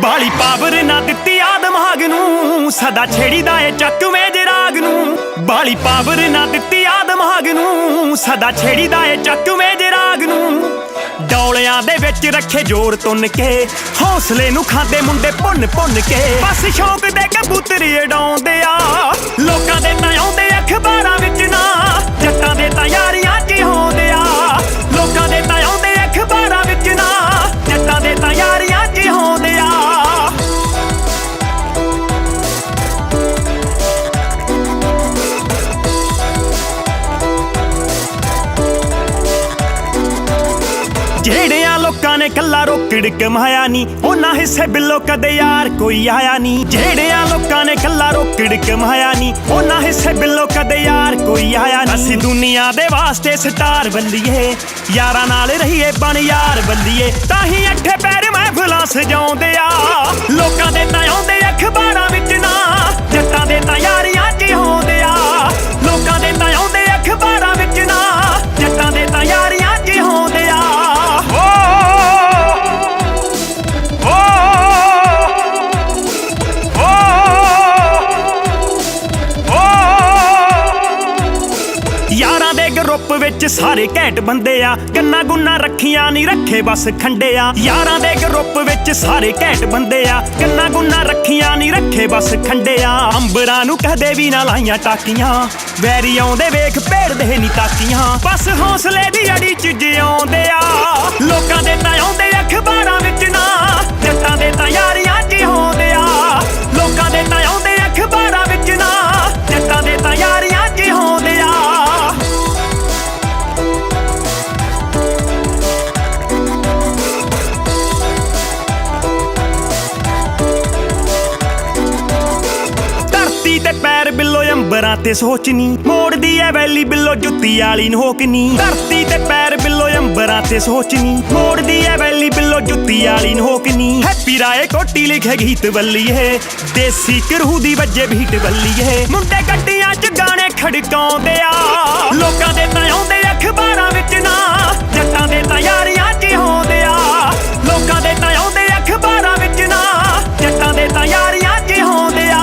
बाली power ना दित्ती आदमाग नूं, सदा छेड़ीदा ए चकवे ज राग नूं। बाली पावर ना दित्ती आदमाग नूं, सदा छेड़ीदा ए चकवे ज राग नूं। डौलियां दे विच रखे जोर तुन के, हौसले नूं खांदे मुंडे भुन भुन के। बस शौक दे कबूतरी उडाउंदे आ, लोकां दे तां आउंदे अखबारां विच ना, जट्टां दे तां यारियां च होंदे आ। लोकां दे तां आउंदे अखबारां विच ना, जट्टां दे तां यारियां च होंदे आ। ਜਿਹੜਿਆਂ ਲੋਕਾਂ ਨੇ ਕੱਲਾ ਰੋਕੜ ਕਮਾਇਆ ਨੀ, ਉਹਨਾਂ ਹਿੱਸੇ ਬਿੱਲੋ ਕਦੇ ਯਾਰ ਕੋਈ ਆਇਆ ਨੀ। ਜਿਹੜਿਆਂ ਲੋਕਾਂ ਨੇ ਕੱਲਾ ਰੋਕੜ ਕਮਾਇਆ ਨੀ, ਉਹਨਾਂ ਹਿੱਸੇ ਬਿੱਲੋ ਕਦੇ ਯਾਰ ਕੋਈ ਆਇਆ ਨੀ। ਅਸੀਂ ਦੁਨੀਆ ਦੇ ਵਾਸਤੇ ਸਟਾਰ ਬੱਲੀਏ, ਯਾਰਾਂ ਨਾਲ ਰਹੀਏ ਬਣ ਯਾਰ ਬੱਲੀਏ। ਤਾਂ ਹੀ ਅੱਠੇ ਪੈਰ ਮਹਿਫਲਾਂ ਸਜਾਉਂਦੇ ਆ, ਲੋਕਾਂ ਦੇ ਤਾਂ ਆਉਂਦੇ ਅਖਬਾਰਾਂ ਵਿੱਚ ਨਾ, ਜੱਟਾਂ ਦੇ ਤਾਂ ਯਾਰੀਆਂ 'ਚ ਹੋਂਦੇ ਆ। ਲੋਕਾਂ ਦੇ ਤਾਂ ਆਉਂਦੇ ਅਖਬਾਰਾਂ ਵਿੱਚ ਨਾ, ਜੱਟਾਂ ਦੇ ਤਾਂ ਯਾਰੀਆਂ 'ਚ ਹੋਂਦੇ ਆ। यारां दे ग्रुप विच सारे घैंट बंदे आ, गन्ना गुन्ना रखियां नी रखे बस खंडे आ। यारां दे ग्रुप विच सारे घैंट बंदे आ, गन्ना गुन्ना रखियां नी रखे बस खंडे आ। अंबरां नूं कदे भी ना लाइयां टाकियां, वैरी आउंदे वेख भेड़दे नी ताकियां। बस हौसले दी अड़ी च जिउंदे आ, लोकां दे तां आउंदे अखबारां विच ना, जट्टां दे तां यारियां च होंदे आ। लोकां दे तां आउंदे अखबारां विच ना, जट्टां दे तां यारियां च होंदे आ। ते पैर बिल्लो अंबरां ते सोचनी, मोड़दी ऐ वैली बिल्लो जुत्ती आली नोकनी। धरती ते पैर बिल्लो अंबरां ते सोचनी, मोड़दी ऐ वैली बिल्लो जुत्ती आली नोकनी। हैप्पी राय कोटी लिखे गीत बल्लीए, देसी करूह दी वज्जे बीट बल्लीए। मुंडे गड्डियां च गाने खड़काउंदे आ, लोकां दे तां आउंदे अखबारां विच ना, जट्टां दे तां यारियां च होंदे आ। लोकां दे तां आउंदे अखबारां विच ना, जट्टां दे तां यारियां च होंदे आ।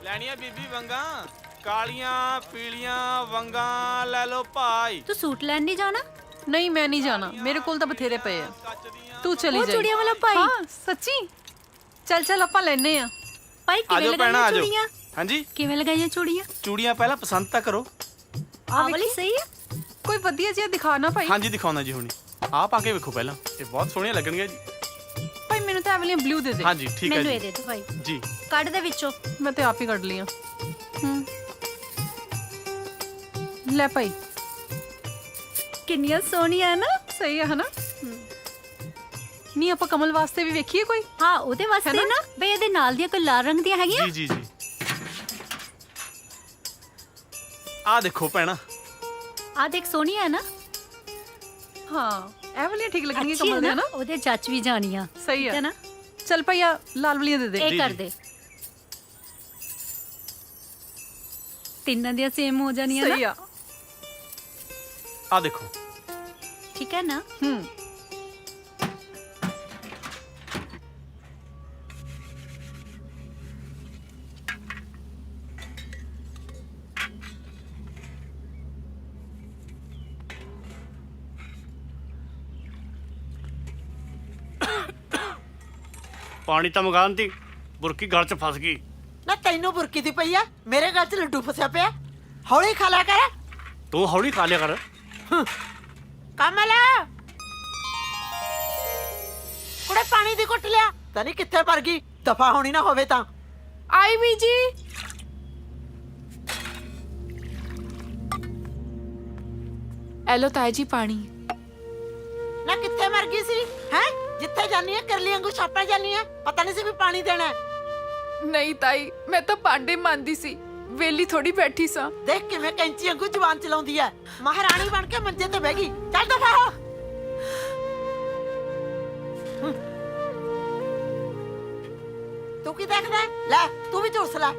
ਲੈਣੀਆਂ ਬੀਬੀ ਵੰਗਾਂ, ਕਾਲੀਆਂ ਪੀਲੀਆਂ ਵੰਗਾਂ ਲੈ ਲੋ ਭਾਈ। ਤੂੰ ਸੂਟ ਲੈਣ ਨਹੀਂ ਜਾਣਾ? ਨਹੀਂ ਮੈਂ ਨਹੀਂ ਜਾਣਾ, ਮੇਰੇ ਕੋਲ ਤਾਂ ਬਥੇਰੇ ਪਏ ਆ। ਤੂੰ ਚਲੀ ਜਾ। ਚੂੜੀਆਂ ਵਾਲਾ ਭਾਈ? ਹਾਂ ਸੱਚੀ, ਚੱਲ ਚੱਲ ਆਪਾਂ ਲੈਨੇ ਆ। ਭਾਈ ਕਿਵੇਂ ਲਗਾਈਆਂ ਚੂੜੀਆਂ? ਹਾਂਜੀ ਕਿਵੇਂ ਲਗਾਈਆਂ ਚੂੜੀਆਂ? ਚੂੜੀਆਂ ਪਹਿਲਾਂ ਪਸੰਦ ਤਾਂ ਕਰੋ। ਆਹ ਵਾਲੀ ਸਹੀ ਹੈ? ਕੋਈ ਵਧੀਆ ਜਿਹਾ ਦਿਖਾਣਾ ਭਾਈ। ਹਾਂਜੀ ਦਿਖਾਉਣਾ ਜੀ ਹੁਣੀ। ਆਹ ਪਾ ਕੇ ਵੇਖੋ ਪਹਿਲਾਂ, ਇਹ ਬਹੁਤ ਸੋਹਣੀਆਂ ਲੱਗਣਗੀਆਂ ਜੀ। ਭਾਈ ਮੈਨੂੰ ਤਾਂ ਇਹ ਵਾਲੀਆਂ ਬਲੂ ਦੇ ਦੇ। ਹਾਂਜੀ ਠੀਕ ਹੈ ਜੀ। ਮੈਨੂੰ ਇਹ ਦੇ ਦਿਓ ਭਾਈ ਜੀ। ਕੱਢ ਦੇ ਵਿੱਚੋਂ। ਮੈਂ ਤੇ ਆਪ ਹੀ ਕੱਢ ਲੀਆਂ। ਲੈ ਭਾਈ, ਕਿੰਨੀਆਂ ਸੋਹਣੀਆਂ ਨਾ। ਸਹੀ ਹੈ ਨਾ? ਨਹੀਂ ਆਪਾਂ ਕਮਲ ਵਾਸਤੇ ਵੀ ਵੇਖੀਏ ਕੋਈ। ਹਾਂ ਉਹਦੇ ਵਾਸਤੇ ਨਾ ਬਈ, ਇਹਦੇ ਨਾਲ ਦੀਆਂ ਕੋਈ ਲਾਲ ਰੰਗ ਦੀਆਂ ਹੈਗੀਆਂ? ਜੀ ਜੀ ਜੀ। ਆਹ ਦੇਖੋ ਭੈਣਾ, ਆਹ ਦੇਖ ਸੋਹਣੀ ਹੈ ਨਾ। ਹਾਂ ਇਹ ਵਾਲੀਆਂ ਠੀਕ ਲੱਗਣਗੀਆਂ ਕਮਲ ਦੇ ਨਾ। ਉਹਦੇ ਜੱਚ ਵੀ ਜਾਣੀਆਂ। ਸਹੀ ਹੈ ਨਾ? ਚੱਲ ਭਾਈ ਆ ਲਾਲ ਵਾਲੀਆਂ ਦੇ ਦੇ। ਇਹ ਕਰ ਦੇ, ਤਿੰਨਾਂ ਦੀਆਂ ਸੇਮ ਹੋ ਜਾਣੀਆਂ ਨਾ। ਸਹੀ ਆ। ਆਹ ਦੇਖੋ। ਠੀਕ ਹੈ ਨਾ? पानी तो मंगान थी, बुरकी गल च फस गई। ना तैनू बुरकी दी पई आ, मेरे गल च लड्डू फसिया पिया। हौली खा लिया कर। तू हौली खा लिया कर। कमल कुड़े पानी दी घुट लिया। ਪਤਾ ਨਹੀਂ ਕਿੱਥੇ ਭਰ ਗਈ, ਦਫਾ ਹੋਣੀ ਨਾ ਹੋਵੇ ਤਾਂ। ਆਈ ਵੀ ਜੀ। ਐਲੋ ਤਾਈ ਜੀ ਪਾਣੀ। ਨਾ ਕਿੱਥੇ ਮਰ ਗਈ ਸੀ ਹੈ? ਜਿੱਥੇ ਜਾਨੀ ਹੈ ਕਰਲੀ ਵਾਂਗੂ ਛਾਪੇ ਜਾਨੀ ਹੈ, ਪਤਾ ਨਹੀਂ ਸੀ ਵੀ ਪਾਣੀ ਦੇਣਾ ਹੈ। ਨਹੀਂ ਤਾਈ, ਮੈਂ ਤਾਂ ਪਾਂਡੇ ਮੰਨਦੀ ਸੀ, ਵੇਲੀ ਥੋੜੀ ਬੈਠੀ ਸਾਂ। ਦੇਖ ਕਿਵੇਂ ਕੈਂਚੀ ਵਾਂਗੂ ਜ਼ੁਬਾਨ ਚਲਾਉਂਦੀ ਹੈ, ਮਹਾਰਾਣੀ ਬਣ ਕੇ ਮੰਜੇ ਤੇ ਬਹਿ ਗਈ। ਚੱਲ ਦਫਾ ਹੋ। ਤੂੰ ਕੀ ਦੇਖਦਾ ਹੈ? ਲੈ ਤੂੰ ਵੀ ਝੁਲਸ ਲੈ।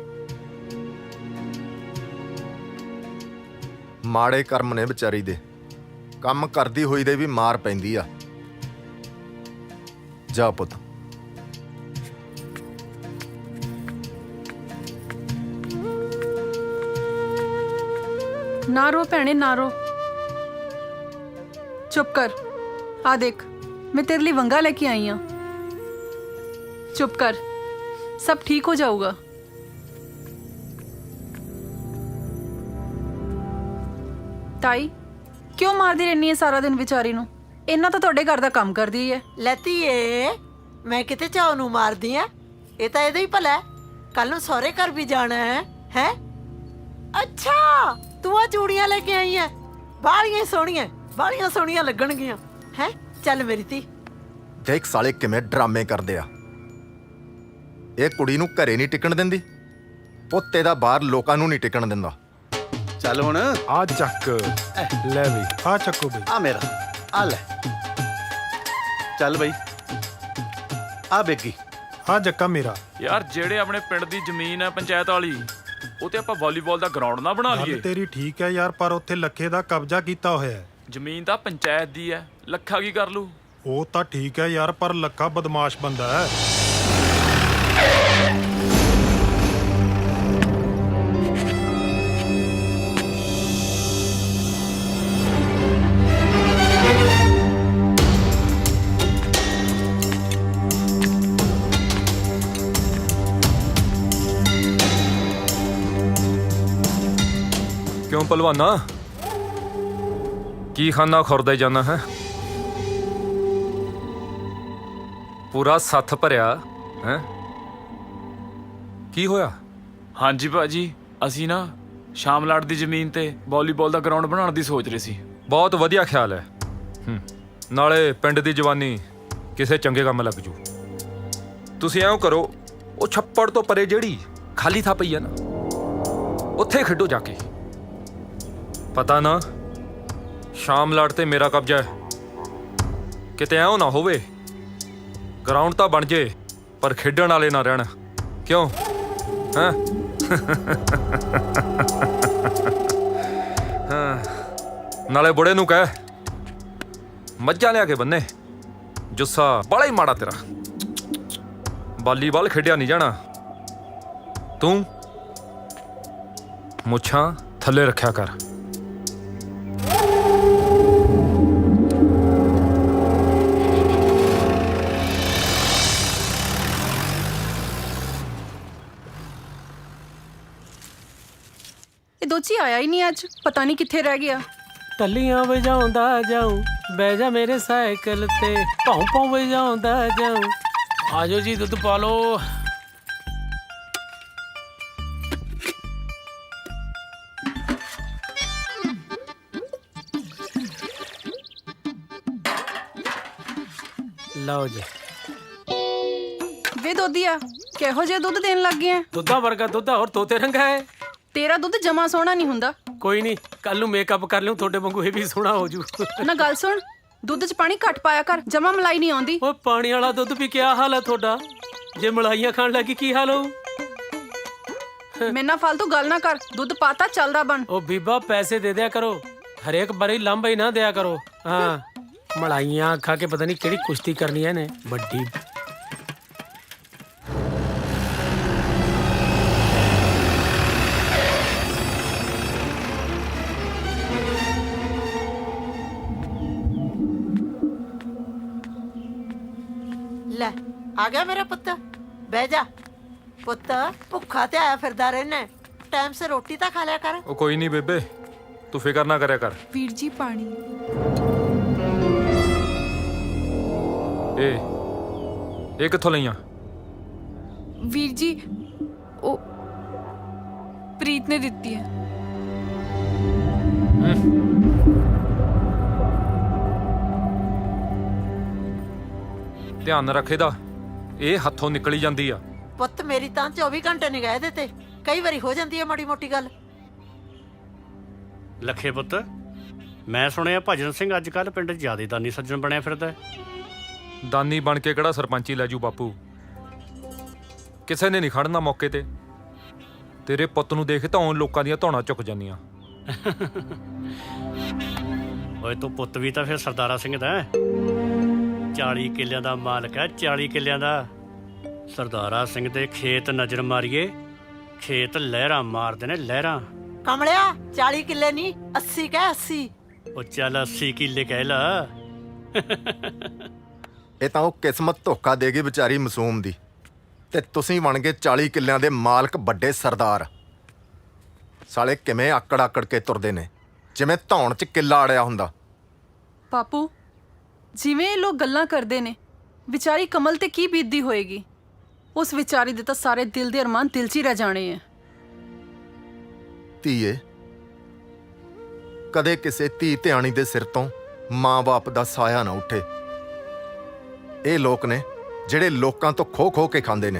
ਮਾੜੇ ਕਰਮ ਨੇ ਵਿਚਾਰੀ ਦੇ, ਕੰਮ ਕਰਦੀ ਹੋਈ ਦੇ ਵੀ ਮਾਰ ਪੈਂਦੀ ਆ। ਜਾ ਪੁੱਤ। ਨਾ ਰੋ ਭੈਣੇ, ਨਾ ਰੋ, ਚੁੱਪ ਕਰ। ਆ ਦੇਖ, ਮੈਂ ਤੇਰੇ ਲਈ ਵੰਗਾ ਲੈ ਕੇ ਆਈ ਹਾਂ। ਚੁੱਪ ਕਰ, ਸਭ ਠੀਕ ਹੋ ਜਾਊਗਾ। ਤਾਈ, ਕਿਉਂ ਮਾਰਦੀ ਰਹਿੰਦੀ ਹੈ ਸਾਰਾ ਦਿਨ ਵਿਚਾਰੀ ਨੂੰ? ਇੰਨਾ ਤਾਂ ਤੁਹਾਡੇ ਘਰ ਦਾ ਕੰਮ ਕਰਦੀ ਹੈ। ਲੈਤੀਏ, ਮੈਂ ਕਿਤੇ ਚਾਹ ਨੂੰ ਮਾਰਦੀ ਆ? ਇਹ ਤਾਂ ਇਹਦਾ ਹੀ ਭਲਾ ਹੈ। ਕੱਲ ਨੂੰ ਸਹੁਰੇ ਘਰ ਵੀ ਜਾਣਾ ਹੈ। ਹੈ ਅੱਛਾ, ਤੂੰ ਆ ਚੂੜੀਆਂ ਲੈ ਕੇ ਆਈ ਹੈ? ਬਾਲੀਆਂ ਸੋਹਣੀਆਂ ਲੱਗਣਗੀਆਂ। ਹੈ ਚੱਲ ਮੇਰੀ ਧੀ। ਦੇਖ ਸਾਲੇ ਕਿਵੇਂ ਡਰਾਮੇ ਕਰਦੇ ਆ। ਇਹ ਕੁੜੀ ਨੂੰ ਘਰੇ ਨਹੀਂ ਟਿਕਣ ਦਿੰਦੀ, ਪੁੱਤੇ ਦਾ ਬਾਹਰ ਲੋਕਾਂ ਨੂੰ ਨਹੀਂ ਟਿਕਣ ਦਿੰਦਾ। ਚੱਲ ਹੁਣ ਆ ਚੱਕ ਲੈ ਬਈ, ਆ ਚੱਕੋ ਬਈ। ਆ ਮੇਰਾ, ਆ ਲੈ। ਚੱਲ ਬਈ, ਆ ਬੇਗੀ। ਆ ਜੱਕਾ ਮੇਰਾ। ਯਾਰ ਜਿਹੜੇ ਆਪਣੇ ਪਿੰਡ ਦੀ ਜ਼ਮੀਨ ਹੈ ਪੰਚਾਇਤ ਵਾਲੀ, ਉਹ ਤੇ ਆਪਾਂ ਵਾਲੀਬਾਲ ਦਾ ਗਰਾਊਂਡ ਨਾ ਬਣਾ ਗੱਲ ਲਈਏ। ਤੇਰੀ ਠੀਕ ਹੈ ਯਾਰ, ਪਰ ਉੱਥੇ ਲੱਖੇ ਦਾ ਕਬਜ਼ਾ ਕੀਤਾ ਹੋਇਆ ਹੈ। ਜ਼ਮੀਨ ਤਾਂ ਪੰਚਾਇਤ ਦੀ ਹੈ, ਲੱਖਾ ਕੀ ਕਰ ਲੂ? ਉਹ ਤਾਂ ਠੀਕ ਹੈ ਯਾਰ, ਪਰ ਲੱਖਾ ਬਦਮਾਸ਼ ਬੰਦਾ ਹੈ। क्यों पलवाना, की खाना खुरदे जाना है? पूरा सत्थ भरिया है। की होया? ਹਾਂਜੀ ਭਾਜੀ, ਅਸੀਂ ਨਾ ਸ਼ਾਮਲਾਟ ਦੀ ਜ਼ਮੀਨ ਤੇ ਵਾਲੀਬਾਲ ਦਾ ਗਰਾਊਂਡ ਬਣਾਉਣ ਦੀ ਸੋਚ ਰਹੇ ਸੀ। बहुत वधिया ख्याल है। नाले पिंड दी जवानी किसे चंगे काम लग जू। तुसीं ऐं करो, वो छप्पड़ तो परे जेड़ी खाली था पई है ना, उत्थे खेडो जाके। पता ना शामलाट ते मेरा कब्जा है, किते ऐं ना होवे ग्राउंड तां बन जे पर खेडण वाले ना रहण। क्यों हैं? नाले बुढ़े नूं कह मज्जां लिया के बन्ने, जुस्सा बड़ा ही माड़ा तेरा। वालीबाल खेडिया नहीं जाना। तू मुछां थल्ले रखिया कर। ਦੋਚੀ ਆਇਆ ਹੀ ਨਹੀਂ ਅੱਜ, ਪਤਾ ਨਹੀਂ ਕਿੱਥੇ ਰਹਿ ਗਿਆ। ਟੱਲੀਆਂ ਵਜਾਉਂਦਾ ਜਾਉਂ, ਬਹਿ ਜਾ ਮੇਰੇ ਸਾਈਕਲ ਤੇ, ਭੌਂ ਭੌਂ ਵਜਾਉਂਦਾ ਜਾਉਂ। ਆਜੋ ਜੀ, ਦੁੱਧ ਪਾ ਲਓ। ਲਓ ਜੀ। ਵੇ ਦੋਦੀਆ, ਕਿਹੋ ਜਿਹਾ ਦੁੱਧ ਦੇਣ ਲੱਗ ਗਿਆ? ਦੁੱਧਾ ਵਰਗਾ ਦੁੱਧ ਹੋਰ ਤੋਤੇ ਰੰਗਾ ਹੈ। ਤੇਰਾ ਦੁੱਧ ਜਮਾ ਸੋਹਣਾ ਨਹੀਂ ਹੁੰਦਾ। ਕੋਈ ਨਹੀਂ, ਕੱਲ ਨੂੰ ਮੇਕਅਪ ਕਰ ਲਿਓ, ਤੁਹਾਡੇ ਵਾਂਗੂ ਇਹ ਵੀ ਸੋਹਣਾ ਹੋ ਜੂ। ਨਾ ਗੱਲ ਸੁਣ, ਦੁੱਧ 'ਚ ਪਾਣੀ ਘੱਟ ਪਾਇਆ ਕਰ, ਜਮਾ ਮਲਾਈ ਨਹੀਂ ਆਉਂਦੀ। ਓਏ ਪਾਣੀ ਵਾਲਾ ਦੁੱਧ ਵੀ ਕਿਆ ਹਾਲ ਹੈ ਤੁਹਾਡਾ? ਜੇ ਮਲਾਈਆਂ ਖਾਣ ਲੱਗੀ ਕੀ ਹਾਲ ਹੋਊ? ਮੇਰੇ ਨਾਲ ਫालतू ਗੱਲ ਨਾ ਕਰ, ਦੁੱਧ ਪਾਤਾ ਚੱਲਦਾ ਬਣ। ਉਹ ਬੀਬਾ ਪੈਸੇ ਦੇ ਦਿਆ ਕਰੋ, ਹਰੇਕ ਬਾਰੀ ਲਾਂਭਾ ਹੀ ਨਾ ਦਿਆ ਕਰੋ। ਹਾਂ, ਮਲਾਈਆਂ ਖਾ ਕੇ ਪਤਾ ਨਹੀਂ ਕਿਹੜੀ ਕੁਸ਼ਤੀ ਕਰਨੀ ਹੈ ਨੇ ਵੱਡੀ। ਲੈ ਆ ਗਿਆ ਮੇਰਾ ਪੁੱਤ, ਬਹਿ ਜਾ। ਪੁੱਤ ਭੁੱਖਾ ਤੇ ਆਇਆ ਫਿਰਦਾ ਰਹਿਣਾ, ਟਾਈਮ ਸੇ ਰੋਟੀ ਤਾਂ ਖਾ ਲਿਆ ਕਰ। ओ कोई नहीं बेबे, तू फिकर ना करया कर। ਵੀਰ ਜੀ ਪਾਣੀ। ए ਇਹ ਕਿੱਥੋਂ ਲਈਆਂ? ਵੀਰ ਜੀ ਉਹ ਪ੍ਰੀਤ ਨੇ ਦਿੱਤੀ ਹੈ। ਧਿਆਨ ਰੱਖੇ ਦਾ, ਇਹ ਹੱਥੋਂ ਨਿਕਲੀ ਜਾਂਦੀ ਆ। ਪੁੱਤ ਮੇਰੀ ਤਾਂ 24 ਘੰਟੇ ਨਿਗਾਹ ਇਹਦੇ ਤੇ, ਕਈ ਵਾਰੀ ਹੋ ਜਾਂਦੀ ਹੈ ਮਾੜੀ ਮੋਟੀ ਗੱਲ। ਲੱਖੇ ਪੁੱਤ, ਮੈਂ ਸੁਣਿਆ ਭਜਨ ਸਿੰਘ ਅੱਜ ਕੱਲ ਪਿੰਡ 'ਚ ਜ਼ਿਆਦਾ ਦਾਨੀ ਸੱਜਣ ਬਣਿਆ ਫਿਰਦਾ ਹੈ। ਦਾਨੀ ਬਣ ਕੇ ਕਿਹੜਾ ਸਰਪੰਚੀ ਲੈ ਜੂ ਬਾਪੂ, ਕਿਸੇ ਨੇ ਨਹੀਂ ਖੜਨਾ ਮੌਕੇ ਤੇ। ਤੇਰੇ ਪੁੱਤ ਨੂੰ ਦੇਖ ਤਾਂ ਲੋਕਾਂ ਦੀਆਂ ਧੌਣਾਂ ਝੁਕ ਜਾਂਦੀਆਂ। ਓਏ ਤੂੰ ਪੁੱਤ ਵੀ ਤਾਂ ਫਿਰ ਸਰਦਾਰਾ ਸਿੰਘ ਦਾ ਹੈ। 40 ਕਿੱਲਿਆਂ ਦਾ ਮਾਲਕ ਹੈ, 40 ਕਿੱਲਿਆਂ ਦਾ। ਸਰਦਾਰਾ ਸਿੰਘ ਦੇ ਖੇਤ ਨਜ਼ਰ ਮਾਰੀਏ, ਖੇਤ ਲਹਿਰਾਂ ਮਾਰਦੇ ਨੇ, ਲਹਿਰਾਂ। ਕਮਲਿਆ 40 ਕਿੱਲੇ ਨਹੀਂ 80 ਕਹਿ 80। ਉਹ ਚੱਲ 80 ਕਿੱਲੇ ਕਹਿ ਲਾ। ਇਹ ਤਾਂ ਉਹ ਕਿਸਮਤ ਧੋਖਾ ਦੇਗੀ ਵਿਚਾਰੀ ਮਾਸੂਮ ਦੀ, ਤੇ ਤੁਸੀਂ ਬਣ ਗਏ 40 ਕਿੱਲਿਆਂ ਦੇ ਮਾਲਕ, ਵੱਡੇ ਸਰਦਾਰ। ਸਾਲੇ ਕਿਵੇਂ ਆਕੜ ਆਕੜ ਕੇ ਤੁਰਦੇ ਨੇ, ਜਿਵੇਂ ਧੌਣ 'ਚ ਕਿੱਲਾ ਅੜਿਆ ਹੁੰਦਾ। ਬਾਪੂ ਜਿਵੇਂ ਇਹ ਲੋਕ ਗੱਲਾਂ ਕਰਦੇ ਨੇ, ਵਿਚਾਰੀ ਕਮਲ ਤੇ ਕੀ ਬੀਤਦੀ ਹੋਏਗੀ। ਉਸ ਵਿਚਾਰੀ ਦੇ ਤਾਂ ਸਾਰੇ ਦਿਲ ਦੇ ਅਰਮਾਨ ਦਿਲ 'ਚ ਹੀ ਰਹਿ ਜਾਣੇ ਆ। ਧੀਏ, ਕਦੇ ਕਿਸੇ ਧੀ ਧਿਆਣੀ ਦੇ ਸਿਰ ਤੋਂ ਮਾਂ-ਬਾਪ ਦਾ ਸਾਇਆ ਨਾ ਉੱਠੇ। ਇਹ ਲੋਕ ਨੇ ਜਿਹੜੇ ਲੋਕਾਂ ਤੋਂ ਖੋ ਖੋ ਕੇ ਖਾਂਦੇ ਨੇ।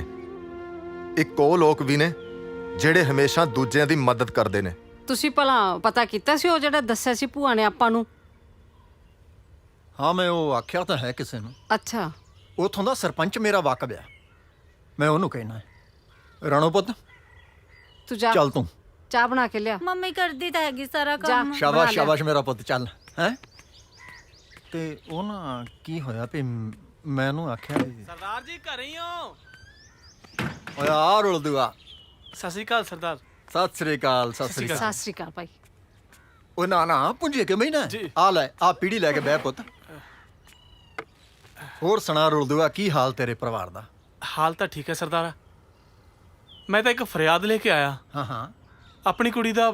ਇੱਕ ਉਹ ਲੋਕ ਵੀ ਨੇ ਜਿਹੜੇ ਹਮੇਸ਼ਾ ਦੂਜਿਆਂ ਦੀ ਮਦਦ ਕਰਦੇ ਨੇ। ਤੁਸੀਂ ਭਲਾ ਪਤਾ ਕੀਤਾ ਸੀ ਉਹ ਜਿਹੜਾ ਦੱਸਿਆ ਸੀ ਭੂਆ ਨੇ ਆਪਾਂ ਨੂੰ? ਹਾਂ, ਮੈਂ ਉਹ ਆਖਿਆ ਤਾਂ ਹੈ ਕਿਸੇ ਨੂੰ। ਅੱਛਾ। ਉਥੋਂ ਦਾ ਸਰਪੰਚ ਮੇਰਾ ਵਾਕਬ ਆ, ਮੈਂ ਉਹਨੂੰ ਕਹਿਣਾ ਹੈ। ਰਾਣੋ ਪੁੱਤ ਤੂੰ ਜਾ, ਚੱਲ ਤੂੰ ਚਾਹ ਬਣਾ ਕੇ ਲਿਆ। ਮੰਮੀ ਕਰਦੀ ਤਾਂ ਹੈਗੀ ਸਾਰਾ ਕੰਮ। ਸ਼ਾਬਾਸ਼ ਸ਼ਾਬਾਸ਼ ਮੇਰਾ ਪੁੱਤ, ਚੱਲ। ਹੈ ਤੇ ਉਹ ਨਾ ਕੀ ਹੋਇਆ ਵੀ ਮੈਂ ਉਹਨੂੰ ਆਖਿਆ ਸਰਦਾਰ ਜੀ ਘਰੇ ਹੀ ਹੋ? ਓਏ ਆ ਰੁਲ ਦੂਆ। ਸਤਿ ਸ਼੍ਰੀ ਅਕਾਲ ਸਰਦਾਰ। ਸਤਿ ਸ੍ਰੀ ਅਕਾਲ। ਸਤਿ ਸ੍ਰੀ ਅਕਾਲ। ਸਤਿ ਸ਼੍ਰੀ ਅਕਾਲ ਭਾਈ। ਉਹ ਨਾ ਪੁੰਜੇ ਕਿ ਮੈਂ ਨਾ ਆ ਲੈ ਆ ਪੀੜੀ ਲੈ ਕੇ ਬਹਿ ਪੁੱਤ। ਹੋਰ ਸੁਣਾ ਰੁਲ ਦੂਆ, ਕੀ ਹਾਲ ਤੇਰੇ ਪਰਿਵਾਰ ਦਾ? ਹਾਲ ਤਾਂ ਠੀਕ ਹੈ ਸਰਦਾਰਾ। ਮੈਂ ਤਾਂ ਇੱਕ ਫਰਿਆਦ ਲੈ ਕੇ ਆਇਆ। ਹਾਂ ਆਪਣੀ ਕੁੜੀ ਦਾ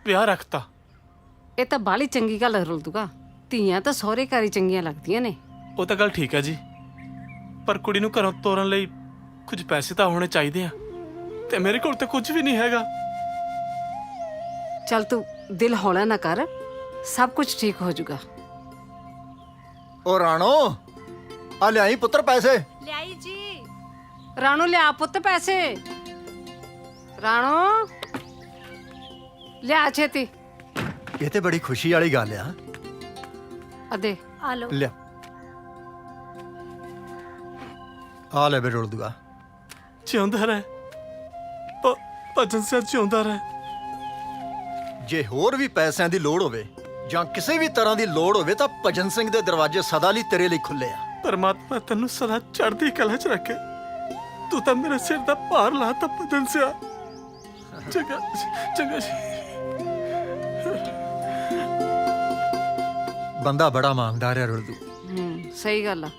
ਵਿਆਹ ਰੱਖਤਾ। ਇਹ ਤਾਂ ਬਾਲੀ ਚੰਗੀ ਗੱਲ ਰੁਲ ਦੂਗਾ। ਧੀਆਂ ਤਾਂ ਸਹੁਰੇ ਘਰ ਹੀ ਚੰਗੀਆਂ ਲੱਗਦੀਆਂ ਨੇ। ਉਹ ਤਾਂ ਗੱਲ ਠੀਕ ਹੈ ਜੀ, ਪਰ ਕੁੜੀ ਨੂੰ ਘਰੋਂ ਤੋਰਨ ਲਈ ਕੁਝ ਪੈਸੇ ਤਾਂ ਹੋਣੇ ਚਾਹੀਦੇ ਆ, ਤੇ ਮੇਰੇ ਕੋਲ ਤਾਂ ਕੁਝ ਵੀ ਨਹੀਂ ਹੈਗਾ। ਚੱਲ ਤੂੰ ਦਿਲ ਹੌਲਾ ਨਾ ਕਰ, ਸਭ ਕੁਝ ਠੀਕ ਹੋ ਜਾਊਗਾ। ਉਹ ਰਾਣੋ ਆ ਲਿਆਈ ਪੁੱਤਰ ਪੈਸੇ। ਲਿਆਈ ਜੀ। ਰਾਣੋ ਲਿਆ ਪੁੱਤ ਪੈਸੇ। ਰਾਣੋ ਲਿਆ ਛੇਤੀ। ਇਹ ਤੇ ਬੜੀ ਖੁਸ਼ੀ ਵਾਲੀ ਗੱਲ ਆ। ਅਦੇ ਆ ਲੋ। ਲਿਆ ਆ ਲੈ ਬੇ ਰੁਲ ਦੂਆ। ਜਿਉਂਦਾ ਰਹਿ ਭਜਨ ਸਿੰਘ, ਜਿਉਂਦਾ ਰਹਿ। ਜੇ ਹੋਰ ਵੀ ਪੈਸਿਆਂ ਦੀ ਲੋੜ ਹੋਵੇ ਜਾਂ ਕਿਸੇ ਵੀ ਤਰ੍ਹਾਂ ਦੀ ਲੋੜ ਹੋਵੇ ਤਾਂ ਭਜਨ ਸਿੰਘ ਦੇ ਦਰਵਾਜ਼ੇ ਸਦਾ ਲਈ ਤੇਰੇ ਲਈ ਖੁੱਲੇ ਆ। ਪਰਮਾਤਮਾ ਤੈਨੂੰ ਸਦਾ ਚੜ੍ਹਦੀ ਕਲਾ 'ਚ ਰੱਖੇ। ਤੂੰ ਤਾਂ ਮੇਰੇ ਸਿਰ ਦਾ ਭਾਰ ਲਾਤਾ ਭਜਨ ਸਿੰਘ। ਚੰਗਾ ਚੰਗਾ ਜੀ। ਬੰਦਾ ਬੜਾ ਇਮਾਨਦਾਰ ਹੈ ਰੁਲਦੂ। ਸਹੀ ਗੱਲ ਆ।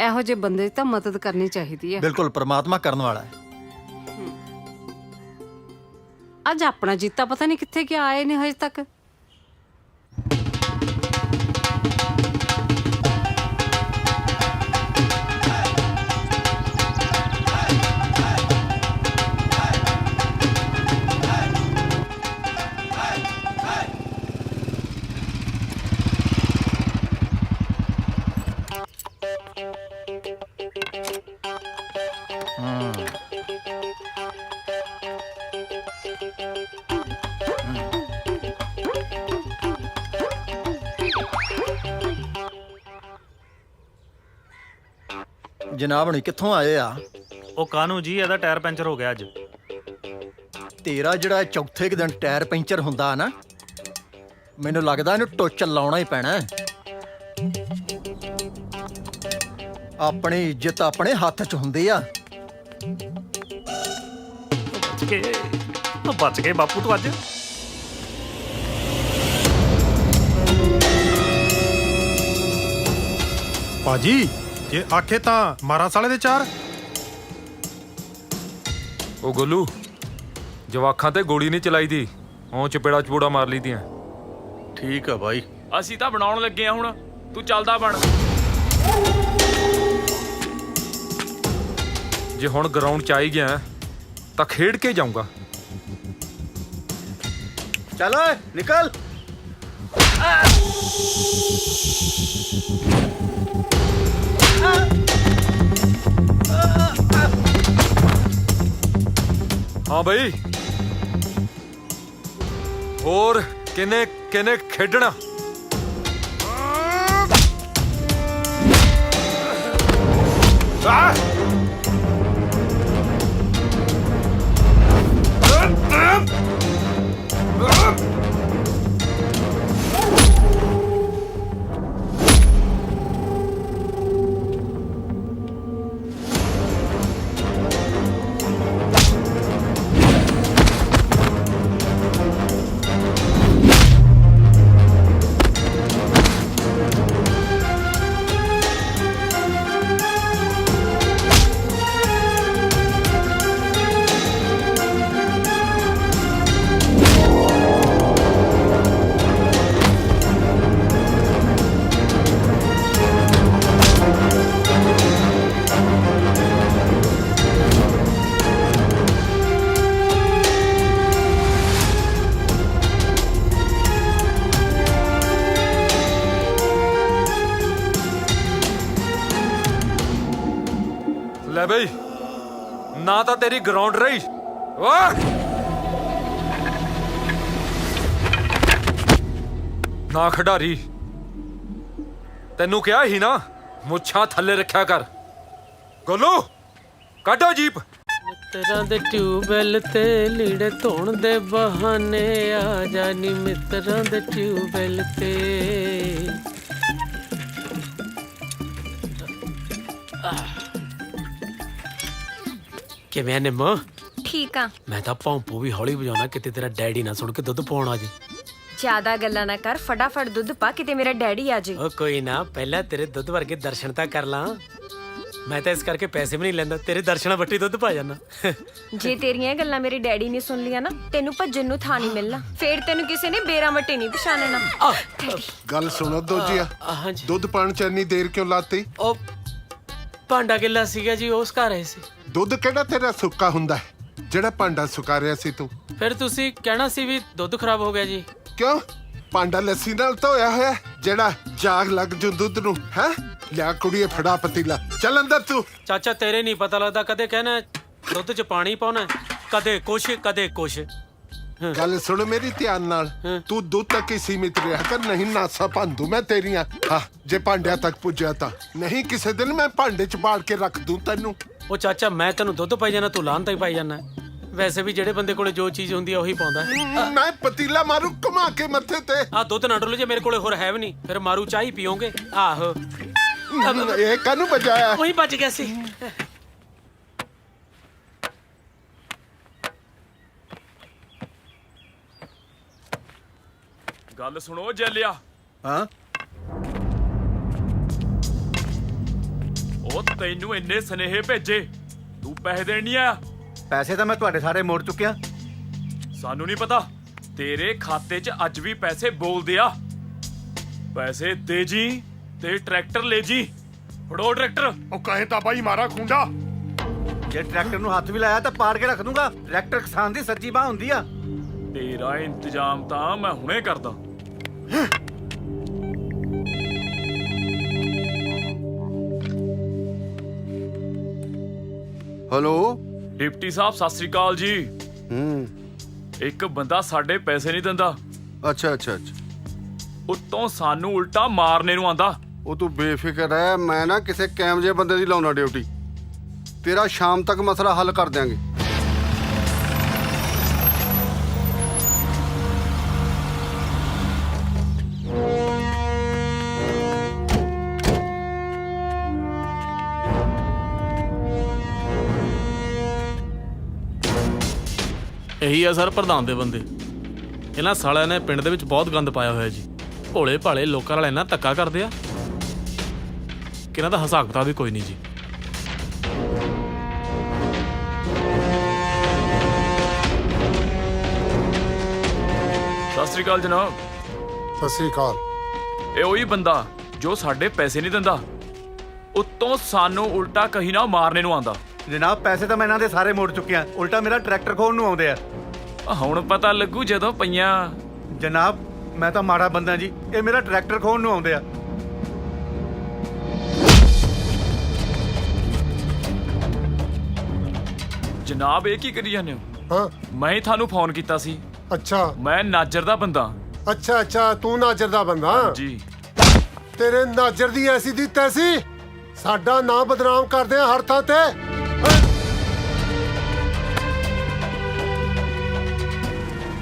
ਇਹੋ ਜਿਹੇ ਬੰਦੇ ਦੀ ਤਾਂ ਮਦਦ ਕਰਨੀ ਚਾਹੀਦੀ ਹੈ। ਬਿਲਕੁਲ, ਪਰਮਾਤਮਾ ਕਰਨ ਵਾਲਾ ਹੈ। ਅੱਜ ਆਪਣਾ ਜੀਤਾ ਪਤਾ ਨਹੀਂ ਕਿੱਥੇ ਗਿਆ, ਆਏ ਨੇ ਹਜੇ ਤੱਕ। ਜਨਾਬ ਹੁਣੀ ਕਿੱਥੋਂ ਆਏ ਆ? ਉਹ ਕਾਨੂੰ ਜੀ, ਇਹਦਾ ਟਾਇਰ ਪੈਂਚਰ ਹੋ ਗਿਆ ਅੱਜ। ਤੇਰਾ ਜਿਹੜਾ ਚੌਥੇ ਕੁ ਦਿਨ ਟਾਇਰ ਪੈਂਚਰ ਹੁੰਦਾ ਨਾ, ਮੈਨੂੰ ਲੱਗਦਾ ਇਹਨੂੰ ਟੋਚ ਲਾਉਣਾ ਹੀ ਪੈਣਾ। ਆਪਣੀ ਇੱਜ਼ਤ ਆਪਣੇ ਹੱਥ 'ਚ ਹੁੰਦੀ ਆ। ਬਚ ਗਏ ਬਾਪੂ ਤੂੰ ਅੱਜ। ਭਾਜੀ ਜੇ ਆਖੇ ਤਾਂ ਮਾਰਾਂ ਸਾਲੇ ਦੇ ਚਾਰ। ਉਹ ਗੋਲੂ, ਜਵਾਖਾਂ ਤੇ ਗੋਲੀ ਨਹੀਂ ਚਲਾਈ ਦੀ, ਉਹ ਚਪੇੜਾ ਚਪੂੜਾ ਮਾਰ ਲਈ ਦੀਆਂ। ਠੀਕ ਆ ਬਾਈ। ਅਸੀਂ ਤਾਂ ਬਣਾਉਣ ਲੱਗੇ ਆ ਹੁਣ, ਤੂੰ ਚੱਲਦਾ ਬਣ। ਜੇ ਹੁਣ ਗਰਾਊਂਡ 'ਚ ਆਈ ਗਿਆ ਤਾਂ ਖੇਡ ਕੇ ਜਾਊਂਗਾ। ਚੱਲ ਓਏ ਨਿਕਲ। ਹਾਂ ਬਈ, ਹੋਰ ਕਿਨੇ ਕਿਨੇ ਖੇਡਣਾ? ਲੈ ਬਈ, ਨਾ ਤਾਂ ਤੇਰੀ ਗਰਾਊਂਡ ਰਹੀ। ਓਏ ਨਾ ਖਿਡਾਰੀ, ਤੈਨੂੰ ਕਿਹਾ ਹੀ ਨਾ ਮੁੱਛਾਂ ਥੱਲੇ ਰੱਖਿਆ ਕਰ। ਗੋਲੂ ਕੱਢੋ ਜੀਪ। ਮਿੱਤਰਾਂ ਦੇ ਟਿਊਬਵੈਲ ਤੇ ਲੀੜੇ ਧੋਣ ਦੇ ਬਹਾਨੇ ਆ ਜਾਨੀ ਮਿੱਤਰਾਂ ਦੇ ਟਿਊਬਵੈਲ ਤੇ। ਕਿਵੇਂ ਨਿੰਮੋ? ਠੀਕ ਆ। ਮੈਂ ਤਾਂ ਭੌਂਪੂ ਵੀ ਹੌਲੀ ਵਜਾਉਣਾ, ਕਿਤੇ ਤੇਰਾ ਡੈਡੀ ਨਾ ਸੁਣ ਕੇ ਦੁੱਧ ਪਾਉਣ ਆ ਜੇ। ਜ਼ਿਆਦਾ ਗੱਲਾਂ ਨਾ ਕਰ, ਫਟਾਫਟ ਦੁੱਧ ਪਾ, ਕਿਤੇ ਮੇਰਾ ਡੈਡੀ ਆ ਜੇ। ਉਹ ਕੋਈ ਨਾ, ਪਹਿਲਾਂ ਤੇਰੇ ਦੁੱਧ ਵਰਗੇ ਦਰਸ਼ਨ ਤਾਂ ਕਰ ਲਾਂ। ਮੈਂ ਤਾਂ ਇਸ ਕਰਕੇ ਪੈਸੇ ਵੀ ਨਹੀਂ ਲੈਂਦਾ, ਤੇਰੇ ਦਰਸ਼ਨਾਂ ਵੱਟੀ ਦੁੱਧ ਪਾ ਜਾਣਾ। ਜੇ ਤੇਰੀਆਂ ਇਹ ਗੱਲਾਂ ਮੇਰੇ ਡੈਡੀ ਨੇ ਸੁਣ ਲਿਆ ਨਾ, ਤੈਨੂੰ ਭੱਜਣ ਨੂੰ ਥਾਂ ਨਹੀਂ ਮਿਲਣਾ। ਫੇਰ ਤੈਨੂੰ ਕਿਸੇ ਨੇ ਬੇਰਾਂ ਵੱਟੇ ਨਹੀਂ ਪਛਾਣਨਾ। ਗੱਲ ਸੁਣੋ ਦੋਜੀਆ, ਹਾਂਜੀ। ਦੁੱਧ ਪਾਣ ਚ ਇੰਨੀ ਦੇਰ ਕਿਉਂ ਲਾਤੀ? ਉਹ ਭਾਂਡਾ ਕਿੱਲਾ ਸੀਗਾ ਜੀ, ਉਸ ਘਰ ਆਏ ਸੀ। ਦੁੱਧ ਕਿਹੜਾ ਤੇਰਾ ਸੁੱਕਾ ਹੁੰਦਾ ਹੈ ਜਿਹੜਾ ਭਾਂਡਾ ਸੁਕਾ ਰਿਆ ਸੀ ਤੂੰ? ਫਿਰ ਤੁਸੀਂ ਕਹਿਣਾ ਸੀ ਵੀ ਦੁੱਧ ਖਰਾਬ ਹੋ ਗਿਆ ਜੀ। ਕਿਉਂ? ਭਾਂਡਾ ਲੱਸੀ ਨਾਲ ਧੋਇਆ ਹੋਇਆ ਜਿਹੜਾ ਜਾਗ ਲੱਗ ਜੂ ਦੁੱਧ ਨੂੰ ਹੈ? ਲਿਆ ਕੁੜੀਏ ਫੜਾ ਪਤੀਲਾ, ਚੱਲ ਅੰਦਰ ਤੂੰ। ਚਾਚਾ ਤੇਰੇ ਨਹੀਂ ਪਤਾ ਲੱਗਦਾ, ਕਦੇ ਕਹਿਣਾ ਦੁੱਧ 'ਚ ਪਾਣੀ ਪਾਉਣਾ, ਕਦੇ ਕੁਛ ਕਦੇ ਕੁਛ। ਗੱਲ ਸੁਣ ਮੇਰੀ ਧਿਆਨ ਨਾਲ, ਤੂੰ ਦੁੱਧ ਤੱਕ ਹੀ ਸੀਮਿਤ ਰਿਹਾ ਕਰ, ਨਹੀਂ ਨਾਸਾ ਭੰਦੂ ਮੈਂ ਤੇਰੀਆਂ। ਹਾਂ ਜੇ ਭਾਂਡਿਆਂ ਤੱਕ ਪੁੱਜਿਆ ਤਾਂ ਨਹੀਂ, ਕਿਸੇ ਦਿਨ ਮੈਂ ਭਾਂਡੇ 'ਚ ਬਾੜ ਕੇ ਰੱਖ ਦੂੰ ਤੈਨੂੰ। ਉਹ ਚਾਚਾ ਮੈਂ ਤੈਨੂੰ ਦੁੱਧ ਪਾਈ ਜਾਣਾ, ਤੂੰ ਲਾਹਨਤ ਹੀ ਪਾਈ ਜਾਣਾ। ਵੈਸੇ ਵੀ ਜਿਹੜੇ ਬੰਦੇ ਕੋਲੇ ਜੋ ਚੀਜ਼ ਹੁੰਦੀ ਆ ਉਹੀ ਪਾਉਂਦਾ। ਮੈਂ ਪਤੀਲਾ ਮਾਰੂ ਘੁਮਾ ਕੇ ਮੱਥੇ ਤੇ। ਆ ਦੁੱਧ ਨਾ ਡੋਲੇ, ਜੇ ਮੇਰੇ ਕੋਲੇ ਹੋਰ ਹੈ ਵੀ ਨਹੀਂ, ਫਿਰ ਮਾਰੂ ਚਾਹ ਹੀ ਪੀਓਗੇ। ਆਹੋ ਇਹ ਕਾਹਨੂੰ ਬਜਾਇਆ? ਉਹੀ ਬਚ ਗਿਆ ਸੀ। ਗੱਲ ਸੁਣੋ ਜੈਲਿਆ। ਹਾਂ ਉਹ ਤੈਨੂੰ ਇੰਨੇ ਸਨੇਹੇ ਭੇਜੇ, ਤੂੰ ਪੈਸੇ ਦੇਣ ਨਹੀਂ ਆਇਆ? ਪੈਸੇ ਤਾਂ ਮੈਂ ਤੁਹਾਡੇ ਸਾਰੇ ਮੋੜ ਚੁੱਕਿਆ। ਸਾਨੂੰ ਨਹੀਂ ਪਤਾ, ਤੇਰੇ ਖਾਤੇ 'ਚ ਅੱਜ ਵੀ ਪੈਸੇ ਬੋਲਦੇ ਆ। ਪੈਸੇ ਦੇ ਜੀ ਤੇ ਟਰੈਕਟਰ ਲੈ ਜੀ। ਫੜੋ ਟਰੈਕਟਰ। ਉਹ ਕਹੇ ਤਾਂ ਬਾਈ ਮਾਰਾ ਖੁੰਡਾ। ਜੇ ਟਰੈਕਟਰ ਨੂੰ ਹੱਥ ਵੀ ਲਾਇਆ ਤਾਂ ਪਾੜ ਕੇ ਰੱਖ ਦੂੰਗਾ। ਟਰੈਕਟਰ ਕਿਸਾਨ ਦੀ ਸੱਜੀ ਬਾਹ ਹੁੰਦੀ ਆ। ਤੇਰਾ ਇੰਤਜ਼ਾਮ ਤਾਂ ਮੈਂ ਹੁਣੇ ਕਰਦਾ। ਹੈਲੋ ਡਿਪਟੀ ਸਾਹਿਬ ਸਤਿ ਸ੍ਰੀ ਅਕਾਲ ਜੀ। ਇੱਕ ਬੰਦਾ ਸਾਡੇ ਪੈਸੇ ਨਹੀਂ ਦਿੰਦਾ, ਅੱਛਾ ਅੱਛਾ ਅੱਛਾ, ਉੱਤੋਂ ਸਾਨੂੰ ਉਲਟਾ ਮਾਰਨੇ ਨੂੰ ਆਂਦਾ। ਉਹ ਤੂੰ ਬੇਫਿਕਰ ਰਹਿ, ਮੈਂ ਨਾ ਕਿਸੇ ਕੈਮ ਜੇ ਬੰਦੇ ਦੀ ਲਾਉਣਾ ਡਿਊਟੀ। ਤੇਰਾ ਸ਼ਾਮ ਤੱਕ ਮਸਲਾ ਹੱਲ ਕਰ ਦਿਆਂਗੇ। ਇਹੀ ਆ ਸਰ ਪ੍ਰਧਾਨ ਦੇ ਬੰਦੇ। ਇਹਨਾਂ ਸਾਲਿਆਂ ਨੇ ਪਿੰਡ ਦੇ ਵਿੱਚ ਬਹੁਤ ਗੰਦ ਪਾਇਆ ਹੋਇਆ ਜੀ। ਭੋਲੇ ਭਾਲੇ ਲੋਕਾਂ ਨਾਲ ਇੰਨਾ ਧੱਕਾ ਕਰਦੇ ਆ ਕਿ ਇਹਨਾਂ ਦਾ ਹਿਸਾਬ ਕਿਤਾਬ ਵੀ ਕੋਈ ਨਹੀਂ ਜੀ। ਸਤਿ ਸ੍ਰੀ ਅਕਾਲ ਜਨਾਬ। ਸਤਿ ਸ੍ਰੀ ਅਕਾਲ। ਇਹ ਉਹੀ ਬੰਦਾ ਜੋ ਸਾਡੇ ਪੈਸੇ ਨਹੀਂ ਦਿੰਦਾ, ਉੱਤੋਂ ਸਾਨੂੰ ਉਲਟਾ ਕਹੀ ਨਾ ਮਾਰਨੇ ਨੂੰ ਆਂਦਾ। ਜਨਾਬ ਪੈਸੇ ਤਾਂ ਮੈਂ ਇਹਨਾਂ ਦੇ ਸਾਰੇ ਮੋੜ ਚੁੱਕਿਆ, ਉਲਟਾ ਮੇਰਾ ਟਰੈਕਟਰ ਖੋਣ ਨੂੰ ਆਉਂਦੇ ਆ। ਹੁਣ ਪਤਾ ਲੱਗੂ ਜਦੋਂ ਪਈਆਂ। ਜਨਾਬ ਮੈਂ ਤਾਂ ਮਾੜਾ ਬੰਦਾ ਜੀ, ਇਹ ਮੇਰਾ ਟਰੈਕਟਰ ਖੋਣ ਨੂੰ ਆਉਂਦੇ ਆ। ਜਨਾਬ ਇਹ ਕੀ ਕਰੀ ਜਾਂਦੇ ਹੋ? ਹਾਂ ਮੈਂ ਹੀ ਤੁਹਾਨੂੰ ਫੋਨ ਕੀਤਾ ਸੀ। ਅੱਛਾ ਮੈਂ ਨਾਜਰ ਦਾ ਬੰਦਾ। ਅੱਛਾ ਅੱਛਾ, ਤੂੰ ਨਾਜਰ ਦਾ ਬੰਦਾ? ਜੀ। ਤੇਰੇ ਨਾਜਰ ਦੀ ਐਸੀ ਦੀ ਤੈਸੀ, ਸਾਡਾ ਨਾਂ ਬਦਨਾਮ ਕਰਦੇ ਆ ਹਰ ਥਾਂ ਤੇ।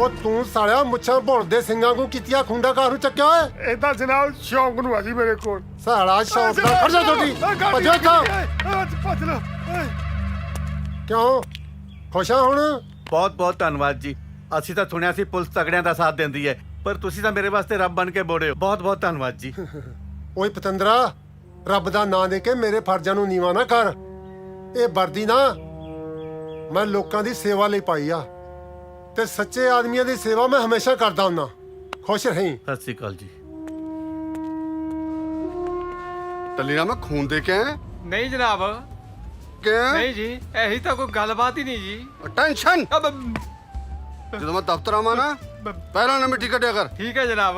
ਉਹ ਤੂੰ ਸਾਲਿਆ ਮੁੱਛਾਂ ਭੁੱਲਦੇ ਸਿੰਘਾਂ ਨੂੰ ਕੀਤੀਆਂ ਖੁੰਡਾ ਕਾਹਨੂੰ ਚੱਕਿਆ ਓਏ? ਇਹ ਤਾਂ ਜਨਾਬ ਸ਼ੌਂਕ ਨੂੰ ਆ ਜੀ ਮੇਰੇ ਕੋਲ। ਸਾਲਾ ਸ਼ੌਂਕ ਦਾ ਖੜ ਜਾ ਛੋਟੀ ਭੱਜੋ ਤਾਂ। ਭੱਜ ਲੋ। ਕਿਉਂ ਖੁਸ਼ ਆ ਹੁਣ? ਬਹੁਤ ਬਹੁਤ ਧੰਨਵਾਦ ਜੀ। ਅਸੀਂ ਤਾਂ ਸੁਣਿਆ ਸੀ ਪੁਲਿਸ ਤਗੜਿਆਂ ਦਾ ਸਾਥ ਦਿੰਦੀ ਹੈ, ਪਰ ਤੁਸੀਂ ਤਾਂ ਮੇਰੇ ਵਾਸਤੇ ਰੱਬ ਬਣ ਕੇ ਬੋੜੇ ਹੋ। ਬਹੁਤ ਬਹੁਤ ਧੰਨਵਾਦ ਜੀ। ਓਏ ਪਤੰਦਰਾ, ਰੱਬ ਦਾ ਨਾਂ ਦੇ ਕੇ ਮੇਰੇ ਫਰਜ਼ਾਂ ਨੂੰ ਨੀਵਾਂ ਨਾ ਕਰ। ਇਹ ਵਰਦੀ ਨਾ ਮੈਂ ਲੋਕਾਂ ਦੀ ਸੇਵਾ ਲਈ ਪਾਈ ਆ, ਤੇ ਸੱਚੇ ਆਦਮੀਆਂ ਦੀ ਸੇਵਾ ਮੈਂ ਹਮੇਸ਼ਾ ਕਰਦਾ ਹੁੰਨਾ। ਖੁਸ਼ ਰਹੀਂ। ਸਤਿ ਸ੍ਰੀ ਅਕਾਲ ਜੀ। ਟੱਲੀ ਨਾ ਮੈਂ ਖੂਨ ਦੇ ਕੇ ਆਇਆ? ਨਹੀਂ ਜਨਾਬ, ਕਿਉਂ? ਨਹੀਂ ਜੀ, ਇਹੀ ਤਾਂ ਕੋਈ ਗੱਲਬਾਤ ਹੀ ਨਹੀਂ ਜੀ। ਟੈਨਸ਼ਨ ਜਦੋਂ ਮੈਂ ਦਫ਼ਤਰ ਆਵਾਂ ਨਾ ਪਹਿਲਾਂ ਨਾ ਮਿੱਟੀ ਕੱਢਿਆ ਕਰ। ਠੀਕ ਹੈ ਜਨਾਬ।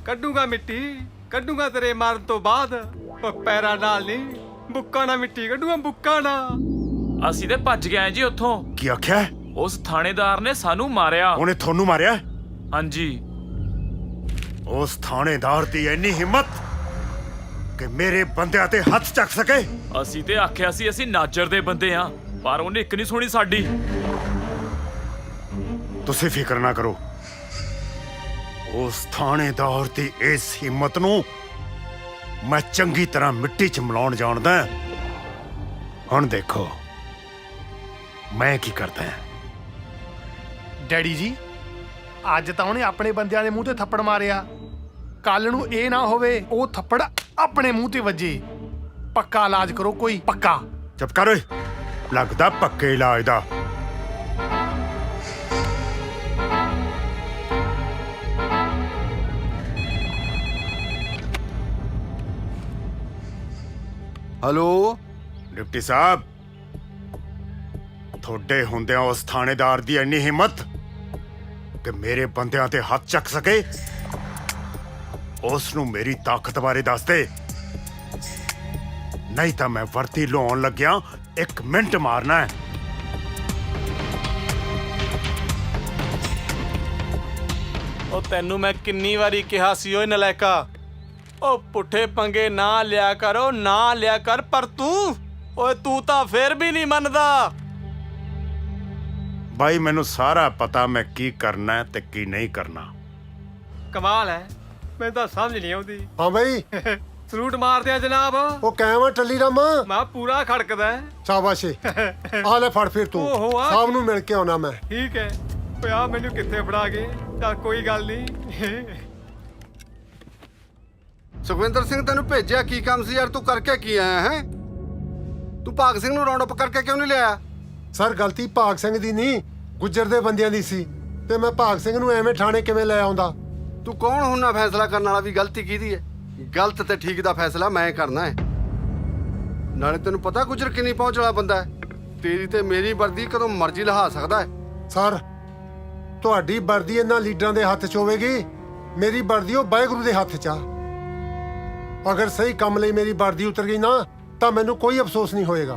ਕੱਢੂਗਾ ਮਿੱਟੀ, ਕੱਢੂਗਾ ਤੇਰੇ ਮਾਰਨ ਤੋਂ ਬਾਅਦ। ਉਹ ਪੈਰਾਂ ਨਾਲ ਨਹੀਂ, ਬੁੱਕਾਂ ਨਾਲ ਮਿੱਟੀ ਕੱਢੂਗਾ, ਬੁੱਕਾਂ ਨਾਲ। ਅਸੀਂ ਤੇ ਭੱਜ ਗਏ ਜੀ ਉੱਥੋਂ। ਕੀ ਆਖਿਆ? ਉਸ ਥਾਣੇਦਾਰ ਨੇ ਸਾਨੂੰ ਮਾਰਿਆ। ਉਹਨੇ ਤੁਹਾਨੂੰ ਮਾਰਿਆ? ਹਾਂਜੀ। ਉਸ ਥਾਣੇਦਾਰ ਦੀ ਇੰਨੀ ਹਿੰਮਤ ਕਿ ਮੇਰੇ ਬੰਦਿਆਂ ਤੇ ਹੱਥ ਚੱਕ ਸਕੇ? ਅਸੀਂ ਤੇ ਆਖਿਆ ਸੀ ਅਸੀਂ ਨਾਜਰ ਦੇ ਬੰਦੇ ਆ, ਪਰ ਉਹਨੇ ਇੱਕ ਨਹੀਂ ਸੁਣੀ ਸਾਡੀ। ਤੁਸੀਂ ਫਿਕਰ ਨਾ ਕਰੋ, ਉਸ ਥਾਣੇਦਾਰ ਦੀ ਇਸ ਹਿੰਮਤ ਨੂੰ ਮੈਂ ਚੰਗੀ ਤਰ੍ਹਾਂ ਮਿੱਟੀ 'ਚ ਮਿਲਾਉਣ ਜਾਣਦਾ। ਹੁਣ ਦੇਖੋ ਮੈਂ ਕੀ ਕਰਦਾ ਹਾਂ। ਡੈਡੀ ਜੀ, ਅੱਜ ਤਾਂ ਉਹਨੇ ਆਪਣੇ ਬੰਦਿਆਂ ਦੇ ਮੂੰਹ ਤੇ ਥੱਪੜ ਮਾਰਿਆ, ਕੱਲ ਨੂੰ ਇਹ ਨਾ ਹੋਵੇ ਉਹ ਥੱਪੜ ਆਪਣੇ ਮੂੰਹ ਤੇ ਵੱਜੇ। ਪੱਕਾ ਇਲਾਜ ਕਰੋ ਕੋਈ, ਪੱਕਾ। ਚੁੱਪ ਕਰ ਓਏ, ਲੱਗਦਾ ਪੱਕੇ ਇਲਾਜ ਦਾ। ਹੈਲੋ ਡਿਪਟੀ ਸਾਹਿਬ, ਤੁਹਾਡੇ ਹੁੰਦਿਆਂ ਉਸ ਥਾਣੇਦਾਰ ਦੀ ਇੰਨੀ ਹਿੰਮਤ ਕਿ ਮੇਰੇ ਬੰਦਿਆਂ ਤੇ ਹੱਥ ਚੱਕ ਸਕੇ? ਉਸ ਨੂੰ ਮੇਰੀ ਤਾਕਤ ਬਾਰੇ ਦੱਸ ਦੇ, ਨਹੀਂ ਤਾਂ ਮੈਂ ਵਰਤੀ ਲਾਉਣ ਲੱਗਿਆ 1 ਮਿੰਟ ਮਾਰਨਾ ਹੈ। ਉਹ ਤੈਨੂੰ ਮੈਂ ਕਿੰਨੀ ਵਾਰੀ ਕਿਹਾ ਸੀ ਓਏ ਨਲਾਇਕਾ, ਉਹ ਪੁੱਠੇ ਪੰਗੇ ਨਾ ਲਿਆ ਕਰੋ, ਨਾ ਲਿਆ ਕਰ। ਪਰ ਤੂੰ ਤਾਂ ਫੇਰ ਵੀ ਨਹੀਂ ਮੰਨਦਾ। ਬਾਈ ਮੈਨੂੰ ਸਾਰਾ ਪਤਾ ਮੈਂ ਕੀ ਕਰਨਾ ਹੈ ਤੇ ਕੀ ਨਹੀਂ ਕਰਨਾ। ਕਮਾਲ ਹੈ, ਮੈਨੂੰ ਤਾਂ ਸਮਝ ਨਹੀਂ ਆਉਂਦੀ। ਹਾਂ ਬਈ ਸਲੂਟ ਮਾਰਦੇ ਆ ਜਨਾਬ। ਉਹ ਕਹਿਵਾ ਟੱਲੀ ਰਾਮਾ, ਮੈਂ ਪੂਰਾ ਖੜਕਦਾ। ਸ਼ਾਬਾਸ਼ ਏ। ਆ ਲੈ ਫੜ ਫਿਰ ਤੂੰ, ਓਹੋ, ਆ ਸਾਹਿਬ ਨੂੰ ਮਿਲ ਕੇ ਆਉਣਾ ਮੈਂ। ਠੀਕ ਹੈ। ਓਏ ਆ ਮੈਨੂੰ ਕਿੱਥੇ ਫੜਾ ਗਏ? ਤਾਂ ਕੋਈ ਗੱਲ ਨਹੀਂ। ਸੁਖਵਿੰਦਰ ਸਿੰਘ ਤੈਨੂੰ ਭੇਜਿਆ ਕੀ ਕੰਮ ਸੀ ਯਾਰ? ਤੂੰ ਕਰਕੇ ਕੀ ਆਇਆ ਹੈ? ਤੂੰ ਭਾਗ ਸਿੰਘ ਨੂੰ ਰਾਉਂਡ ਅਪ ਕਰਕੇ ਕਿਉਂ ਨਹੀਂ ਲਿਆਇਆ? ਸਰ ਗਲਤੀ ਭਾਗ ਸਿੰਘ ਦੀ ਨਹੀਂ, ਗੁੱਜਰ ਦੇ ਬੰਦਿਆਂ ਦੀ ਸੀ, ਤੇ ਮੈਂ ਭਾਗ ਸਿੰਘ ਨੂੰ ਐਵੇਂ ਥਾਣੇ ਕਿਵੇਂ ਲੈ ਆਉਂਦਾ? ਤੂੰ ਕੌਣ ਹੁੰਨਾ ਫੈਸਲਾ ਕਰਨ ਵਾਲਾ ਵੀ ਗਲਤੀ ਕਿਹਦੀ ਹੈ? ਗਲਤ ਤੇ ਠੀਕ ਦਾ ਫੈਸਲਾ ਮੈਂ ਕਰਨਾ ਹੈ। ਨਾਲੇ ਤੈਨੂੰ ਪਤਾ ਗੁੱਜਰ ਕਿੰਨੀ ਪਹੁੰਚ ਵਾਲਾ ਬੰਦਾ ਹੈ। ਤੇਰੀ ਤੇ ਮੇਰੀ ਵਰਦੀ ਕਦੋਂ ਮਰਜ਼ੀ ਲਹਾ ਸਕਦਾ ਹੈ। ਸਰ ਤੁਹਾਡੀ ਵਰਦੀ ਇਹਨਾਂ ਲੀਡਰਾਂ ਦੇ ਹੱਥ 'ਚ ਹੋਵੇਗੀ, ਮੇਰੀ ਵਰਦੀ ਉਹ ਵਾਹਿਗੁਰੂ ਦੇ ਹੱਥ 'ਚ ਆ। ਅਗਰ ਸਹੀ ਕੰਮ ਲਈ ਮੇਰੀ ਵਰਦੀ ਉਤਰ ਗਈ ਨਾ ਤਾਂ ਮੈਨੂੰ ਕੋਈ ਅਫਸੋਸ ਨਹੀਂ ਹੋਏਗਾ।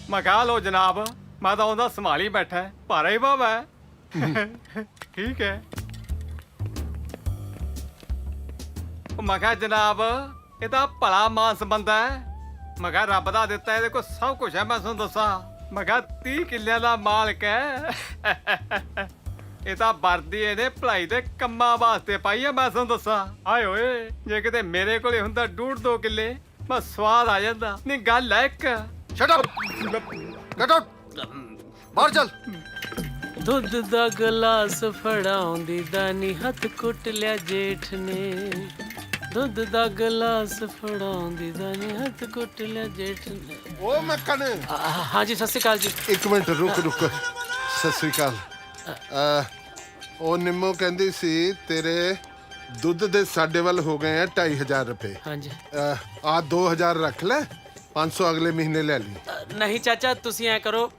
ਮੈਂ ਕਹਾ ਲੋ ਜਨਾਬ, ਮੈਂ ਤਾਂ ਉਹਦਾ ਸੰਭਾਲੀ ਬੈਠਾ, ਭਾਰਾ ਹੀ ਬਾਬਾ ਹੈ। ਠੀਕ ਹੈ। ਮੈਂ ਕਿਹਾ ਜਨਾਬ ਇਹ ਤਾਂ ਭਲਾ ਮਾਨਸ ਬੰਦਾ ਹੈ। ਮੈਂ ਕਿਹਾ ਰੱਬ ਦਾ ਦਿੱਤਾ, ਇਹਦੇ ਕੋਲ ਸਭ ਕੁਝ ਹੈ। ਮੈਂ ਤੁਹਾਨੂੰ ਦੱਸਾਂ, ਮੈਂ ਕਿਹਾ 30 ਕਿੱਲਿਆਂ ਦਾ ਮਾਲਕ ਹੈ। ਇਹ ਤਾਂ ਵਰਦੀ ਇਹਨੇ ਭਲਾਈ ਦੇ ਕੰਮਾਂ ਵਾਸਤੇ ਪਾਈ ਆ। ਮੈਂ ਤੁਹਾਨੂੰ ਦੱਸਾਂ, ਆਏ ਓਏ ਜੇ ਕਿਤੇ ਮੇਰੇ ਕੋਲੇ ਹੁੰਦਾ 1.5-2 ਕਿੱਲੇ, ਮੈਂ ਸਵਾਦ ਆ ਜਾਂਦਾ। ਨਹੀਂ ਗੱਲ ਹੈ ਇੱਕ। ਸ਼ਟ ਅਪ, ਗੈਟ ਆਊਟ, ਬਾਹਰ ਚੱਲ। ਦੁੱਧ ਦਾ ਗਲਾਸ ਫੜਾਉਂਦੀ ਦਾਨੀ ਹੱਥ ਕੁੱਟ ਲਿਆ ਜੇਠ ਨੇ। ਦੁੱਧ ਦਾ ਗਲਾਸ ਫੜਾਉਂਦੀ ਦਾਨੀ ਹੱਥ ਕੁੱਟ ਲਿਆ ਜੇਠ ਨੇ। ਉਹ ਮੱਕਨ। ਹਾਂਜੀ ਸਤਿ ਸ਼੍ਰੀ ਅਕਾਲ ਜੀ। ਇੱਕ ਮਿੰਟ ਰੁਕ। ਸਤਿ ਸ੍ਰੀ ਅਕਾਲ। ਉਹ ਨਿੰਮੋ ਕਹਿੰਦੀ ਸੀ ਤੇਰੇ ਦੁੱਧ ਦੇ ਸਾਡੇ ਵੱਲ ਹੋ ਗਏ ਆ 2500 ਰੁਪਏ। ਹਾਂਜੀ ਆ 2000 ਰੱਖ ਲੈ, 500 ਅਗਲੇ ਮਹੀਨੇ ਲੈ ਲਈ। ਨਹੀਂ ਚਾਚਾ, ਤੁਸੀਂ ਐ ਕਰੋ,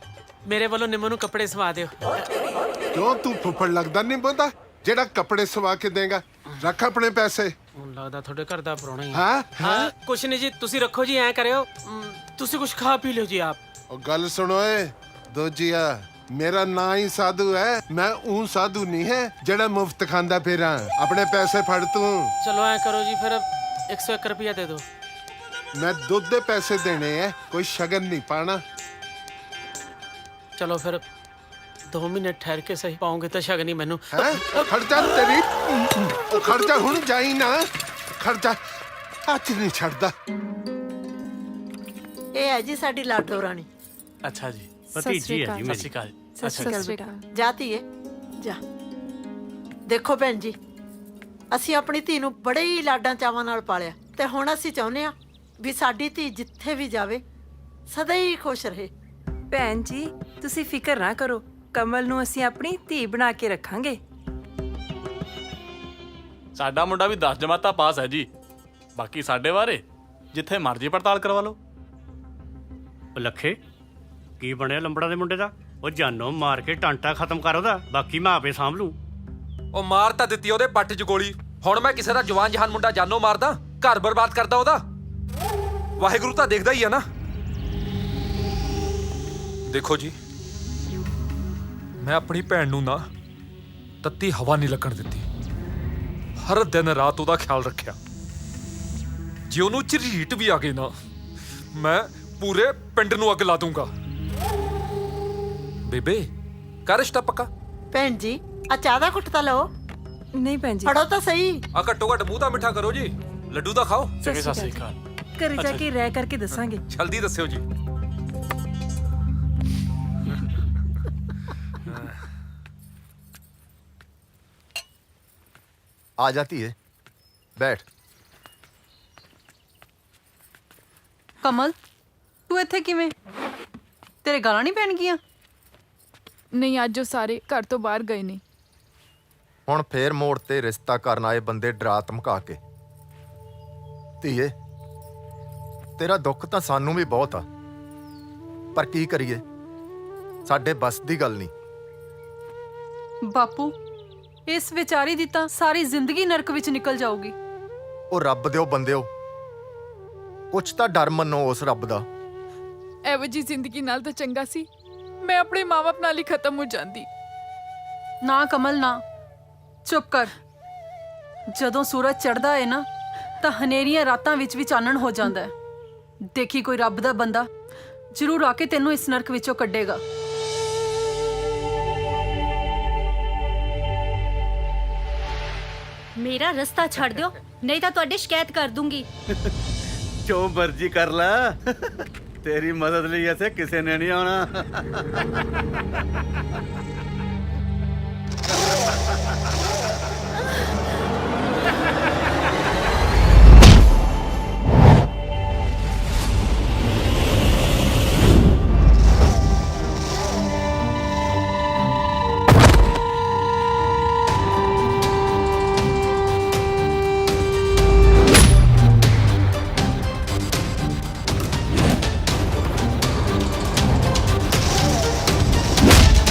ਮੇਰੇ ਵੱਲੋਂ ਨਿੰਮੋ ਨੂੰ ਕੱਪੜੇ ਸਵਾ ਦਿਓ। ਕਿਉਂ ਤੂੰ ਫੁੱਫੜ ਲੱਗਦਾ ਨਹੀਂ ਬੰਦਾ ਜਿਹੜਾ ਕੱਪੜੇ ਸਵਾ ਕੇ ਦੇਗਾ? ਰੱਖ ਆਪਣੇ ਪੈਸੇ। ਹੁਣ ਲੱਗਦਾ ਤੁਹਾਡੇ ਘਰ ਦਾ ਪ੍ਰਾਹੁਣਾ ਹੀ ਹਾਂ ਹਾਂ, ਕੁਛ ਨਹੀਂ ਜੀ, ਤੁਸੀਂ ਰੱਖੋ ਜੀ, ਐ ਕਰਿਓ ਤੁਸੀਂ ਕੁਛ ਖਾ ਪੀ ਲਿਓ ਜੀ ਆਪ। ਉਹ ਗੱਲ ਸੁਣੋ ਏ ਦੋਜੀਆ, ਮੇਰਾ ਨਾਂ ਹੀ ਸਾਧੂ ਹੈ, ਮੈਂ ਉਹ ਸਾਧੂ ਨਹੀਂ ਹੈ ਜਿਹੜਾ ਮੁਫਤ ਖਾਂਦਾ ਫਿਰਾਂ। ਆਪਣੇ ਪੈਸੇ ਫੜ ਤੂੰ। ਚਲੋ ਐ ਕਰੋ ਜੀ, ਫਿਰ 101 ਰੁਪਇਆ ਦੇ ਦਿਓ। ਮੈਂ ਦੁੱਧ ਦੇ ਪੈਸੇ ਦੇਣੇ ਐ, ਕੋਈ ਸ਼ਗਨ ਨਹੀਂ ਪਾਣਾ। ਚਲੋ ਫਿਰ 2 ਮਹੀਨੇ ਠਹਿਰ ਕੇ ਸਹੀ ਪਾਉਂਗੇ ਤਾਂ ਸ਼ਗਨੀ ਮੈਨੂੰ। ਹੈ ਖਰਚਾ ਤੇਰੀ, ਉਹ ਖਰਚਾ ਹੁਣ ਜਾਈ ਨਾ, ਖਰਚਾ ਹੱਥ ਨਹੀਂ ਛੱਡਦਾ। ਇਹ ਹੈ ਜੀ ਸਾਡੀ ਲਾਡੋ ਰਾਣੀ। ਅੱਛਾ ਜੀ, ਭਤੀਜੀ ਹੈ ਜੀ ਸਤਿ ਸ਼੍ਰੀ ਅਕਾਲ। ਸਤਿ ਸ਼੍ਰੀ ਅਕਾਲ। ਜਾਤੀ ਹੈ ਜਾ। ਦੇਖੋ ਭੈਣ ਜੀ, ਅਸੀਂ ਆਪਣੀ ਧੀ ਨੂੰ ਬੜੇ ਹੀ ਲਾਡਾਂ ਚਾਵਾਂ ਨਾਲ ਪਾਲਿਆ, ਤੇ ਹੁਣ ਅਸੀਂ ਚਾਹੁੰਦੇ ਆ ਵੀ ਸਾਡੀ ਧੀ ਜਿੱਥੇ ਵੀ ਜਾਵੇ ਸਦਾ ਹੀ ਖੁਸ਼ ਰਹੇ। ਭੈਣ ਜੀ, ਤੁਸੀਂ ਫਿਕਰ ਨਾ ਕਰੋ, ਕਮਲ ਨੂੰ ਅਸੀਂ ਆਪਣੀ ਧੀ ਬਣਾ ਕੇ ਰੱਖਾਂਗੇ। ਸਾਡਾ ਮੁੰਡਾ ਵੀ 10 ਜਮਾਤਾਂ ਪਾਸ ਹੈ ਜੀ। ਬਾਕੀ ਸਾਡੇ ਬਾਰੇ ਜਿੱਥੇ ਮਰਜ਼ੀ ਪੜਤਾਲ ਕਰਵਾ ਲਓ। ਉਹ ਲੱਖੇ, ਕੀ ਬਣਿਆ ਲੰਬੜਾ ਦੇ ਮੁੰਡੇ ਦਾ? ਉਹ ਜਾਨੋਂ ਮਾਰ ਕੇ ਟਾਂਟਾ ਖਤਮ ਕਰ ਉਹਦਾ, ਬਾਕੀ ਮੈਂ ਆਪੇ ਸਾਂਭ ਲੂੰ। ਉਹ ਮਾਰ ਤਾਂ ਦਿੱਤੀ ਉਹਦੇ ਪੱਟ 'ਚ ਗੋਲੀ, ਹੁਣ ਮੈਂ ਕਿਸੇ ਦਾ ਜਵਾਨ ਜਹਾਨ ਮੁੰਡਾ ਜਾਨੋਂ ਮਾਰਦਾ, ਘਰ ਬਰਬਾਦ ਕਰਦਾ ਉਹਦਾ? ਵਾਹਿਗੁਰੂ ਤਾਂ ਦੇਖਦਾ ਹੀ ਆ ਨਾ। ਦੇਖੋ ਜੀ, ਮੈਂ ਆਪਣੀ ਭੈਣ ਨੂੰ ਨਾ ਤੱਤੀ ਹਵਾ ਨਹੀਂ ਲੱਗਣ ਦਿੱਤੀ। ਹਰ ਦਿਨ ਰਾਤ ਉਹਦਾ ਖਿਆਲ ਰੱਖਿਆ। ਜੇ ਉਹਨੂੰ ਝਰੀਟ ਵੀ ਆ ਗਈ ਨਾ, ਮੈਂ ਪੂਰੇ ਪਿੰਡ ਨੂੰ ਅੱਗ ਲਾ ਦੂੰਗਾ। ਬੇਬੇ, ਕਰ ਰਿਸ਼ਤਾ ਪੱਕਾ? ਭੈਣ ਜੀ, ਆ ਚਾਹ ਦਾ ਘੁੱਟ ਤਾਂ ਲਓ। ਨਹੀਂ ਭੈਣ ਜੀ, ਫੜੋ ਤਾਂ ਸਹੀ। ਆ ਘੱਟੋ ਘੱਟ ਮੂੰਹ ਤਾਂ ਮਿੱਠਾ ਕਰੋ ਜੀ, ਲੱਡੂ ਤਾਂ ਖਾਓ। ਸਤਿ ਸ਼੍ਰੀ ਅਕਾਲ। ਘਰੇ ਜਾ ਕੇ ਰਹਿ ਕਰਕੇ ਦੱਸਾਂਗੇ। ਜਲਦੀ ਦੱਸਿਓ ਜੀ। ਆ ਜਾਤੀ ਹੈ, ਬੈਠ। ਕਮਲ, ਤੂੰ ਇੱਥੇ ਕਿਵੇਂ? ਤੇਰੇ ਗਾਲਾਂ ਨਹੀਂ ਪੈਣਗੀਆਂ? ਨਹੀਂ, ਅੱਜ ਉਹ ਸਾਰੇ ਘਰ ਤੋਂ ਬਾਹਰ ਗਏ ਨੇ। ਹੁਣ ਫੇਰ ਮੋੜ ਤੇ ਰਿਸ਼ਤਾ ਕਰਨ ਆਏ ਬੰਦੇ ਡਰਾ ਧਮਕਾ ਕੇ। ਧੀਏ, ਤੇਰਾ ਦੁੱਖ ਤਾਂ ਸਾਨੂੰ ਵੀ ਬਹੁਤ ਆ, ਪਰ ਕੀ ਕਰੀਏ, ਸਾਡੇ ਬਸ ਦੀ ਗੱਲ ਨਹੀਂ। ਬਾਪੂ, ਇਸ ਵਿਚਾਰੀ ਦੀ ਤਾਂ ਸਾਰੀ ਜ਼ਿੰਦਗੀ ਨਰਕ ਵਿੱਚ ਨਿਕਲ ਜਾਊਗੀ। ਉਹ ਰੱਬ ਦਿਓ ਬੰਦਿਓ, ਕੁਛ ਤਾਂ ਡਰ ਮੰਨੋ ਉਸ ਰੱਬ ਦਾ। ਇਹੋ ਜਿਹੀ ਜ਼ਿੰਦਗੀ ਨਾਲ ਤਾਂ ਚੰਗਾ ਸੀ ਮੈਂ ਆਪਣੇ ਮਾਂ-ਬਾਪ ਨਾਲ ਹੀ ਖਤਮ ਹੋ ਜਾਂਦੀ। ਨਾ ਕਮਲ ਨਾ, ਚੁੱਪ ਕਰ। ਜਦੋਂ ਸੂਰਜ ਚੜ੍ਹਦਾ ਹੈ ਨਾ, ਤਾਂ ਹਨੇਰੀਆਂ ਰਾਤਾਂ ਵਿੱਚ ਵੀ ਚਾਨਣ ਹੋ ਜਾਂਦਾ ਹੈ। ਦੇਖੀ, ਕੋਈ ਰੱਬ ਦਾ ਬੰਦਾ ਜ਼ਰੂਰ ਆ ਕੇ ਤੈਨੂੰ ਇਸ ਨਰਕ ਵਿੱਚੋਂ ਕੱਢੇਗਾ। ਮੇਰਾ ਰਸਤਾ ਛੱਡ ਦਿਓ, ਨਹੀਂ ਤਾਂ ਤੁਹਾਡੀ ਸ਼ਿਕਾਇਤ ਕਰ ਦੂੰਗੀ। ਜੋ ਮਰਜ਼ੀ ਕਰ ਲੈ, ਤੇਰੀ ਮਦਦ ਲਈ ਇੱਥੇ ਕਿਸੇ ਨੇ ਨਹੀਂ ਆਉਣਾ।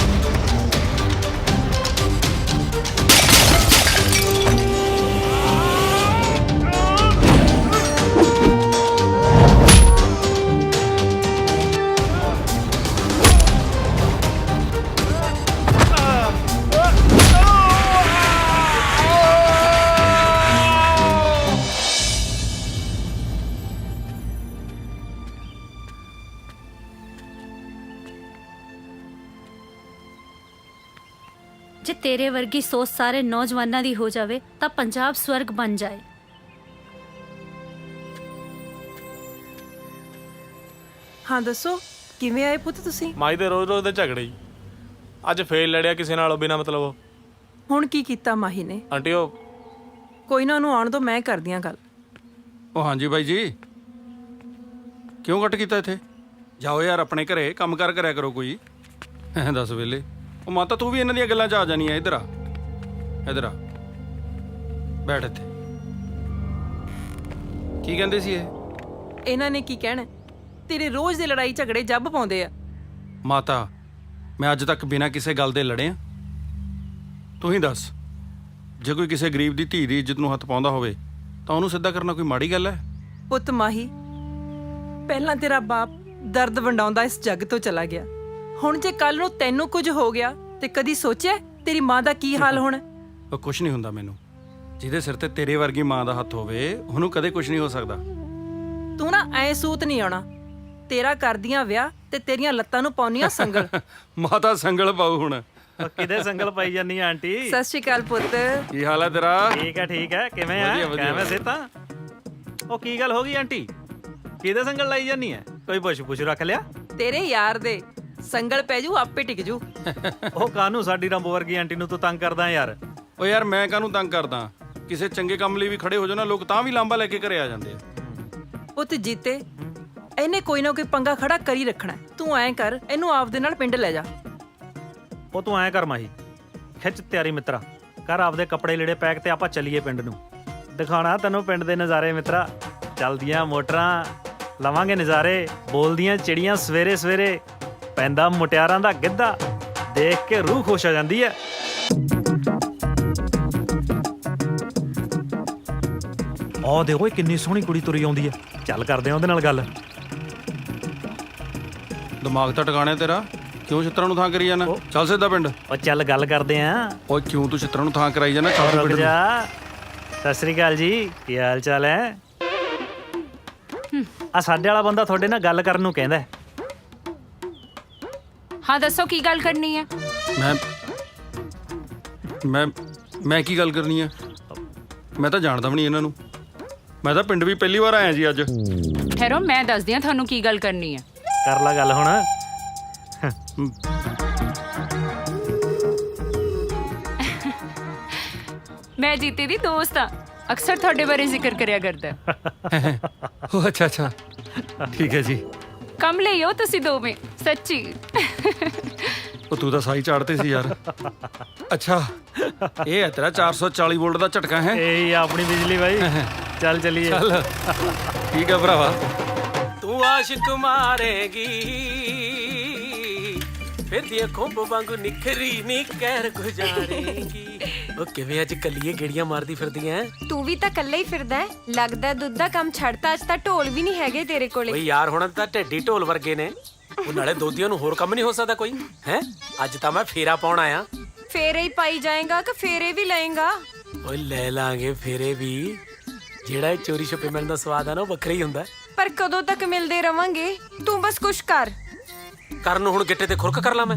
ਜੇ ਤੇਰੇ ਵਰਗੀ ਸੋਚ ਸਾਰੇ ਨੌਜਵਾਨਾਂ ਦੀ ਹੋ ਜਾਵੇ ਤਾਂ ਪੰਜਾਬ ਸਵਰਗ ਬਣ ਜਾਏ। ਹਾਂ ਦੱਸੋ, ਕਿਵੇਂ ਆਏ ਪੁੱਤ ਤੁਸੀਂ? ਮਾਈ ਦੇ ਰੋਜ਼-ਰੋਜ਼ ਦੇ ਝਗੜੇ ਜੀ। ਅੱਜ ਫੇਰ ਲੜਿਆ ਕਿਸੇ ਨਾਲ ਬਿਨਾਂ ਮਤਲਬ। ਹੁਣ ਕੀ ਕੀਤਾ ਮਾਹੀ ਨੇ? ਆਂਟੀ ਉਹ ਕੋਈ ਨਾ, ਉਹਨੂੰ ਆਉਣ ਦੋ, ਮੈਂ ਕਰਦੀ ਆਂ ਗੱਲ। ਉਹ ਹਾਂਜੀ ਬਾਈ ਜੀ, ਕਿਉਂ ਕੱਟ ਕੀਤਾ ਇੱਥੇ? ਜਾਓ ਯਾਰ ਆਪਣੇ ਘਰੇ ਕੰਮ ਕਰ ਕਰਿਆ ਕਰੋ ਕੋਈ। ਦੱਸ ਵੇਲੇ ਉਹ ਮਾਤਾ, ਤੂੰ ਵੀ ਇਹਨਾਂ ਦੀਆਂ ਗੱਲਾਂ 'ਚ ਆ ਜਾਣੀ ਆ। ਇੱਧਰ ਆ, ਇੱਧਰ ਆ, ਬੈਠ ਇੱਥੇ। ਕੀ ਕਹਿੰਦੇ ਸੀ ਇਹ? ਇਹਨਾਂ ਨੇ ਕੀ ਕਹਿਣਾ? ਤੇਰੇ ਰੋਜ਼ ਦੇ ਲੜਾਈ ਝਗੜੇ ਜੱਬ ਪਾਉਂਦੇ ਆ। ਮਾਤਾ, ਮੈਂ ਅੱਜ ਤੱਕ ਬਿਨਾਂ ਕਿਸੇ ਗੱਲ ਦੇ ਲੜਿਆ? ਤੂੰ ਹੀ ਦੱਸ, ਜੇ ਕੋਈ ਕਿਸੇ ਗਰੀਬ ਦੀ ਧੀ ਦੀ ਇੱਜ਼ਤ ਨੂੰ ਹੱਥ ਪਾਉਂਦਾ ਹੋਵੇ ਤਾਂ ਉਹਨੂੰ ਸਿੱਧਾ ਕਰਨਾ ਕੋਈ ਮਾੜੀ ਗੱਲ ਹੈ? ਪੁੱਤ ਮਾਹੀ, ਪਹਿਲਾਂ ਤੇਰਾ ਬਾਪ ਦਰਦ ਵੰਡਾਉਂਦਾ ਇਸ ਜੱਗ ਤੋਂ ਚਲਾ ਗਿਆ। ਹੁਣ ਜੇ ਕੱਲ ਨੂੰ ਤੈਨੂੰ ਕੁਝ ਹੋ ਗਿਆ ਤੇ ਕਦੀ ਸੋਚਿਆ ਤੇਰੀ ਮਾਂ ਦਾ ਕੀ ਹਾਲ ਹੋਣਾ? ਉਹ ਕੁਝ ਨਹੀਂ ਹੁੰਦਾ ਮੈਨੂੰ। ਜਿਹਦੇ ਸਿਰ ਤੇ ਤੇਰੇ ਵਰਗੀ ਮਾਂ ਦਾ ਹੱਥ ਹੋਵੇ ਉਹਨੂੰ ਕਦੇ ਕੁਝ ਨਹੀਂ ਹੋ ਸਕਦਾ। ਤੂੰ ਨਾ ਐ ਸੂਤ ਨਹੀਂ ਆਉਣਾ। ਤੇਰਾ ਕਰਦੀਆਂ ਵਿਆਹ ਤੇ ਤੇਰੀਆਂ ਲੱਤਾਂ ਨੂੰ ਪਾਉਣੀਆਂ ਸੰਗਲ। ਮਾਤਾ ਸੰਗਲ ਪਾਉ ਹੁਣ। ਕਿਹਦੇ ਸੰਗਲ ਪਾਈ ਜਾਨੀ ਆ ਆਂਟੀ? ਸਤਿ ਸ਼੍ਰੀ ਅਕਾਲ ਪੁੱਤ। ਕੀ ਹਾਲ ਹੈ ਤੇਰਾ? ਠੀਕ ਹੈ ਕਿਵੇਂ ਆ? ਵਧੀਆ, ਵਧੀਆ। ਕਿਵੇਂ ਸੇ ਤਾਂ? ਉਹ ਕੀ ਗੱਲ ਹੋ ਗਈ ਆਂਟੀ? ਕਿਹਦੇ ਸੰਗਲ ਲਾਈ ਜਾਨੀ ਹੈ? ਕੋਈ ਪੁੱਛ ਰੱਖ ਲਿਆ? ਤੇਰੇ ਯਾਰ ਦੇ ਸੰਗਲ ਪੈ ਜੂ ਆਪੇ ਟਿਕ ਜੂ। ਉਹ ਕਾਹਨੂੰ ਸਾਡੀ ਰੰਬੋ ਵਰਗੀ ਆਂਟੀ ਨੂੰ ਤੂੰ ਤੰਗ ਕਰਦਾ ਯਾਰ? ਓ ਯਾਰ ਮੈਂ ਕਾਹਨੂੰ ਤੰਗ ਕਰਦਾ? ਕਿਸੇ ਚੰਗੇ ਕੰਮ ਲਈ ਵੀ ਖੜੇ ਹੋ ਜਾਓ ਨਾ, ਲੋਕ ਤਾਂ ਵੀ ਲਾਂਬਾ ਲੈ ਕੇ ਘਰੇ ਆ ਜਾਂਦੇ ਆ। ਪੁੱਤ ਜੀਤੇ, ਇਹਨੇ ਕੋਈ ਨਾ ਕੋਈ ਪੰਗਾ ਖੜਾ ਕਰੀ ਰੱਖਣਾ। ਤੂੰ ਐਂ ਕਰ, ਇਹਨੂੰ ਆਪਦੇ ਨਾਲ ਪਿੰਡ ਲੈ ਜਾ। ਉਹ ਤੂੰ ਐਂ ਕਰ ਮਾਹੀ, ਖਿੱਚ ਤਿਆਰੀ ਮਿੱਤਰਾ, ਕਰ ਆਪਦੇ ਕੱਪੜੇ ਲੀੜੇ ਪੈਕ ਤੇ ਆਪਾਂ ਚੱਲੀਏ ਪਿੰਡ ਨੂੰ। ਦਿਖਾਣਾ ਤੈਨੂੰ ਪਿੰਡ ਦੇ ਨਜ਼ਾਰੇ ਮਿੱਤਰਾ। ਚੱਲਦੀਆਂ ਮੋਟਰਾਂ, ਲਵਾਂਗੇ ਨਜ਼ਾਰੇ, ਬੋਲਦੀਆਂ ਚਿੜੀਆਂ ਸਵੇਰੇ ਸਵੇਰੇ, ਪੈਂਦਾ ਮੁਟਿਆਰਾਂ ਦਾ ਗਿੱਧਾ, ਦੇਖ ਕੇ ਰੂਹ ਖੁਸ਼ ਹੋ ਜਾਂਦੀ ਹੈ। ਆਹ ਦੇਖੋ ਕਿੰਨੀ ਸੋਹਣੀ ਕੁੜੀ ਤੁਰੀ ਆਉਂਦੀ ਹੈ। ਚੱਲ ਕਰਦੇ ਆ ਉਹਦੇ ਨਾਲ ਗੱਲ। ਦਿਮਾਗ ਤਾਂ ਟਿਕਾਣੇ ਤੇਰਾ, ਕਿਉਂ ਛਿੱਤਰਾਂ ਨੂੰ ਥਾਂ ਕਰੀ ਜਾਣਾ? ਚੱਲ ਸਿੱਧਾ ਪਿੰਡ। ਉਹ ਚੱਲ ਗੱਲ ਕਰਦੇ ਆ। ਓਏ ਕਿਉਂ ਤੂੰ ਛਿੱਤਰਾਂ ਨੂੰ ਥਾਂ ਕਰਾਈ ਜਾਣਾ? ਚੱਲ ਰੁਕ ਪਿੰਡ ਨੂੰ। ਜਾ। ਸਤਿ ਸ੍ਰੀ ਅਕਾਲ ਜੀ, ਕੀ ਹਾਲ ਚਾਲ ਹੈ? ਆ ਸਾਡੇ ਵਾਲਾ ਬੰਦਾ ਤੁਹਾਡੇ ਨਾਲ ਗੱਲ ਕਰਨ ਨੂੰ ਕਹਿੰਦਾ। ਹਾਂ ਦੱਸੋ ਕੀ ਗੱਲ ਕਰਨੀ ਹੈ? ਮੈਂ ਕੀ ਗੱਲ ਕਰਨੀ ਹੈ? ਮੈਂ ਤਾਂ ਜਾਣਦਾ ਵੀ ਨਹੀਂ ਇਹਨਾਂ ਨੂੰ। ਮੈਂ ਤਾਂ ਪਿੰਡ ਵੀ ਪਹਿਲੀ ਵਾਰ ਆਇਆ ਜੀ ਅੱਜ। ਠਹਿਰੋ, ਮੈਂ ਦੱਸਦੀ ਹਾਂ ਤੁਹਾਨੂੰ ਕੀ ਗੱਲ ਕਰਨੀ ਹੈ। ਕਰ ਲੈ ਗੱਲ ਹੁਣ। ਮੈਂ ਜੀਤੇ ਦੀ ਦੋਸਤ ਆ, ਅਕਸਰ ਤੁਹਾਡੇ ਬਾਰੇ ਜ਼ਿਕਰ ਕਰਿਆ ਕਰਦਾ। ਓ ਅੱਛਾ ਠੀਕ ਹੈ ਜੀ। ਕੰਮ ਲਈ ਹੋ ਤੁਸੀਂ ਦੋਵੇਂ, ਸੱਚੀ। ਉਹ ਤੂੰ ਤਾਂ ਸਾਈ ਚਾੜਤੇ ਸੀ ਯਾਰ। ਅੱਛਾ, ਇਹ ਹੈ ਤੇਰਾ 440 ਵੋਲਟ ਦਾ ਝਟਕਾ ਹੈ? ਇਹ ਆਪਣੀ ਬਿਜਲੀ ਬਾਈ। ਚੱਲ ਚਲੀਏ। ਚੱਲ ਠੀਕ ਹੈ ਭਰਾਵਾ। ਤੂੰ ਆਸ਼ਿਕ ਮਾਰੇਗੀ ਫਿਰ ਦੀ ਖੁੰਬ ਵਾਂਗੂ ਨਿਖਰੀ ਨੀ ਕਹਿਰ ਗੁਜ਼ਾਰੇਗੀ। ਉਹ ਕਿਵੇਂ ਅੱਜ ਕੱਲੀਏ ਗੇੜੀਆਂ ਮਾਰਦੀ ਫਿਰਦੀ ਐ? ਤੂੰ ਵੀ ਤਾਂ ਕੱਲਾ ਹੀ ਫਿਰਦਾ ਹੈ। ਲੱਗਦਾ ਦੁੱਧ ਦਾ ਕੰਮ ਛੱਡਤਾ। ਅੱਜ ਤਾਂ ਢੋਲ ਵੀ ਨਹੀਂ ਹੈਗੇ ਤੇਰੇ ਕੋਲੇ। ਓਏ ਯਾਰ ਹੁਣ ਤਾਂ ਢੇਡੀ ਢੋਲ ਵਰਗੇ ਨੇ। ਉਹ ਨਾਲੇ ਦੋਦੀਆਂ ਨੂੰ ਹੋਰ ਕੰਮ ਨਹੀਂ ਹੋ ਸਕਦਾ ਕੋਈ ਹੈ? ਅੱਜ ਤਾਂ ਮੈਂ ਫੇਰਾ ਪਾਉਣ ਆਇਆ। ਫੇਰੇ ਹੀ ਪਾਈ ਜਾਏਗਾ ਕਿ ਫੇਰੇ ਵੀ ਲਏਗਾ? ਓਏ ਲੈ ਲਾਂਗੇ ਫੇਰੇ ਵੀ। ਜਿਹੜਾ ਚੋਰੀ ਛੁਪੇ ਮਿਲਣ ਦਾ ਸਵਾਦ ਆ ਨਾ, ਉਹ ਵੱਖਰਾ ਹੀ ਹੁੰਦਾ। ਪਰ ਕਦੋਂ ਤੱਕ ਮਿਲਦੇ ਰਵਾਂਗੇ? ਤੂੰ ਬਸ ਕੁਛ ਕਰ। ਕਰਨ ਨੂੰ ਹੁਣ ਗਿੱਟੇ ਤੇ ਖੁਰਕ ਕਰ ਲਾਂ ਮੈਂ?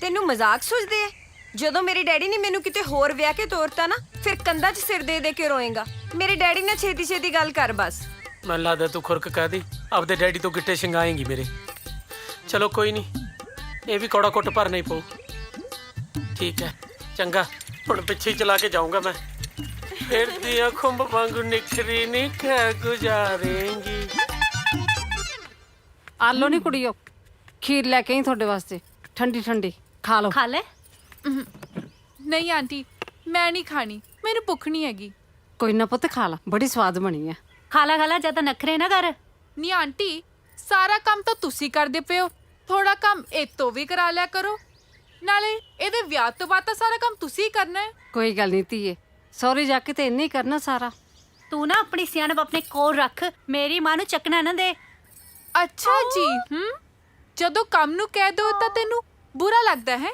ਤੈਨੂੰ ਮਜ਼ਾਕ ਸੁਝਦੇ ਐ? ਜਦੋਂ ਮੇਰੇ ਡੈਡੀ ਨੇ ਮੈਨੂੰ ਕਿਤੇ ਹੋਰ ਵਿਆਹ ਕੇ ਤੋਰਤਾ ਨਾ, ਫਿਰ ਕੰਧਾਂ 'ਚ ਸਿਰ ਦੇ ਦੇ ਕੇ ਰੋਏਗਾ। ਮੇਰੇ ਡੈਡੀ ਨਾਲ ਛੇਤੀ ਛੇਤੀ ਗੱਲ ਕਰ ਬਸ। ਮੈਨੂੰ ਲੱਗਦਾ ਤੂੰ ਖੁਰਕ ਕਹਿ ਦੀ, ਆਪਦੇ ਡੈਡੀ ਤੋਂ ਗਿੱਟੇ ਛਿੰਗਾਏਂਗੀ ਮੇਰੇ। ਚਲੋ ਕੋਈ ਨਹੀਂ, ਇਹ ਵੀ ਕੌੜਾ ਕੁੱਟ ਭਰਨਾ ਹੀ ਪਊ। ਠੀਕ ਹੈ ਚੰਗਾ, ਹੁਣ ਪਿੱਛੇ ਹੀ ਚਲਾ ਕੇ ਜਾਊਂਗਾ ਮੈਂ। ਫਿਰ ਦੀਆਂ ਖੁੰਬ ਵਾਂਗੂ ਨਿਖਰੀ ਨੀ ਖੈਰ ਗੁਜ਼ਾਰੇਂਗੀ। ਆਲੋ ਨਹੀਂ ਕੁੜੀਓ, ਖੀਰ ਲੈ ਕੇ ਆਈ ਤੁਹਾਡੇ ਵਾਸਤੇ, ਠੰਡੀ ਠੰਡੀ ਖਾ ਲਓ। ਖਾ ਲੈ। ਨਹੀਂ ਆਂਟੀ, ਮੈਂ ਨਹੀਂ ਖਾਣੀ, ਮੈਨੂੰ ਭੁੱਖ ਨਹੀਂ ਹੈਗੀ। ਕੋਈ ਨਾ ਪੁੱਤ, ਖਾ ਲਾ, ਬੜੀ ਸਵਾਦ ਬਣੀ ਆ। ਖਾ ਲੈ ਜਦ ਤਾਂ ਨਖਰੇ ਨਾ ਕਰ। ਨਹੀਂ ਆਂਟੀ, ਸਾਰਾ ਕੰਮ ਤਾਂ ਤੁਸੀਂ ਕਰਦੇ ਪਏ ਹੋ, ਥੋੜਾ ਕੰਮ ਇਹ ਤੋਂ ਵੀ ਕਰਾ ਲਿਆ ਕਰੋ। ਨਾਲੇ ਇਹਦੇ ਵਿਆਹ ਤੋਂ ਬਾਅਦ ਤਾਂ ਸਾਰਾ ਕੰਮ ਤੁਸੀਂ ਕਰਨਾ ਹੈ। ਕੋਈ ਗੱਲ ਨਹੀਂ ਧੀਏ, ਸੌਰੀ ਜਾ ਕੇ ਤੇ ਇੰਨੇ ਹੀ ਕਰਨਾ ਸਾਰਾ। ਤੂੰ ਨਾ ਆਪਣੀ ਸਿਆਣਪ ਆਪਣੇ ਕੋਲ ਰੱਖ, ਮੇਰੀ ਮਾਂ ਨੂੰ ਚੱਕਣਾ ਨਾ ਦੇ। ਅੱਛਾ ਜੀ। ਜਦੋਂ ਕੰਮ ਨੂੰ ਕਹਿ ਦੋ ਤਾਂ ਤੈਨੂੰ ਬੁਰਾ ਲੱਗਦਾ ਹੈ?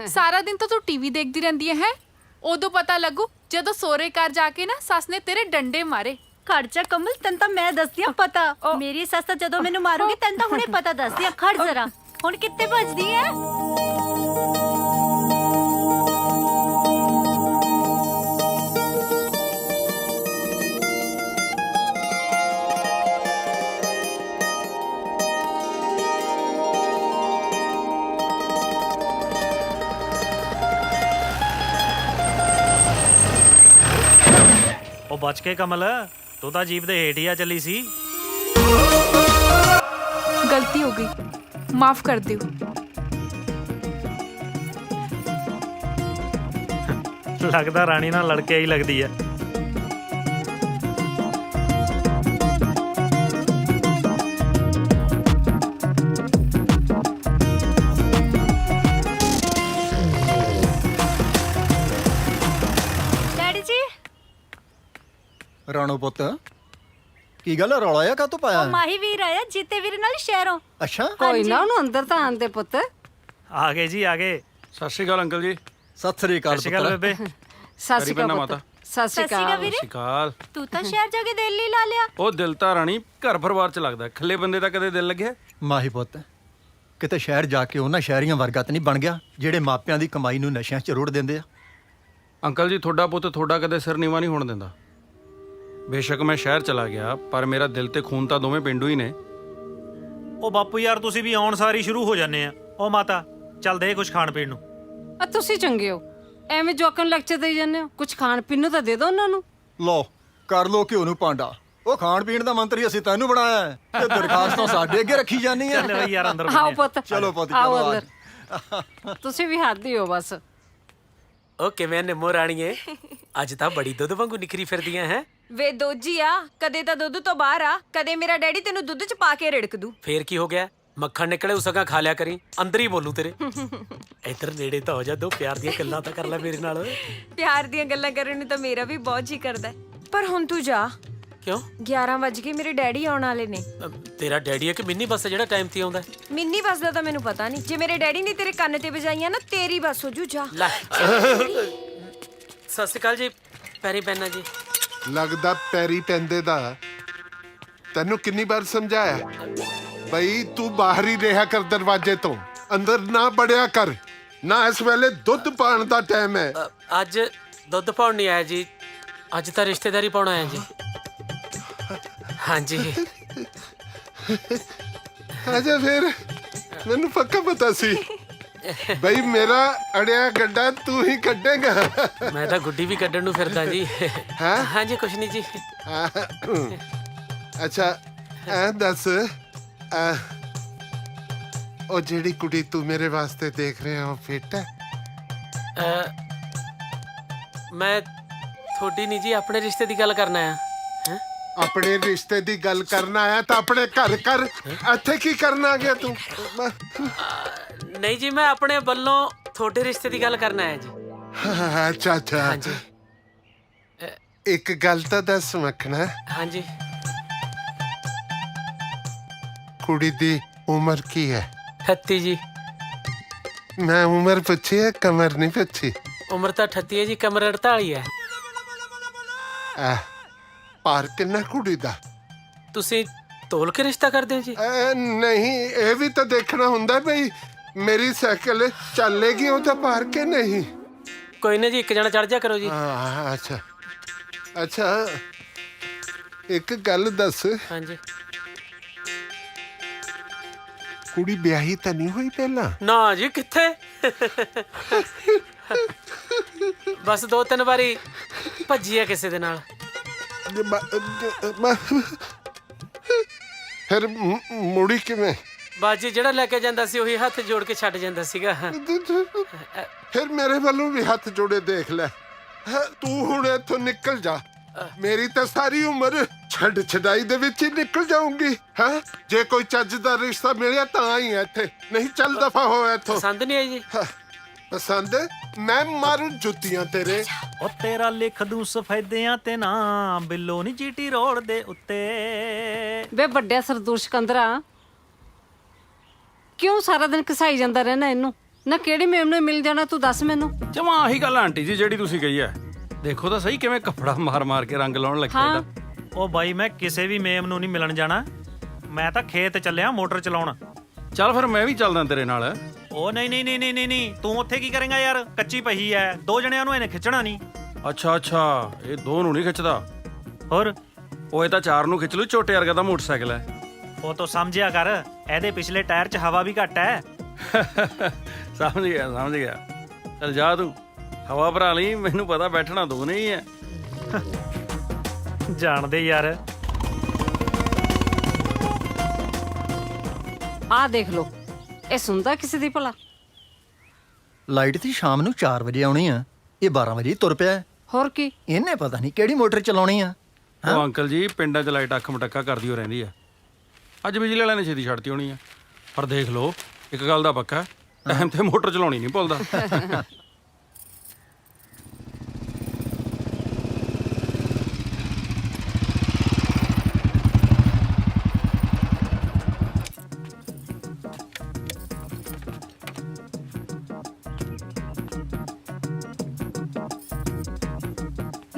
ਸਾਰਾ ਦਿਨ ਤਾਂ ਤੂੰ ਟੀਵੀ ਦੇਖਦੀ ਰਹਿੰਦੀ ਹੈ। ਉਦੋਂ ਪਤਾ ਲੱਗੂ ਜਦੋਂ ਸੋਹਰੇ ਘਰ ਜਾ ਕੇ ਨਾ ਸੱਸ ਨੇ ਤੇਰੇ ਡੰਡੇ ਮਾਰੇ। ਖਰਚਾ ਕਮਲ, ਤੈਨੂੰ ਤਾਂ ਮੈਂ ਦੱਸਦੀ ਆ ਪਤਾ। ਮੇਰੀ ਸੱਸ ਤਾਂ ਜਦੋਂ ਮੈਨੂੰ ਮਾਰੂਗੀ ਤੈਨੂੰ ਤਾਂ ਹੁਣੇ ਪਤਾ ਦੱਸਦੀ ਆ। ਖੜ ਜ਼ਰਾ, ਹੁਣ ਕਿੱਥੇ ਭੱਜਦੀ ਐ? ਉਹ ਬਚ ਕੇ ਕਮਲ, ਤੂੰ ਤਾਂ ਜੀਪ ਦੇ ਹੇਠ ਹੀ ਆ ਚੱਲੀ ਸੀ। ਗਲਤੀ ਹੋ ਗਈ, ਮਾਫ ਕਰ ਦਿਓ। ਲੱਗਦਾ ਰਾਣੀ ਨਾਲ ਲੜ ਕੇ ਹੀ ਲੱਗਦੀ ਐ। ਰਾਣੋ ਪੁੱਤ ਕੀ ਗੱਲ ਰੌਲਾ ਆ ਕਾਹਤੋਂ ਪਾਇਆ ਮਾਹੀ ਵੀਰ ਆਇਆ ਜੀਤੇ ਵੀਰ ਨਾਲ ਸ਼ਹਿਰੋਂ। ਅੱਛਾ ਕੋਈ ਨਾ ਉਹਨੂੰ ਅੰਦਰ ਤਾਂ ਆਂਦੇ ਪੁੱਤ। ਆ ਗਏ ਜੀ ਆ ਗਏ। ਸਤਿ ਸ਼੍ਰੀ ਅਕਾਲ ਅੰਕਲ ਜੀ। ਸਤਿ ਸ੍ਰੀ ਅਕਾਲ ਸਤਿ ਸ਼੍ਰੀ ਅਕਾਲ ਬੇਬੇ। ਸਤਿ ਸ਼੍ਰੀ ਅਕਾਲ ਮਾਤਾ। ਸਤਿ ਸ਼੍ਰੀ ਅਕਾਲ। ਸਤਿ ਸ਼੍ਰੀ ਅਕਾਲ। ਤੂੰ ਤਾਂ ਸ਼ਹਿਰ ਜਾ ਕੇ ਦਿਲ ਹੀ ਲਾ ਲਿਆ। ਉਹ ਦਿਲ ਤਾਂ ਰਾਣੀ ਘਰ ਪਰਿਵਾਰ ਚ ਲੱਗਦਾ, ਖੱਲੇ ਬੰਦੇ ਦਾ ਕਦੇ ਦਿਲ ਲੱਗਿਆ? ਮਾਹੀ ਪੁੱਤ ਕਿਤੇ ਸ਼ਹਿਰ ਜਾ ਕੇ ਉਹਨਾਂ ਸ਼ਹਿਰੀਆਂ ਵਰਗਾ ਤਾਂ ਨਹੀਂ ਬਣ ਗਿਆ ਜਿਹੜੇ ਮਾਪਿਆਂ ਦੀ ਕਮਾਈ ਨੂੰ ਨਸ਼ਿਆਂ 'ਚ ਰੋੜ ਦਿੰਦੇ ਆ। ਅੰਕਲ ਜੀ ਤੁਹਾਡਾ ਪੁੱਤ ਤੁਹਾਡਾ ਕਦੇ ਸਿਰ ਨੀਵਾਂ ਨਹੀਂ ਹੋਣ ਦਿੰਦਾ। ਬੇਸ਼ੱਕ ਮੈਂ ਸ਼ਹਿਰ ਚਲਾ ਗਿਆ ਪਰ ਮੇਰਾ ਦਿਲ ਤੇ ਖੂਨ ਤਾਂ ਦੋਵੇਂ ਪਿੰਡੂ ਹੀ ਨੇ। ਉਹ ਬਾਪੂ ਯਾਰ ਤੁਸੀਂ ਵੀ ਆਉਣ ਸਾਰੀ ਸ਼ੁਰੂ ਹੋ ਜਾਂਦੇ ਆ। ਉਹ ਮਾਤਾ ਚੱਲ ਦੇ ਕੁਝ ਖਾਣ ਪੀਣ ਨੂੰ। ਆ ਤੁਸੀਂ ਚੰਗੇ ਹੋ, ਐਵੇਂ ਜੋਕਾਂ ਨੂੰ ਲੈਕਚਰ ਦੇਈ ਜਾਂਦੇ ਹੋ। ਕੁਝ ਖਾਣ ਪੀਣ ਨੂੰ ਤਾਂ ਦੇ ਦਿਓ ਉਹਨਾਂ ਨੂੰ। ਲੋ ਕਰ ਲੋ ਘਿਓ ਨੂੰ ਭਾਂਡਾ। ਉਹ ਖਾਣ ਪੀਣ ਦਾ ਮੰਤਰੀ ਅਸੀਂ ਤੈਨੂੰ ਬਣਾਇਆ ਹੈ ਤੇ ਦਰਖਾਸਤਾਂ ਸਾਡੇ ਅੱਗੇ ਰੱਖੀ ਜਾਨੀ ਹੈ। ਚੱਲ ਬਈ ਯਾਰ ਅੰਦਰ ਆਓ ਪੁੱਤ ਚਲੋ ਪੁੱਤ ਆਓ ਚਲੋ ਅੰਦਰ। ਤੁਸੀਂ ਵੀ ਹੱਥ ਹੀ ਹੋ ਬਸ। ਉਹ ਕਿਵੇਂ ਨਿੰਮੋ ਰਾਣੀਏ, ਅੱਜ ਤਾਂ ਬੜੀ ਦੁੱਧ ਵਾਂਗੂ ਨਿਕਰੀ ਫਿਰਦੀਆਂ ਹੈ। ਵੇ ਦੋਜੀ ਆ, ਕਦੇ ਤਾਂ ਦੁੱਧ ਤੋਂ ਬਾਹਰ ਆ, ਕਦੇ ਮੇਰਾ ਡੈਡੀ ਤੈਨੂੰ ਦੁੱਧ 'ਚ ਪਾ ਕੇ ਰਿੜਕ ਦੂ। ਫੇਰ ਕੀ ਹੋ ਗਿਆ, ਮੱਖਣ ਨਿਕਲੇ ਉਸਗਾ ਖਾ ਲਿਆ ਕਰੀ, ਅੰਦਰ ਹੀ ਬੋਲੂ ਤੇਰੇ। ਇੱਧਰ ਨੇੜੇ ਤਾਂ ਹੋ ਜਾ, ਦੋ ਪਿਆਰ ਦੀਆਂ ਗੱਲਾਂ ਤਾਂ ਕਰ ਲੈ ਮੇਰੇ ਨਾਲ। ਪਿਆਰ ਦੀਆਂ ਗੱਲਾਂ ਕਰਨ ਨੂੰ ਤਾਂ ਮੇਰਾ ਵੀ ਬਹੁਤ ਜੀ ਕਰਦਾ ਹੈ। ਪਰ ਹੁਣ ਤੂੰ ਜਾ। ਕਿਉਂ? 11 ਵਜ ਗਏ, ਮੇਰੇ ਡੈਡੀ ਆਉਣ ਵਾਲੇ ਨੇ। ਤੇਰਾ ਡੈਡੀ ਹੈ ਕਿ ਮਿੰਨੀ ਬੱਸ ਜਿਹੜਾ ਟਾਈਮ ਤੇ ਆਉਂਦਾ? ਮਿੰਨੀ ਬੱਸ ਦਾ ਤਾਂ ਮੈਨੂੰ ਪਤਾ ਨਹੀਂ। ਜੇ ਮੇਰੇ ਡੈਡੀ ਨੇ ਤੇਰੇ ਕੰਨ ਤੇ ਵਜਾਈਆਂ ਨਾ, ਤੇਰੀ ਬੱਸ ਹੋ ਜੂ। ਜਾ। ਸਤਿ ਸ਼੍ਰੀ ਅਕਾਲ ਜੀ, ਪੈਰੀ ਪੈਣਾ ਜੀ। ਲੱਗਦਾ ਪੈਰੀ ਪੈਂਦੇ ਦਾ। ਤੈਨੂੰ ਕਿੰਨੀ ਵਾਰ ਸਮਝਾਇਆ ਬਈ ਤੂੰ ਬਾਹਰ ਹੀ ਰਿਹਾ ਕਰ, ਦਰਵਾਜ਼ੇ ਤੋਂ ਅੰਦਰ ਨਾ ਵੜਿਆ ਕਰ। ਨਾ ਇਸ ਵੇਲੇ ਦੁੱਧ ਪਾਣ ਦਾ ਟਾਈਮ ਹੈ। ਅੱਜ ਦੁੱਧ ਪਾਉਣ ਨਹੀਂ ਆਇਆ ਜੀ, ਅੱਜ ਤਾਂ ਰਿਸ਼ਤੇਦਾਰੀ ਪਾਉਣ ਆਇਆ ਜੀ। ਹਾਂਜੀ ਅਜਾ ਫਿਰ ਮੈਨੂੰ ਪੱਕਾ ਪਤਾ ਸੀ ਬਈ ਮੇਰਾ ਅੜਿਆ ਗੱਡਾ ਤੂੰ ਹੀ ਕੱਢੇਗਾ। ਮੈਂ ਤਾਂ ਗੁੱਡੀ ਵੀ ਕੱਢਣ ਨੂੰ ਫਿਰਦਾ ਜੀ। ਹਾਂਜੀ ਕੁਛ ਨਹੀਂ ਜੀ। ਅੱਛਾ ਐ ਦੱਸ, ਉਹ ਜਿਹੜੀ ਕੁੜੀ ਤੂੰ ਮੇਰੇ ਵਾਸਤੇ ਦੇਖ ਰਿਹਾ ਉਹ ਫਿੱਟ ਹੈ? ਮੈਂ ਤੁਹਾਡੀ ਨਹੀਂ ਜੀ, ਆਪਣੇ ਰਿਸ਼ਤੇ ਦੀ ਗੱਲ ਕਰਨਾ ਆ। ਆਪਣੇ ਰਿਸ਼ਤੇ ਦੀ ਗੱਲ ਕਰਨਾ ਆਇਆ ਤਾਂ ਆਪਣੇ ਘਰ ਕਰ। ਇੱਥੇ ਕੀ ਕਰਨ ਆ ਗਿਆ ਤੂੰ? ਨਹੀਂ ਜੀ, ਮੈਂ ਆਪਣੇ ਵੱਲੋਂ ਤੁਹਾਡੇ ਰਿਸ਼ਤੇ ਦੀ ਗੱਲ ਕਰਨਾ ਆਇਆ ਜੀ। ਅੱਛਾ ਅੱਛਾ। ਹਾਂਜੀ ਇੱਕ ਗੱਲ ਤਾਂ ਦੱਸ ਮੱਖਣਾ, ਹਾਂਜੀ। ਕੁੜੀ ਦੀ ਉਮਰ ਕੀ ਹੈ? 38 ਜੀ। ਮੈਂ ਉਮਰ ਪੁੱਛੀ ਹੈ, ਕਮਰ ਨਹੀਂ ਪੁੱਛੀ। ਉਮਰ ਤਾਂ 38 ਹੈ ਜੀ, ਕਮਰ 48 ਹੈ। ਭਾਰ ਕਿੰਨਾ ਕੁੜੀ ਦਾ? ਤੁਸੀਂ ਤੋਲ ਕੇ ਰਿਸ਼ਤਾ ਕਰਦੇ ਹੋ ਜੀ? ਨਹੀਂ, ਇਹ ਵੀ ਤਾਂ ਦੇਖਣਾ ਹੁੰਦਾ ਬਈ ਮੇਰੀ ਸਾਈਕਲ ਚੱਲੇਗੀ ਉਹਦਾ ਭਾਰ ਕੇ ਨਹੀਂ। ਕੋਈ ਨਾ ਜੀ, ਇੱਕ ਜਣਾ ਚੜ ਜਾ ਕਰੋ ਜੀ। ਅੱਛਾ ਅੱਛਾ, ਇੱਕ ਗੱਲ ਦੱਸ। ਹਾਂਜੀ। ਕੁੜੀ ਵਿਆਹੀ ਤਾਂ ਨਹੀਂ ਹੋਈ ਪਹਿਲਾਂ? ਨਾ ਜੀ, ਕਿੱਥੇ। ਬਸ 2-3 ਵਾਰੀ ਭੱਜੀ ਹੈ ਕਿਸੇ ਦੇ ਨਾਲ। ਫਿਰ ਮੁੜੀ ਕਿਵੇਂ? ਬਾਜੀ ਜਿਹੜਾ ਲੈ ਕੇ ਜਾਂਦਾ ਸੀ ਉਹੀ ਹੱਥ ਜੋੜ ਕੇ ਛੱਡ ਜਾਂਦਾ ਸੀਗਾ। ਫਿਰ ਮੇਰੇ ਵੱਲੋਂ ਵੀ ਹੱਥ ਜੋੜੇ ਦੇਖ ਲੈ। ਤੂੰ ਹੁਣ ਇੱਥੋਂ ਨਿਕਲ ਜਾ। ਮੇਰੀ ਤਾਂ ਸਾਰੀ ਉਮਰ ਛੱਡ ਛਡਾਈ ਦੇ ਵਿੱਚ ਹੀ ਨਿਕਲ ਜਾਊਂਗੀ। ਹਾਂ, ਜੇ ਕੋਈ ਚੱਜ ਦਾ ਰਿਸ਼ਤਾ ਮਿਲਿਆ ਤਾਂ ਹੀ ਇੱਥੇ, ਨਹੀਂ ਚੱਲ ਦਫਾ ਹੋ ਇੱਥੋਂ। ਪਸੰਦ ਨਹੀਂ ਆਈ ਜੀ? ਪਸੰਦ? ਮੈਂ ਮਾਰੂ ਜੁੱਤੀਆਂ ਤੇਰੇ। ਉਹ ਤੇਰਾ ਲਿਖ ਦੂੰ ਸਫੈਦਿਆਂ ਤੇ ਨਾ ਬਿੱਲੋ ਨਹੀਂ ਜੀਟੀ ਰੋਡ ਦੇ ਉੱਤੇ। ਵੇ ਵੱਡਿਆ ਸਰਦੂਰ ਸਿਕੰਦਰਾ, ਕਿਉਂ ਸਾਰਾ ਦਿਨ ਘਸਾਈ ਜਾਂਦਾ ਰਹਿਣਾ ਇਹਨੂੰ? ਨਾ ਕਿਹੜੀ ਮੇਮ ਨੂੰ ਮਿਲ ਜਾਣਾ, ਤੂੰ ਦੱਸ ਮੈਨੂੰ। ਜਮਾ ਆਹੀ ਗੱਲ ਆਂਟੀ ਜੀ ਜਿਹੜੀ ਤੁਸੀਂ ਕਹੀ ਹੈ। ਦੇਖੋ ਤਾਂ ਸਹੀ ਕਿਵੇਂ ਕੱਪੜਾ ਮਾਰ ਮਾਰ ਕੇ ਰੰਗ ਲਾਉਣ ਲੱਗਿਆ ਇਹਦਾ। ਉਹ ਬਾਈ ਮੈਂ ਕਿਸੇ ਵੀ ਮੇਮ ਨੂੰ ਨਹੀਂ ਮਿਲਣ ਜਾਣਾ, ਮੈਂ ਤਾਂ ਖੇਤ ਚੱਲਿਆ ਮੋਟਰ ਚਲਾਉਣ। ਚੱਲ ਫਿਰ ਮੈਂ ਵੀ ਚੱਲਦਾ ਤੇਰੇ ਨਾਲ। ਉਹ ਨਹੀਂ ਨਹੀਂ ਨਹੀਂ ਨਹੀਂ ਨਹੀਂ, ਤੂੰ ਉੱਥੇ ਕੀ ਕਰੇਂਗਾ ਯਾਰ, ਕੱਚੀ ਪਹੀ ਐ, 2 ਜਣਿਆਂ ਨੂੰ ਇਹਨੇ ਖਿੱਚਣਾ ਨਹੀਂ। ਅੱਛਾ ਅੱਛਾ, ਇਹ 2 ਨੂੰ ਨਹੀਂ ਖਿੱਚਦਾ। ਹੋਰ ਉਹ ਇਹ ਤਾਂ 4 ਨੂੰ ਖਿੱਚ ਲੂ, ਛੋਟੇ ਵਰਗਾ ਦਾ ਮੋਟਰਸਾਈਕਲ ਹੈ। ਉਹ ਤਾਂ ਸਮਝਿਆ ਕਰ, ਇਹਦੇ ਪਿਛਲੇ ਟਾਇਰ 'ਚ ਹਵਾ ਵੀ ਘੱਟ ਐ। ਸਮਝ ਗਿਆ। ਚੱਲ ਜਾ ਤੂੰ, ਹਵਾ ਭਰਾ ਲਈ, ਮੈਨੂੰ ਪਤਾ ਬੈਠਣਾ ਤੂੰ ਨਹੀਂ ਹੈ। ਜਾਣਦੇ ਯਾਰ। ਆਹ ਦੇਖ ਲੋ, ਇਹ ਸੁਣਦਾ ਕਿਸੇ ਦੀ ਭਲਾ? ਲਾਈਟ ਦੀ ਸ਼ਾਮ ਨੂੰ 4 ਵਜੇ ਆਉਣੀ ਆ, ਇਹ 12 ਵਜੇ ਤੁਰ ਪਿਆ। ਹੋਰ ਕੀ, ਇਹਨੇ ਪਤਾ ਨਹੀਂ ਕਿਹੜੀ ਮੋਟਰ ਚਲਾਉਣੀ ਆ। ਉਹ ਅੰਕਲ ਜੀ, ਪਿੰਡਾਂ 'ਚ ਲਾਈਟ ਅੱਖ ਮਟੱਕਾ ਕਰਦੀ ਹੋ ਰਹਿੰਦੀ ਆ। ਅੱਜ ਬਿਜਲੀ ਵਾਲਿਆਂ ਨੇ ਛੇਤੀ ਛੱਡਤੀ ਹੋਣੀ ਆ। ਪਰ ਦੇਖ ਲਓ, ਇੱਕ ਗੱਲ ਦਾ ਪੱਕਾ, ਟਾਈਮ ਤੇ ਮੋਟਰ ਚਲਾਉਣੀ ਨਹੀਂ ਭੁੱਲਦਾ।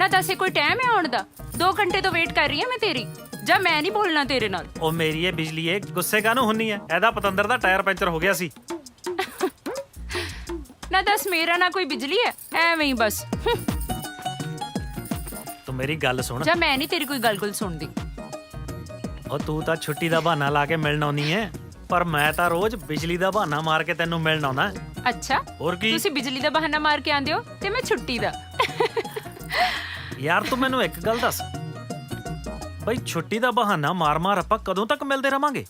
ਨਾ ਦੱਸੇ ਕੋਈ ਟਾਈਮ ਹੈ ਆਉਣ ਦਾ? 2 ਘੰਟੇ ਤੋਂ ਵੇਟ ਕਰ ਰਹੀ ਹਾਂ ਮੈਂ ਤੇਰੀ। ਜਾਂ ਮੈਂ ਨਹੀਂ ਬੋਲਣਾ ਤੇਰੇ ਨਾਲ। ਉਹ ਮੇਰੀ ਇਹ ਬਿਜਲੀ ਏ, ਗੁੱਸੇ ਕਾਹਨੂੰ ਹੁੰਨੀ ਐ? ਇਹਦਾ ਪਤੰਦਰ ਦਾ ਟਾਇਰ ਪੈਂਚਰ ਹੋ ਗਿਆ ਸੀ। ਨਾ ਦੱਸ ਮੇਰਾ ਨਾ ਕੋਈ ਬਿਜਲੀ ਹੈ, ਐਵੇਂ ਹੀ ਬਸ। ਤੂੰ ਮੇਰੀ ਗੱਲ ਸੁਣ। ਜਾਂ ਮੈਂ ਨਹੀਂ ਤੇਰੀ ਕੋਈ ਗੱਲ ਸੁਣਦੀ। ਉਹ ਤੂੰ ਤਾਂ ਛੁੱਟੀ ਦਾ ਬਹਾਨਾ ਲਾ ਕੇ ਮਿਲਣ ਆਉਣੀ ਐ, ਪਰ ਮੈਂ ਤਾਂ ਰੋਜ਼ ਬਿਜਲੀ ਦਾ ਬਹਾਨਾ ਮਾਰ ਕੇ ਤੈਨੂੰ ਮਿਲਣ ਆਉਣਾ। ਅੱਛਾ, ਹੋਰ ਕੀ? ਤੁਸੀਂ ਬਿਜਲੀ ਦਾ ਬਹਾਨਾ ਮਾਰ ਕੇ ਆਂਦੇ ਹੋ ਤੇ ਮੈਂ ਛੁੱਟੀ ਦਾ। ਯਾਰ ਤੂੰ ਮੈਨੂੰ ਇੱਕ ਗੱਲ ਦੱਸ, ਬਈ ਛੁੱਟੀ ਦਾ ਬਹਾਨਾ ਮਾਰ-ਮਾਰ ਆਪਾਂ ਕਦੋਂ ਤੱਕ ਮਿਲਦੇ ਰਵਾਂਗੇ?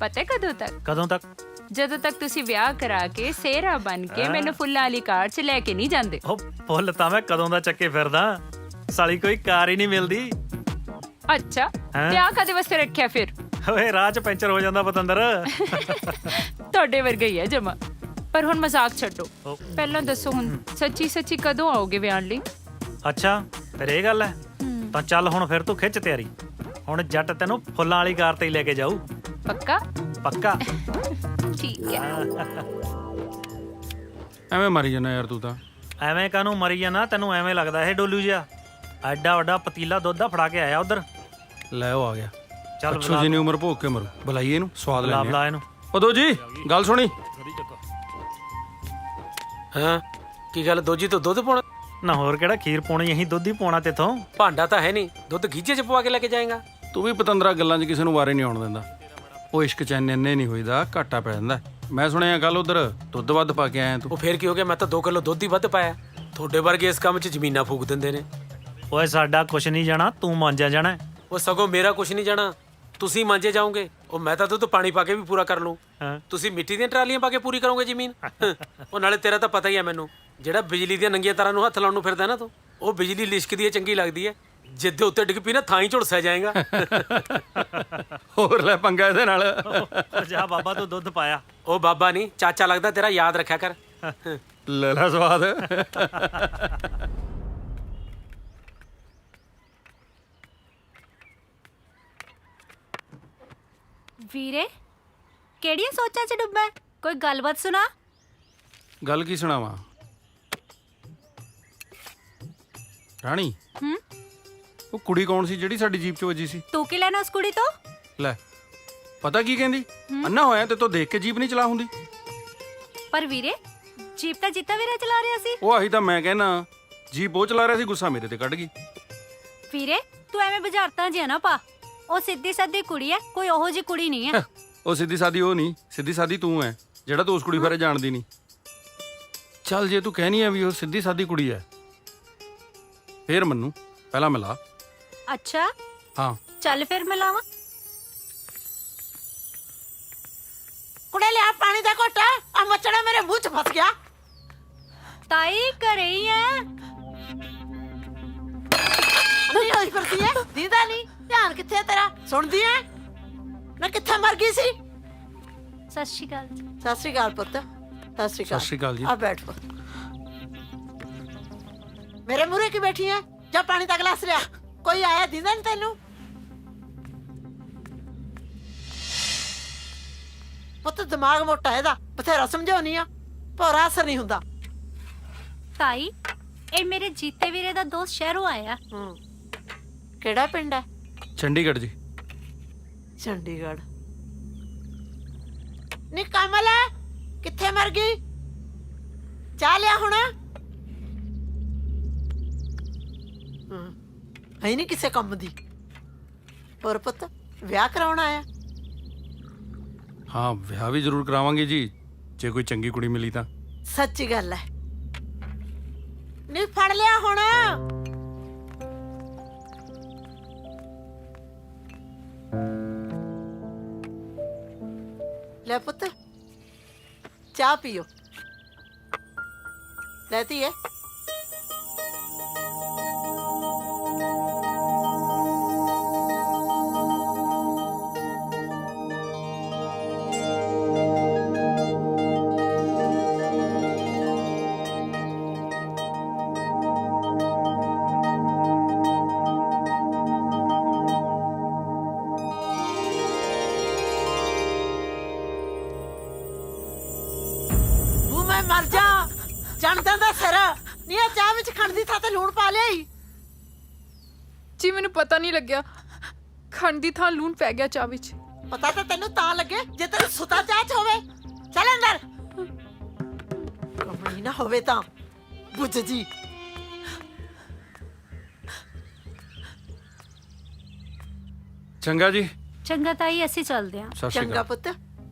ਪਤਾ ਕਦੋਂ ਤੱਕ? ਕਦੋਂ ਤੱਕ? ਜਦੋਂ ਤੱਕ ਤੁਸੀਂ ਵਿਆਹ ਕਰਾ ਕੇ ਸਿਹਰਾ ਬਣ ਕੇ ਮੈਨੂੰ ਫੁੱਲਾਂ ਵਾਲੀ ਕਾਰ 'ਚ ਲੈ ਕੇ ਨਹੀਂ ਜਾਂਦੇ। ਉਹ ਫੁੱਲ ਤਾਂ ਮੈਂ ਕਦੋਂ ਦਾ ਚੱਕੇ ਫਿਰਦਾ, ਸਾਲੀ ਕੋਈ ਕਾਰ ਹੀ ਨਹੀਂ ਮਿਲਦੀ। ਅੱਛਾ, ਤੇ ਆ ਕਦੇ ਵਾਸਤੇ ਰੱਖਿਆ ਫਿਰ? ਓਏ ਰਾਹ 'ਚ ਪੈਂਚਰ ਹੋ ਜਾਂਦਾ ਪਤੰਦਰ। ਤੁਹਾਡੇ ਵਰਗਾ ਹੀ ਹੈ ਜਮਾ। ਪਰ ਹੁਣ ਮਜ਼ਾਕ ਛੱਡੋ, ਪਹਿਲਾਂ ਦੱਸੋ ਹੁਣ ਸੱਚੀ ਕਦੋਂ ਆਓਗੇ ਵਿਆਹ ਲਈ? ਅੱਛਾ ਫਿਰ ਇਹ ਗੱਲ ਹੈ, ਤਾਂ ਚੱਲ ਹੁਣ ਫਿਰ ਤੂੰ ਖਿੱਚ ਤਿਆਰੀ। ਹੁਣ ਜੱਟ ਤੈਨੂੰ ਫੁੱਲਾਂ ਵਾਲੀ ਕਾਰ ਤੇ ਹੀ ਲੈ ਕੇ ਜਾਊ। ਪੱਕਾ? ਪੱਕਾ। ਠੀਕ ਹੈ। ਐਵੇਂ ਮਰੀ ਜਾਣਾ ਯਾਰ ਤੂੰ ਤਾਂ। ਐਵੇਂ ਕਾਹਨੂੰ ਮਰੀ ਜਾਣਾ? ਤੈਨੂੰ ਐਵੇਂ ਲੱਗਦਾ ਇਹ ਡੋਲੂ ਜਿਹਾ? ਐਡਾ ਵੱਡਾ ਪਤੀਲਾ ਦੁੱਧ ਦਾ ਫੜਾ ਕੇ ਆਇਆ ਉਧਰ। ਲੈ ਉਹ ਆ ਗਿਆ। ਚੱਲ ਅੱਛੋ ਜੀ ਨੇ ਉਮਰ ਭੋਗ ਕੇ ਮਰੂ। ਬੁਲਾਈਏ ਇਹਨੂੰ, ਸਵਾਦ ਲੈਣੇ। ਬੁਲਾ ਇਹਨੂੰ। ਉਹ ਦੋ ਜੀ ਗੱਲ ਸੁਣੀ। ਹਾਂ ਕੀ ਗੱਲ, ਦੋਜੀ ਤੋਂ ਦੁੱਧ ਪਾਉਣਾ? ਨਾ ਹੋਰ ਕਿਹੜਾ ਖੀਰ ਪਾਉਣੀ, ਅਸੀਂ ਦੁੱਧ ਹੀ ਪਾਉਣਾ ਤੇਥੋਂ। ਭਾਂਡਾ ਤਾਂ ਹੈ ਨਹੀਂ, ਦੁੱਧ ਗੀਜੇ 'ਚ ਪਵਾ ਕੇ ਲੈ ਕੇ ਜਾਏਗਾ? ਤੂੰ ਵੀ ਪਤੰਦਰਾ ਗੱਲਾਂ 'ਚ ਕਿਸੇ ਨੂੰ ਵਾਰੇ ਨਹੀਂ ਆਉਣ ਦਿੰਦਾ। ਉਹ ਇਸ਼ਕ 'ਚ ਇੰਨੇ ਨਹੀਂ ਹੋਈਦਾ, ਘਾਟਾ ਪੈ ਜਾਂਦਾ। ਮੈਂ ਸੁਣਿਆ ਕੱਲ ਉਧਰ ਦੁੱਧ ਵੱਧ ਪਾ ਕੇ ਆਇਆ ਤੂੰ। ਉਹ ਫੇਰ ਕੀ ਹੋ ਗਿਆ? ਮੈਂ ਤਾਂ 2 ਕਿਲੋ ਦੁੱਧ ਹੀ ਵੱਧ ਪਾਇਆ। ਤੁਹਾਡੇ ਵਰਗੇ ਇਸ ਕੰਮ 'ਚ ਜ਼ਮੀਨਾਂ ਫੂਕ ਦਿੰਦੇ ਨੇ। ਓਏ ਸਾਡਾ ਕੁਛ ਨਹੀਂ ਜਾਣਾ, ਤੂੰ ਮਾਂਜਿਆ ਜਾਣਾ। ਉਹ ਸਗੋਂ ਮੇਰਾ ਕੁਛ ਨਹੀਂ ਜਾਣਾ, ਤੁਸੀਂ ਮਾਂਜੇ ਜਾਓਗੇ। ਉਹ ਮੈਂ ਤਾਂ ਦੁੱਧ ਪਾਣੀ ਪਾ ਕੇ ਵੀ ਪੂਰਾ ਕਰ ਲੂੰ, ਤੁਸੀਂ ਮਿੱਟੀ ਦੀਆਂ ਟਰਾਲੀਆਂ ਪਾ ਕੇ ਪੂਰੀ ਕਰੋਗੇ ਜ਼ਮੀਨ। ਉਹ ਨਾਲੇ ਤੇਰਾ ਤਾਂ ਪਤਾ ਹੀ ਹੈ ਮੈਨੂੰ, ਜਿਹੜਾ ਬਿਜਲੀ ਦੀਆਂ ਨੰਗੀਆਂ ਤਾਰਾਂ ਨੂੰ ਹੱਥ ਲਾਉਣ ਨੂੰ ਫਿਰਦਾ ਨਾ ਤੂੰ, ਉਹ ਬਿਜਲੀ ਲਿਸ਼ਕਦੀ ਹੈ ਚੰਗੀ ਲੱਗਦੀ ਹੈ, ਜਿੱਦੇ ਉੱਤੇ ਡਿੱਗ ਪਈ ਨਾ ਥਾਂ ਹੀ ਝੁਲਸਿਆ ਜਾਏਗਾ। ਹੋਰ ਲੈ ਪੰਗਾ ਇਹਦੇ ਨਾਲ। ਜਾ ਬਾਬਾ ਤੂੰ ਦੁੱਧ ਪਾਇਆ। ਉਹ ਬਾਬਾ ਨਹੀਂ ਚਾਚਾ ਲੱਗਦਾ ਤੇਰਾ, ਯਾਦ ਰੱਖਿਆ ਕਰ। ਲੈ ਲੈ ਸਵਾਦ। ਵੀਰੇ ਕਿਹੜੀਆਂ ਸੋਚਾਂ 'ਚ ਡੁੱਬਾ? ਕੋਈ ਗੱਲਬਾਤ ਸੁਣਾ। ਗੱਲ ਕੀ ਸੁਣਾਵਾਂ ਰਾਣੀ? ਉਹ ਕੁੜੀ ਕੌਣ ਸੀ ਜਿਹੜੀ ਸਾਡੀ ਜੀਪ 'ਚ ਵੱਜੀ ਸੀ? ਤੂੰ ਕੀ ਲੈਣਾ ਉਸ ਕੁੜੀ ਤੋਂ? ਲੈ ਪਤਾ ਕੀ ਕਹਿੰਦੀ, ਅੰਨਾ ਹੋਇਆ ਤੇ ਤੂੰ ਦੇਖ ਕੇ ਜੀਪ ਨਹੀਂ ਚਲਾ ਹੁੰਦੀ। ਪਰ ਵੀਰੇ ਜੀਪ ਤਾਂ ਜਿੱਤਾ ਵੀਰਾ ਚਲਾ ਰਿਹਾ ਸੀ। ਉਹ ਆਹੀ ਤਾਂ ਮੈਂ ਕਹਿਣਾ, ਜੀਪ ਉਹ ਚਲਾ ਰਿਹਾ ਸੀ, ਗੁੱਸਾ ਮੇਰੇ ਤੇ ਕੱਢ ਗਈ। ਵੀਰੇ ਤੂੰ ਐਵੇਂ ਬੁਝਾਰਤਾਂ ਜਿਹਾ ਨਾ ਪਾ, ਉਹ ਸਿੱਧੀ ਸਾਦੀ ਕੁੜੀ ਹੈ, ਕੋਈ ਉਹੋ ਜਿਹੀ ਕੁੜੀ ਨਹੀਂ ਹੈ। ਉਹ ਸਿੱਧੀ ਸਾਦੀ ਉਹ ਨਹੀਂ, ਸਿੱਧੀ ਸਾਦੀ ਤੂੰ ਹੈ, ਜਿਹੜਾ ਤੂੰ ਉਸ ਕੁੜੀ ਬਾਰੇ ਜਾਣਦੀ ਨਹੀਂ। ਚੱਲ ਜੇ ਤੂੰ ਕਹਿਨੀ ਆ ਵੀ ਉਹ ਸਿੱਧੀ ਸਾਦੀ ਕੁੜੀ ਹੈ, ਫੇਰ ਮੈਨੂੰ ਪਹਿਲਾਂ ਮਿਲਾ। ਅੱਛਾ ਹਾਂ ਚੱਲ ਫਿਰ ਮਿਲਾਵਾਂ। ਕੁੜੇ ਲਿਆ ਪਾਣੀ ਦਾ ਘੁੱਟ, ਆ ਮੱਛੜਾ ਮੇਰੇ ਮੂੰਹ 'ਚ ਫਸ ਗਿਆ। ਤਾਈ ਘਰੇ ਹੀ ਹੈ। ਨਹੀਂ ਹੋਈ ਫਿਰਦੀ ਹੈ, ਦੀਦਾ ਨਹੀਂ, ਧਿਆਨ ਕਿੱਥੇ ਤੇਰਾ? ਸੁਣਦੀ ਹੈ ਨਾ, ਕਿੱਥੇ ਮਰ ਗਈ ਸੀ? ਸਤਿ ਸ਼੍ਰੀ ਅਕਾਲ। ਸਤਿ ਸ਼੍ਰੀ ਅਕਾਲ ਪੁੱਤ, ਸਤਿ ਸ਼੍ਰੀ ਅਕਾਲ। ਸਤਿ ਸ਼੍ਰੀ ਅਕਾਲ ਜੀ। ਆ ਬੈਠ ਪੁੱਤ। ਮੇਰੇ ਮੂਹਰੇ ਕੀ ਬੈਠੀ ਹੈ? ਜਾ ਪਾਣੀ ਦਾ ਗਲਾਸ ਲਿਆ। ਕੋਈ ਆਇਆ ਦੀਦਾ ਨਹੀਂ ਤੈਨੂੰ? ਪੁੱਤ ਦਿਮਾਗ ਮੋਟਾ ਇਹਦਾ, ਬਥੇਰਾ ਸਮਝਾਉਣੀ ਆ, ਪਰ ਅਸਰ ਨਹੀਂ ਹੁੰਦਾ। ਤਾਈ ਇਹ ਮੇਰੇ ਜੀਤੇ ਵੀਰੇ ਦਾ ਦੋਸਤ ਸ਼ਹਿਰੋਂ ਆਇਆ। ਕਿਹੜਾ ਪਿੰਡ ਹੈ? ਚੰਡੀਗੜ੍ਹ ਜੀ। ਚੰਡੀਗੜ੍ਹ। ਨੀ ਕਮਲ ਕਿੱਥੇ ਮਰ ਗਈ? ਚਾਹ ਲਿਆ ਹੁਣ। ਹੈ ਨਹੀਂ ਕਿਸੇ ਕੰਮ ਦੀ। ਪਰ ਪੁੱਤ ਵਿਆਹ ਕਰਾਉਣ ਆਇਆ? ਹਾਂ ਵਿਆਹ ਵੀ ਜ਼ਰੂਰ ਕਰਾਵਾਂਗੇ ਜੀ, ਜੇ ਕੋਈ ਚੰਗੀ ਕੁੜੀ ਮਿਲੀ ਤਾਂ। ਸੱਚੀ ਗੱਲ ਹੈ। ਨੀ ਫੜ ਲਿਆ ਹੁਣ। ਲੈ ਪੁੱਤ ਚਾਹ ਪੀਓ। ਲੈਤੀ ਹੈ? ਮਰ ਜਾ, ਜਾਣਦਾ ਦਾ ਸਿਰ ਨਹੀਂ। ਚਾਹ ਵਿੱਚ ਖੰਡ ਦੀ ਥਾਂ ਤੇ ਲੂਣ ਪਾ ਲਿਆਈ। ਸੱਚੀ ਮੈਨੂੰ ਪਤਾ ਨਹੀਂ ਲੱਗਿਆ ਖੰਡ ਦੀ ਥਾਂ ਲੂਣ ਪੈ ਗਿਆ ਚਾਹ ਵਿੱਚ। ਪਤਾ ਤਾਂ ਤੈਨੂੰ ਤਾਂ ਲੱਗੇ ਜੇ ਤੇਰੀ ਸੁਤਾ ਚਾਹ ਚ ਹੋਵੇ। ਚੱਲ ਅੰਦਰ। ਕਮੀ ਨਾ ਹੋਵੇ ਤਾਂ ਬੁੱਝ ਜੀ। ਚੰਗਾ ਜੀ। ਚੰਗਾ ਤਾਈ, ਅਸੀਂ ਚੱਲਦੇ ਹਾਂ। ਸਤਿ ਸ਼੍ਰੀ ਚੰਗਾ ਅਕਾਲ। ਪੁੱਤ,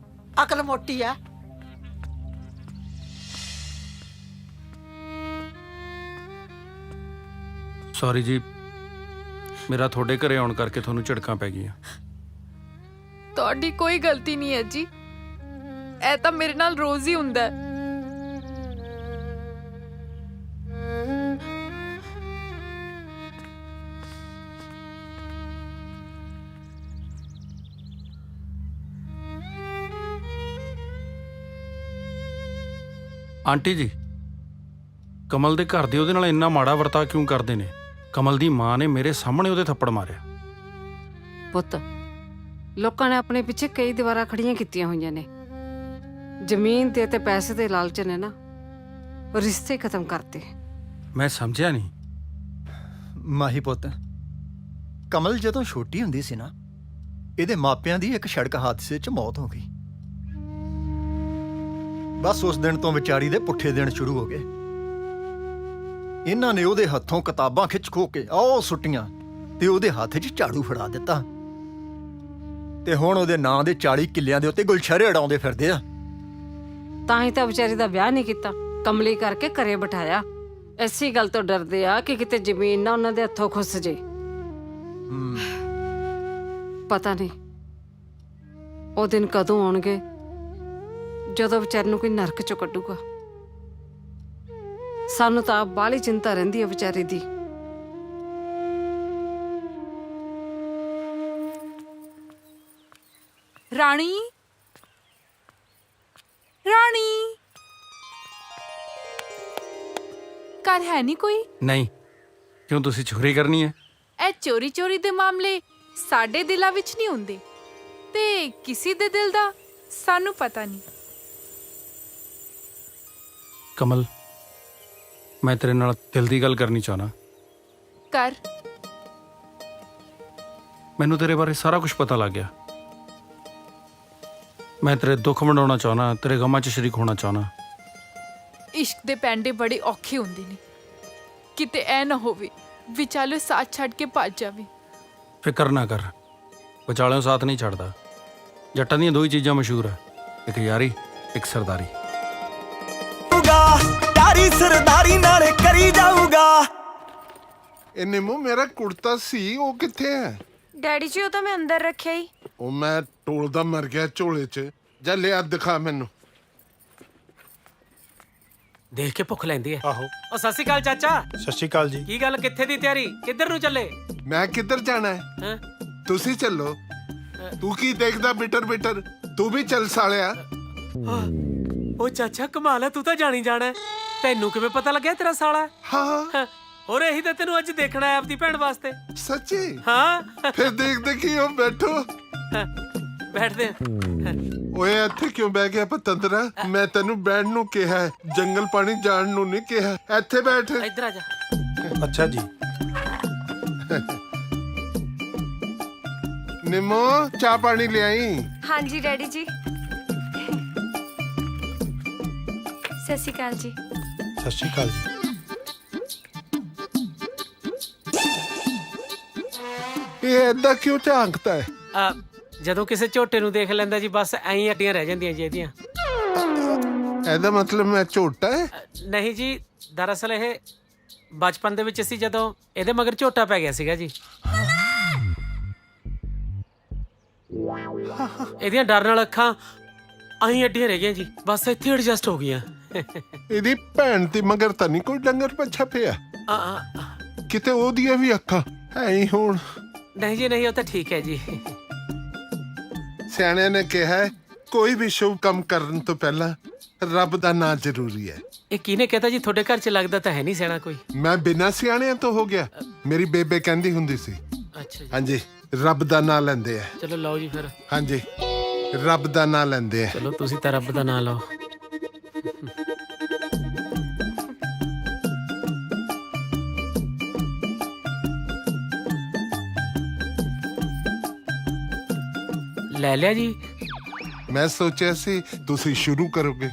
ਅਕਲ ਮੋਟੀ ਆ। ਸੌਰੀ ਜੀ, ਮੇਰਾ ਤੁਹਾਡੇ ਘਰੇ ਆਉਣ ਕਰਕੇ ਤੁਹਾਨੂੰ ਝਿੜਕਾਂ ਪੈ ਗਈਆਂ। ਤੁਹਾਡੀ ਕੋਈ ਗਲਤੀ ਨਹੀਂ ਹੈ ਜੀ, ਇਹ ਤਾਂ ਮੇਰੇ ਨਾਲ ਰੋਜ਼ ਹੀ ਹੁੰਦਾ ਹੈ। ਆਂਟੀ ਜੀ, ਕਮਲ ਦੇ ਘਰ ਦੇ ਉਹਦੇ ਨਾਲ ਇੰਨਾ ਮਾੜਾ ਵਰਤਾਅ ਕਿਉਂ ਕਰਦੇ ਨੇ? ਕਮਲ ਦੀ ਮਾਂ ਨੇ ਮੇਰੇ ਸਾਹਮਣੇ ਉਹਦੇ ਥੱਪੜ ਮਾਰਿਆ। ਪੁੱਤ, ਲੋਕਾਂ ਨੇ ਆਪਣੇ ਪਿੱਛੇ ਕਈ ਦੀਵਾਰਾਂ ਖੜੀਆਂ ਕੀਤੀਆਂ ਹੋਈਆਂ ਨੇ। ਜ਼ਮੀਨ ਤੇ ਪੈਸੇ ਦੇ ਲਾਲਚ ਨੇ ਨਾ ਰਿਸ਼ਤੇ ਖਤਮ ਕਰਤੇ। ਮੈਂ ਸਮਝਿਆ ਨਹੀਂ। ਮਾਹੀ ਪੁੱਤ, ਕਮਲ ਜਦੋਂ ਛੋਟੀ ਹੁੰਦੀ ਸੀ ਨਾ, ਇਹਦੇ ਮਾਪਿਆਂ ਦੀ ਇੱਕ ਸੜਕ ਹਾਦਸੇ 'ਚ ਮੌਤ ਹੋ ਗਈ। ਬਸ ਉਸ ਦਿਨ ਤੋਂ ਵਿਚਾਰੀ ਦੇ ਪੁੱਠੇ ਦਿਨ ਸ਼ੁਰੂ ਹੋ ਗਏ। ਇਹਨਾਂ ਨੇ ਉਹਦੇ ਹੱਥੋਂ ਕਿਤਾਬਾਂ ਖਿੱਚ ਖੋ ਕੇ ਆਹ ਸੁੱਟੀਆਂ ਤੇ ਉਹਦੇ ਹੱਥ 'ਚ ਝਾੜੂ ਫੜਾ ਦਿੱਤਾ ਤੇ ਹੁਣ ਉਹਦੇ ਨਾਂ ਦੇ 40 ਕਿੱਲਿਆਂ ਦੇ ਉੱਤੇ ਗੁਲਸ਼ਰੇ ਉਡਾਉਂਦੇ ਫਿਰਦੇ ਆ। ਤਾਂ ਹੀ ਤਾਂ ਵਿਚਾਰੀ ਦਾ ਵਿਆਹ ਨਹੀਂ ਕੀਤਾ, ਕਮਲੀ ਕਰਕੇ ਘਰੇ ਬਿਠਾਇਆ। ਐਸੀ ਗੱਲ ਤੋਂ ਡਰਦੇ ਆ ਕਿ ਕਿਤੇ ਜ਼ਮੀਨ ਨਾ ਉਹਨਾਂ ਦੇ ਹੱਥੋਂ ਖੁੱਸ ਜੇ। ਪਤਾ ਨਹੀਂ ਉਹ ਦਿਨ ਕਦੋਂ ਆਉਣਗੇ ਜਦੋਂ ਵਿਚਾਰੇ ਨੂੰ ਕੋਈ ਨਰਕ ਚੋਂ ਕੱਢੂਗਾ। ਸਾਨੂੰ ਤਾਂ ਬਾਹਲੀ ਚਿੰਤਾ ਰਹਿੰਦੀ ਹੈ ਵਿਚਾਰੀ ਦੀ। ਰਾਣੀ, ਰਾਣੀ, ਘਰ ਹੈ ਨਹੀਂ ਕੋਈ? ਨਹੀਂ, ਕਿਉਂ ਤੁਸੀਂ ਚੋਰੀ ਕਰਨੀ ਹੈ? ਇਹ ਚੋਰੀ ਚੋਰੀ ਦੇ ਮਾਮਲੇ ਸਾਡੇ ਦਿਲਾਂ ਵਿੱਚ ਨਹੀਂ ਹੁੰਦੇ ਤੇ ਕਿਸੇ ਦੇ ਦਿਲ ਦਾ ਸਾਨੂੰ ਪਤਾ ਨਹੀਂ। ਕਮਲ, ਮੈਂ ਤੇਰੇ ਨਾਲ ਦਿਲ ਦੀ ਗੱਲ ਕਰਨੀ ਚਾਹਨਾ। ਕਰ। ਮੈਨੂੰ ਤੇਰੇ ਬਾਰੇ ਸਾਰਾ ਕੁਝ ਪਤਾ ਲੱਗ ਗਿਆ। ਮੈਂ ਤੇਰੇ ਦੁੱਖ ਵੰਡਾਉਣਾ ਚਾਹਨਾ, ਤੇਰੇ ਗਮਾਂ 'ਚ ਸ਼ਰੀਕ ਹੋਣਾ ਚਾਹਨਾ। ਇਸ਼ਕ ਦੇ ਪੈਂਡੇ ਬੜੇ ਔਖੇ ਹੁੰਦੇ ਨੇ, ਕਿਤੇ ਐ ਨਾ ਹੋਵੇ ਵਿਚਾਲੇ ਸਾਥ ਛੱਡ ਕੇ ਭੱਜ ਜਾਵੇ। ਫਿਕਰ ਨਾ ਕਰ, ਵਿਚਾਲਿਓਂ ਸਾਥ ਨਹੀਂ ਛੱਡਦਾ। ਜੱਟਾਂ ਦੀਆਂ ਦੋ ਹੀ ਚੀਜ਼ਾਂ ਮਸ਼ਹੂਰ ਆ, ਇੱਕ ਯਾਰੀ, ਇੱਕ ਸਰਦਾਰੀ। ਯਾਰੀ ਸਰਦਾਰੀ ਨਾਲੇ ਕਰੀ ਜਾਊਗਾ। ਇਹਨੇ ਮੂੰਹ ਮੇਰਾ ਕੁੜਤਾ ਸੀ, ਉਹ ਕਿੱਥੇ ਹੈ? ਡੈਡੀ ਜੀ, ਉਹ ਤਾਂ ਮੈਂ ਅੰਦਰ ਰੱਖਿਆ ਹੀ। ਉਹ ਮੈਂ ਟੋਲਦਾ ਮਰ ਗਿਆ ਝੋਲੇ 'ਚ। ਜਾ ਲਿਆ ਦਿਖਾ ਮੈਨੂੰ। ਦੇਖ ਕੇ ਭੁੱਖ ਲੈਂਦੀ ਐ। ਆਹੋ। ਉਹ ਸਤਿ ਸ਼੍ਰੀ ਅਕਾਲ ਚਾਚਾ। ਸਤਿ ਸ਼੍ਰੀ ਅਕਾਲ ਜੀ। ਕੀ ਗੱਲ, ਕਿੱਥੇ ਦੀ ਤਿਆਰੀ? ਕਿੱਧਰ ਨੂੰ ਚੱਲੇ? ਮੈਂ ਕਿੱਧਰ ਜਾਣਾ ਹੈ? ਤੁਸੀਂ ਚੱਲੋ। ਤੂੰ ਕੀ ਦੇਖਦਾ ਬਿਟਰ ਬਿਟਰ? ਤੂੰ ਵੀ ਚੱਲ ਸਾਲਿਆ। ਉਹ ਚਾਚਾ ਕਮਾਲ ਹੈ, ਤੂੰ ਤਾਂ ਜਾਣੀ ਜਾਣਾ। ਤੈਨੂੰ ਕਿਵੇਂ ਪਤਾ ਲੱਗਿਆ ਤੇਰਾ ਸਾਲਾ? ਹਾਂ। ਹੋਰ ਇਹੀ ਤਾਂ ਤੈਨੂੰ ਅੱਜ ਦੇਖਣਾ ਹੈ ਆਪਦੀ ਭੈਣ ਵਾਸਤੇ। ਸੱਚੀ? ਹਾਂ। ਫਿਰ ਦੇਖਦੇ ਕੀ ਹੋ, ਬੈਠੋ। ਬੈਠਦੇ ਆ। ਓਏ ਇੱਥੇ ਕਿਉਂ ਬਹਿ ਗਿਆ ਪਤੰਦਰਾ? ਮੈਂ ਤੈਨੂੰ ਬੈਠਣ ਨੂੰ ਕਿਹਾ ਹੈ, ਜੰਗਲ ਪਾਣੀ ਜਾਣ ਨੂੰ ਨਹੀਂ ਕਿਹਾ। ਇੱਥੇ ਬੈਠ। ਇੱਧਰ ਆ ਜਾ। ਅੱਛਾ ਜੀ। ਨਿੰਮੋ, ਚਾਹ ਪਾਣੀ ਲਿਆਈ। ਹਾਂਜੀ ਡੈਡੀ ਜੀ। ਸਤਿ ਸ਼੍ਰੀ ਅਕਾਲ ਜੀ। ਸਤਿ ਸ਼੍ਰੀ ਅਕਾਲ ਜੀ। ਇਹ ਏਦਾਂ ਕਿਉਂ ਝਾਂਕਦਾ ਹੈ? ਜਦੋਂ ਕਿਸੇ ਝੋਟੇ ਨੂੰ ਦੇਖ ਲੈਂਦਾ ਜੀ, ਬਸ ਐਂ ਹੀ ਅੱਡੀਆਂ ਰਹਿ ਜਾਂਦੀਆਂ ਜੀ ਇਹਦੀਆਂ। ਇਹਦਾ ਮਤਲਬ ਮੈਂ ਝੋਟਾ ਹੈ? ਨਹੀਂ ਜੀ, ਦਰਅਸਲ ਇਹ ਬਚਪਨ ਦੇ ਵਿੱਚ ਅਸੀਂ ਜਦੋਂ ਇਹਦੇ ਮਗਰ ਝੋਟਾ ਪੈ ਗਿਆ ਸੀਗਾ ਜੀ। ਇਹਦੀਆਂ ਡਰ ਨਾਲ ਅੱਖਾਂ ਐਂ ਅੱਡੀਆਂ ਰਹਿ ਗਈਆਂ ਜੀ, ਬਸ ਇੱਥੇ ਐਡਜਸਟ ਹੋ ਗਈਆਂ। ਇਹਦੀ ਭੈਣ ਦੀ ਮਗਰ ਤਾਂ ਨਹੀਂ ਕੋਈ ਡੰਗਰ ਪੱਛਾ ਪਿਆ? ਕਿਤੇ ਉਹਦੀਆਂ ਵੀ ਅੱਖਾਂ ਐ ਹੀ ਹੋਣ? ਨਹੀਂ ਜੀ ਨਹੀਂ, ਉਹ ਤਾਂ ਠੀਕ ਹੈ ਜੀ। ਸਿਆਣਿਆਂ ਨੇ ਕਿਹਾ ਹੈ, ਕੋਈ ਵੀ ਸ਼ੁਭ ਕੰਮ ਕਰਨ ਤੋਂ ਪਹਿਲਾਂ ਰੱਬ ਦਾ ਨਾਂ ਜ਼ਰੂਰੀ ਹੈ। ਇਹ ਕਿਹਨੇ ਕਹਤਾ ਜੀ? ਤੁਹਾਡੇ ਘਰ 'ਚ ਲੱਗਦਾ ਤਾਂ ਹੈ ਨਹੀਂ ਸਿਆਣਾ ਕੋਈ। ਮੈਂ ਬਿਨਾਂ ਸਿਆਣਿਆਂ ਤੋਂ ਹੋ ਗਿਆ। ਮੇਰੀ ਬੇਬੇ ਕਹਿੰਦੀ ਹੁੰਦੀ ਸੀ। ਅੱਛਾ ਜੀ। ਹਾਂਜੀ, ਰੱਬ ਦਾ ਨਾਂ ਲੈਂਦੇ ਆ। ਚਲੋ ਲਓ ਜੀ ਫਿਰ। ਹਾਂਜੀ, ਰੱਬ ਦਾ ਨਾਂ ਲੈਂਦੇ ਆ। ਚਲੋ ਤੁਸੀਂ ਤਾਂ ਰੱਬ ਦਾ ਨਾਂ ਲਓ। ਲੈ ਲਿਆ ਜੀ। ਮੈਂ ਸੋਚਿਆ ਸੀ ਤੁਸੀਂ ਸ਼ੁਰੂ ਕਰੋਗੇ।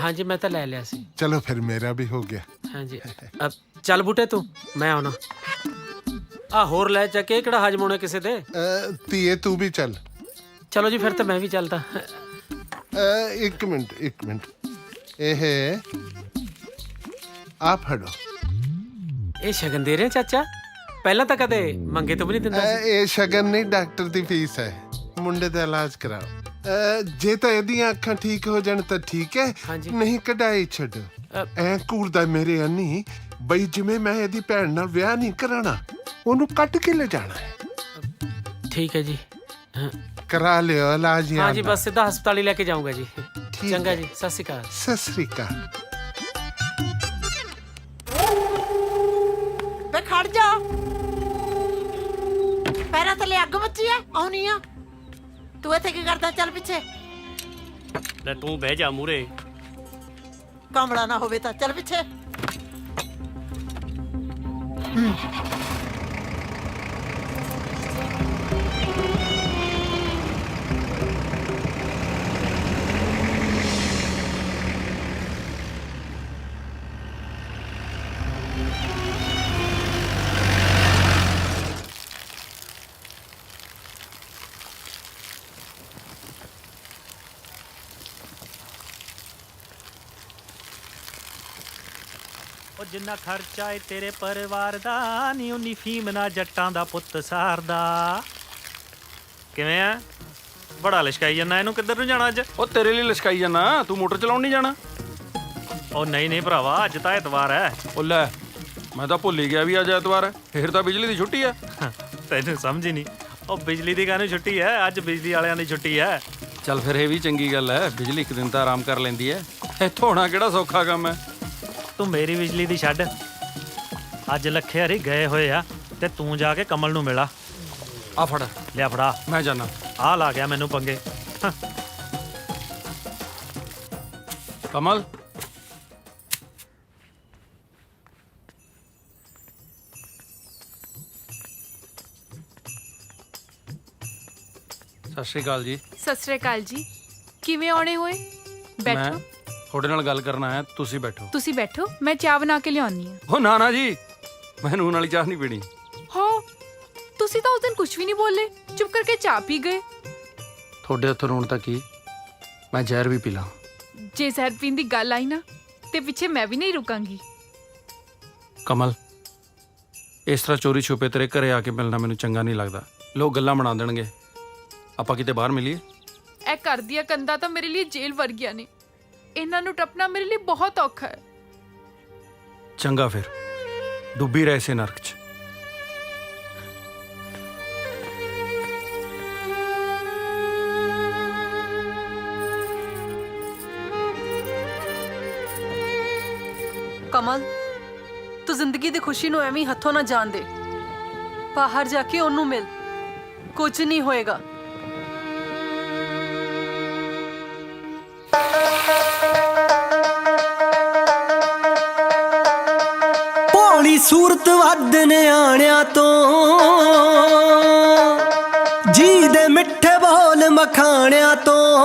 ਹਾਂਜੀ ਮੈਂ ਤਾਂ ਲੈ ਲਿਆ ਸੀ। ਚਲੋ ਫਿਰ ਮੇਰਾ ਵੀ ਹੋ ਗਿਆ। ਹਾਂਜੀ ਚੱਲ ਬੂਟੇ ਤੂੰ, ਮੈਂ ਆਉਣਾ। ਆ ਹੋਰ ਲੈ ਚੱਕੇ, ਇਹ ਕਿਹੜਾ ਹਜਮ ਹੋਣਾ ਕਿਸੇ ਦੇ। ਧੀਏ ਤੂੰ ਵੀ ਚੱਲ। ਚਲੋ ਜੀ ਫਿਰ ਤਾਂ ਮੈਂ ਵੀ ਚੱਲਦਾ। ਇੱਕ ਮਿੰਟ ਇਹ ਆ ਫੜੋ। ਇਹ ਸ਼ਗਨ ਦੇ ਰਹੇ ਚਾਚਾ? ਪਹਿਲਾਂ ਤਾਂ ਕਦੇ ਮੰਗੇ ਤੋਂ ਵੀ ਨਹੀਂ ਦਿੰਦਾ ਸੀ। ਇਹ ਸ਼ਗਨ ਨਹੀਂ, ਡਾਕਟਰ ਦੀ ਫੀਸ ਹੈ। ਮੁੰਡੇ ਦਾ ਇਲਾਜ ਕਰਾਓ। ਜੇ ਤਾਂ ਇਹਦੀਆਂ ਅੱਖਾਂ ਠੀਕ ਹੋ ਜਾਣ ਤਾਂ ਠੀਕ ਹੈ, ਨਹੀਂ ਕਢਾਈ ਛੱਡੋ। ਐ ਘੂਰਦਾ ਮੇਰੇ ਅੰਨੀ ਬਈ ਜਿਵੇਂ ਮੈਂ ਇਹਦੀ ਭੈਣ ਨਾਲ ਵਿਆਹ ਨਹੀਂ ਕਰਾਣਾ, ਉਹਨੂੰ ਕੱਟ ਕੇ ਲੈ ਜਾਣਾ ਹੈ। ਠੀਕ ਹੈ ਜੀ, ਕਰਾ ਲਿਓ ਇਲਾਜ। ਹਾਂ ਜੀ, ਬਸ ਸਿੱਧਾ ਹਸਪਤਾਲ ਹੀ ਲੈ ਕੇ ਜਾਊਂਗਾ ਜੀ। ਚੰਗਾ ਜੀ, ਸਤਿ ਸ਼੍ਰੀ ਅਕਾਲ। ਸਤਿ ਸ਼੍ਰੀ ਅਕਾਲ। ਵੇ ਖੜ ਜਾ, ਪੈਰਾਂ ਥੱਲੇ ਅੱਗ ਮੱਚੀ ਐ। ਆਉਣੀ ਆ ਤੂੰ ਇੱਥੇ ਕੀ ਕਰਦਾ? ਚੱਲ ਪਿੱਛੇ। ਲੈ ਤੂੰ ਬਹਿ ਜਾ ਮੂਰੇ। ਕਮਲਾ ਨਾ ਹੋਵੇ ਤਾਂ ਚੱਲ ਪਿੱਛੇ। ਉਹ ਜਿੰਨਾ ਖਰਚਾ ਏ ਤੇਰੇ ਪਰਿਵਾਰ ਦਾ, ਨੀ ਉਨੀ ਫੀਮ ਨਾ ਜੱਟਾਂ ਦਾ ਪੁੱਤ ਸਾਰਦਾ। ਕਿਵੇਂ ਆ? ਬੜਾ ਲਿਸ਼ਕਾਈ ਜਾਂਦਾ। ਇਹਨੂੰ ਕਿੱਧਰ ਨੂੰ ਜਾਣਾ ਅੱਜ? ਉਹ ਤੇਰੇ ਲਈ ਲਿਸ਼ਕਾਈ ਜਾਣਾ, ਤੂੰ ਮੋਟਰ ਚਲਾਉਣ ਨਹੀਂ ਜਾਣਾ? ਉਹ ਨਹੀਂ ਭਰਾਵਾ, ਅੱਜ ਤਾਂ ਐਤਵਾਰ ਹੈ। ਉਹ ਲੈ, ਮੈਂ ਤਾਂ ਭੁੱਲ ਹੀ ਗਿਆ ਵੀ ਅੱਜ ਐਤਵਾਰ ਹੈ। ਫੇਰ ਤਾਂ ਬਿਜਲੀ ਦੀ ਛੁੱਟੀ ਹੈ। ਤੈਨੂੰ ਸਮਝ ਹੀ ਨਹੀਂ। ਉਹ ਬਿਜਲੀ ਦੀ ਕਾਹਨੂੰ ਛੁੱਟੀ ਹੈ? ਅੱਜ ਬਿਜਲੀ ਵਾਲਿਆਂ ਦੀ ਛੁੱਟੀ ਹੈ। ਚੱਲ ਫਿਰ ਇਹ ਵੀ ਚੰਗੀ ਗੱਲ ਹੈ, ਬਿਜਲੀ ਇੱਕ ਦਿਨ ਤਾਂ ਆਰਾਮ ਕਰ ਲੈਂਦੀ ਹੈ। ਇੱਥੋਂ ਹੋਣਾ ਕਿਹੜਾ ਸੌਖਾ ਕੰਮ ਹੈ। ਤੂੰ ਮੇਰੀ ਬਿਜਲੀ ਦੀ ਛੱਡ। ਅੱਜ ਲੱਖੇ ਹਰੀ ਗਏ ਹੋਏ ਆ ਤੇ ਤੂੰ ਜਾ ਕੇ ਕਮਲ ਨੂੰ ਮਿਲਾ। ਆ ਫੜ। ਲਿਆ ਫੜਾ। ਮੈਂ ਜਾਣਾ। ਆ ਲਾ ਗਿਆ ਮੈਨੂੰ ਪੰਗੇ। ਕਮਲ, ਸਤਿ ਸ਼੍ਰੀ ਅਕਾਲ ਜੀ। ਸਤਿ ਸ਼੍ਰੀ ਅਕਾਲ ਜੀ। ਕਿਵੇਂ ਆਉਣੇ ਹੋਏ? ਮੈਂ ਬੈਠੋ। ਤੁਹਾਡੇ ਨਾਲ ਗੱਲ ਕਰਨ ਆਇਆ, ਤੁਸੀਂ ਬੈਠੋ। ਤੁਸੀਂ ਬੈਠੋ, ਮੈਂ ਚਾਹ ਬਣਾ ਕੇ ਲਿਆਉਣੀ ਆ। ਉਹ ਨਾ ਜੀ, ਮੈਂ ਨੂਨ ਵਾਲੀ ਚਾਹ ਨਹੀਂ ਪੀਣੀ। ਹਾਂ, ਤੁਸੀਂ ਤਾਂ ਉਸ ਦਿਨ ਕੁਝ ਵੀ ਨਹੀਂ ਬੋਲੇ, ਚੁੱਪ ਕਰਕੇ ਚਾਹ ਪੀ ਗਏ। ਤੁਹਾਡੇ ਹੱਥੋਂ ਰੋਣ ਤਾਂ ਕੀ, ਮੈਂ ਜ਼ਹਿਰ ਵੀ ਪੀ ਲਾਂ। ਜੇ ਜ਼ਹਿਰ ਪੀਣ ਦੀ ਗੱਲ ਆਈ ਨਾ ਤੇ ਪਿੱਛੇ ਮੈਂ ਵੀ ਨਹੀਂ ਰੁਕਾਂਗੀ। ਕਮਲ, ਇਸ ਤਰ੍ਹਾਂ ਚੋਰੀ ਛੁਪੇ ਤੇਰੇ ਘਰੇ ਆ ਕੇ ਮਿਲਣਾ ਮੈਨੂੰ ਚੰਗਾ ਨਹੀਂ ਲੱਗਦਾ। ਲੋਕ ਗੱਲਾਂ ਬਣਾ ਦੇਣਗੇ। ਆਪਾਂ ਕਿਤੇ ਬਾਹਰ ਮਿਲੀਏ। ਇਹ ਘਰ ਦੀਆਂ ਕੰਧਾਂ ਤਾਂ ਮੇਰੇ ਲਈ ਜੇਲ੍ਹ ਵਰਗੀਆਂ ਨੇ। ਇਹਨਾਂ ਨੂੰ ਟੱਪਣਾ ਮੇਰੇ ਲਈ ਬਹੁਤ ਔਖਾ ਹੈ। ਚੰਗਾ ਫਿਰ, ਡੁੱਬੀ ਰਹਿ ਇਸੇ ਨਰਕ 'ਚ। ਕਮਲ, ਤੂੰ ਜ਼ਿੰਦਗੀ ਦੀ ਖੁਸ਼ੀ ਨੂੰ ਐਵੇਂ ਹੱਥੋਂ ਨਾ ਜਾਣ ਦੇ। ਬਾਹਰ ਜਾ ਕੇ ਉਹਨੂੰ ਮਿਲ, ਕੁਝ ਨਹੀਂ ਹੋਏਗਾ। ਭੋਲੀ ਸੂਰਤ ਵੱਧ ਨਿਆਣਿਆਂ ਤੋਂ, ਜੀ ਦੇ ਮਿੱਠੇ ਬੋਲ ਮਖਾਣਿਆਂ ਤੋਂ।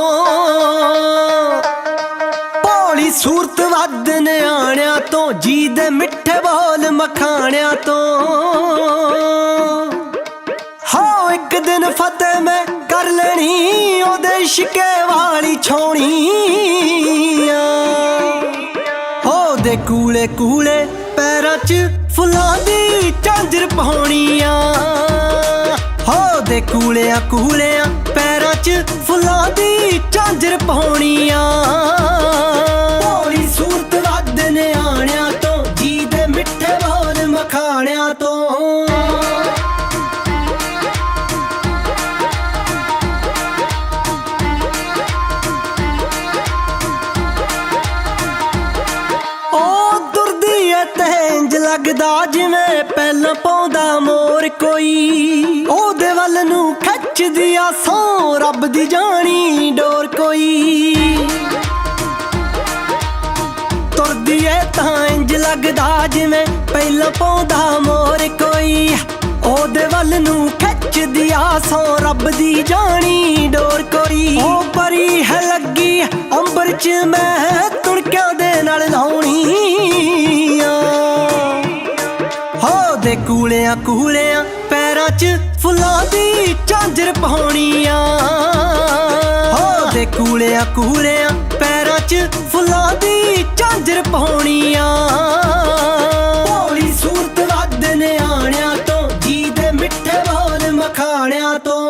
ਭੋਲੀ ਸੂਰਤ ਵੱਧ ਨਿਆਣਿਆਂ ਤੋਂ, ਜੀ ਦੇ ਮਿੱਠੇ ਬੋਲ ਮਖਾਣਿਆਂ ਤੋਂ। ਹੋ ਇੱਕ ਦਿਨ ਫਤਿਹ ਮੈਂ ਕਰ ਲੈਣੀ ਉਹਦੇ ਇਸ਼ਕੇ ਵਾਲੀ ਛੋਣੀਆਂ। ਉਹਦੇ ਕੂਲੇ ਕੂਲੇ ਪੈਰਾਂ 'ਚ ਫੁੱਲਾਂ ਦੀ ਝਾਂਜਰ ਪਾਉਣੀਆਂ। ਉਹਦੇ ਕੂਲਿਆਂ ਕੂਲਿਆਂ ਪੈਰਾਂ 'ਚ ਫੁੱਲਾਂ ਦੀ ਝਾਂਜਰ ਪਾਉਣੀਆਂ। ਭੋਲੀ ਸੂਰਤ ਵੱਧ ਨਿਆਣਿਆਂ ਤੋਂ, ਜੀ ਦੇ ਮਿੱਠੇ ਬੋਲ ਮਖਾਣਿਆਂ ਤੋਂ। ਲੱਗਦਾ ਜਿਵੇਂ ਪਹਿਲਾਂ ਪਾਉਂਦਾ ਮੋਰ ਕੋਈ, ਉਹਦੇ ਵੱਲ ਨੂੰ ਖਿੱਚਦੀ ਆ ਸੌ ਰੱਬ ਦੀ ਜਾਣੀ ਡੋਰ ਕੋਈ। ਤੁਰਦੀ ਏ ਤਾਂ ਇੰਜ ਲੱਗਦਾ ਜਿਵੇਂ ਪਹਿਲਾਂ ਪਾਉਂਦਾ ਮੋਰ ਕੋਈ, ਉਹਦੇ ਵੱਲ ਨੂੰ ਖਿੱਚਦੀ ਆਸੋਂ ਰੱਬ ਦੀ ਜਾਣੀ ਡੋਰ ਕੋਰੀ ਉਹ ਪਰੀ ਹੈ ਲੱਗੀ ਅੰਬਰ 'ਚ ਮੈਂ ਤੁਣਕਿਆਂ ਦੇ ਨਾਲ ਲਾਉਣੀ ਆ ਹੋ ਦੇ ਕੂਲਿਆਂ ਕੂਲਿਆਂ ਪੈਰਾਂ 'ਚ ਫੁੱਲਾਂ ਦੀ ਝਾਂਜਰ ਪਾਉਣੀ ਆ ਹੋ ਦੇ ਕੂਲਿਆਂ ਕੂਲਿਆਂ ਪੈਰਾਂ 'ਚ ਫੁੱਲਾਂ ਦੀ ਝਾਂਜਰ ਪਾਉਣੀ ਆ ਭੋਲੀ ਸੂਰਤ ਵੱਧ ਨਿਆਣਿਆਂ ਤੋਂ ਜੀ ਦੇ ਮਿੱਠੇ ਬੋਲ ਮਖਾਣਿਆਂ ਤੋਂ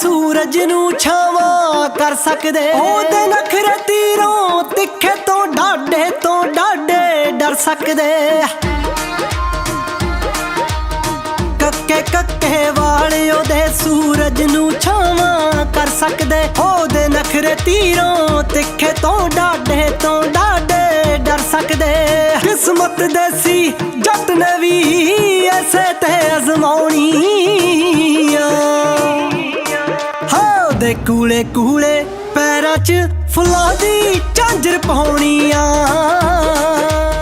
ਸੂਰਜ ਨੂੰ ਛਾਵਾਂ ਕਰ ਸਕਦੇ ਉਹਦੇ ਨਖਰੇ ਤੀਰੋਂ ਤਿੱਖੇ ਤੋਂ ਡਾਢੇ ਡਰ ਸਕਦੇ ਕੱਕੇ ਵਾਲੇ ਉਹਦੇ ਸੂਰਜ ਨੂੰ ਛਾਵਾਂ ਕਰ ਸਕਦੇ ਉਹਦੇ ਨਖਰੇ ਤੀਰੋਂ ਤਿੱਖੇ ਤੋਂ ਡਾਢੇ ਡਰ ਸਕਦੇ ਕਿਸਮਤ ਦੇਸੀ ਜੱਟ ਨੇ ਵੀ ਐਸੇ ਤੇ ਅਜ਼ਮਾਉਣੀ ਆ ਦੇ ਕੂਲੇ ਕੂਲੇ ਪੈਰਾਂ 'ਚ ਫੁੱਲਾਂ ਦੀ ਝਾਂਜਰ ਪਾਉਣੀ ਆ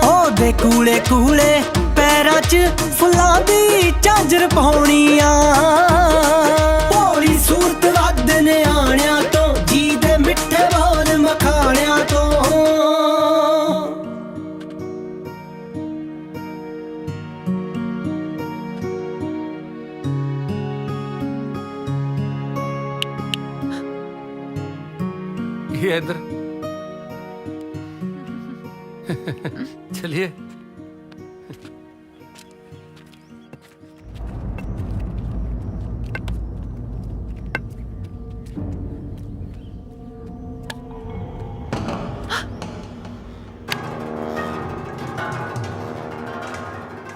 ਉਹਦੇ ਕੂਲੇ ਕੂਲੇ ਪੈਰਾਂ 'ਚ ਫੁੱਲਾਂ ਦੀ ਝਾਂਜਰ ਪਾਉਣੀ ਆ ਭੋਲੀ ਸੂਰਤ ਵੱਧ ਨਿਆਣਿਆਂ ਤੋਂ ਜੀ ਦੇ ਮਿੱਠੇ ਬੋਲ ਮਖਾਣਿਆਂ ਤੋਂ ये इधर चलिए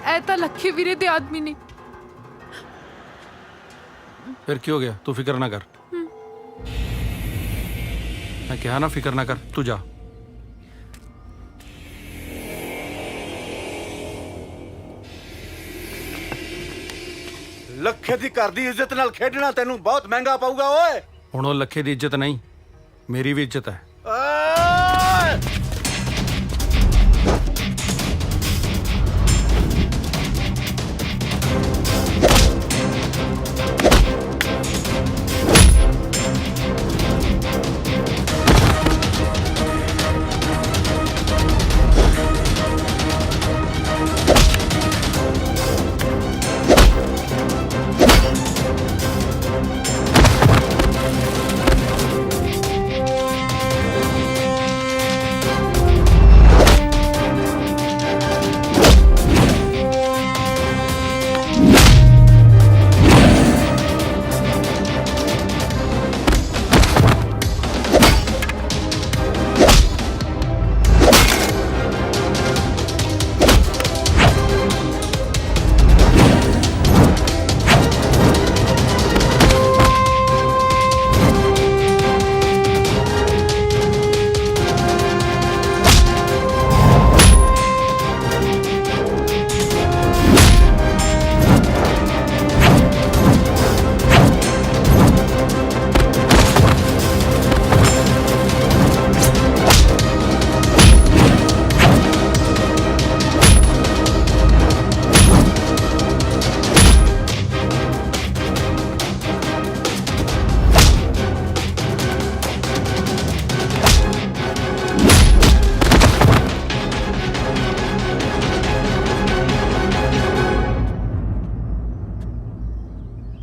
ਇਹ ਤਾਂ ਲੱਖੀ ਵੀਰੇ ਦੇ ਆਦਮੀ ਨੇ। फिर क्यों गया? तू फिक्र ना कर। मैं कहा ना फिक्र ना कर, तू जा। ਲੱਖੇ ਦੀ ਘਰ ਦੀ ਇੱਜ਼ਤ ਨਾਲ ਖੇਡਣਾ ਤੈਨੂੰ ਬਹੁਤ ਮਹਿੰਗਾ ਪਊਗਾ ਓਏ। ਹੁਣ ਉਹ ਲੱਖੇ ਦੀ ਇੱਜ਼ਤ ਨਹੀਂ, ਮੇਰੀ ਵੀ ਇੱਜ਼ਤ ਹੈ।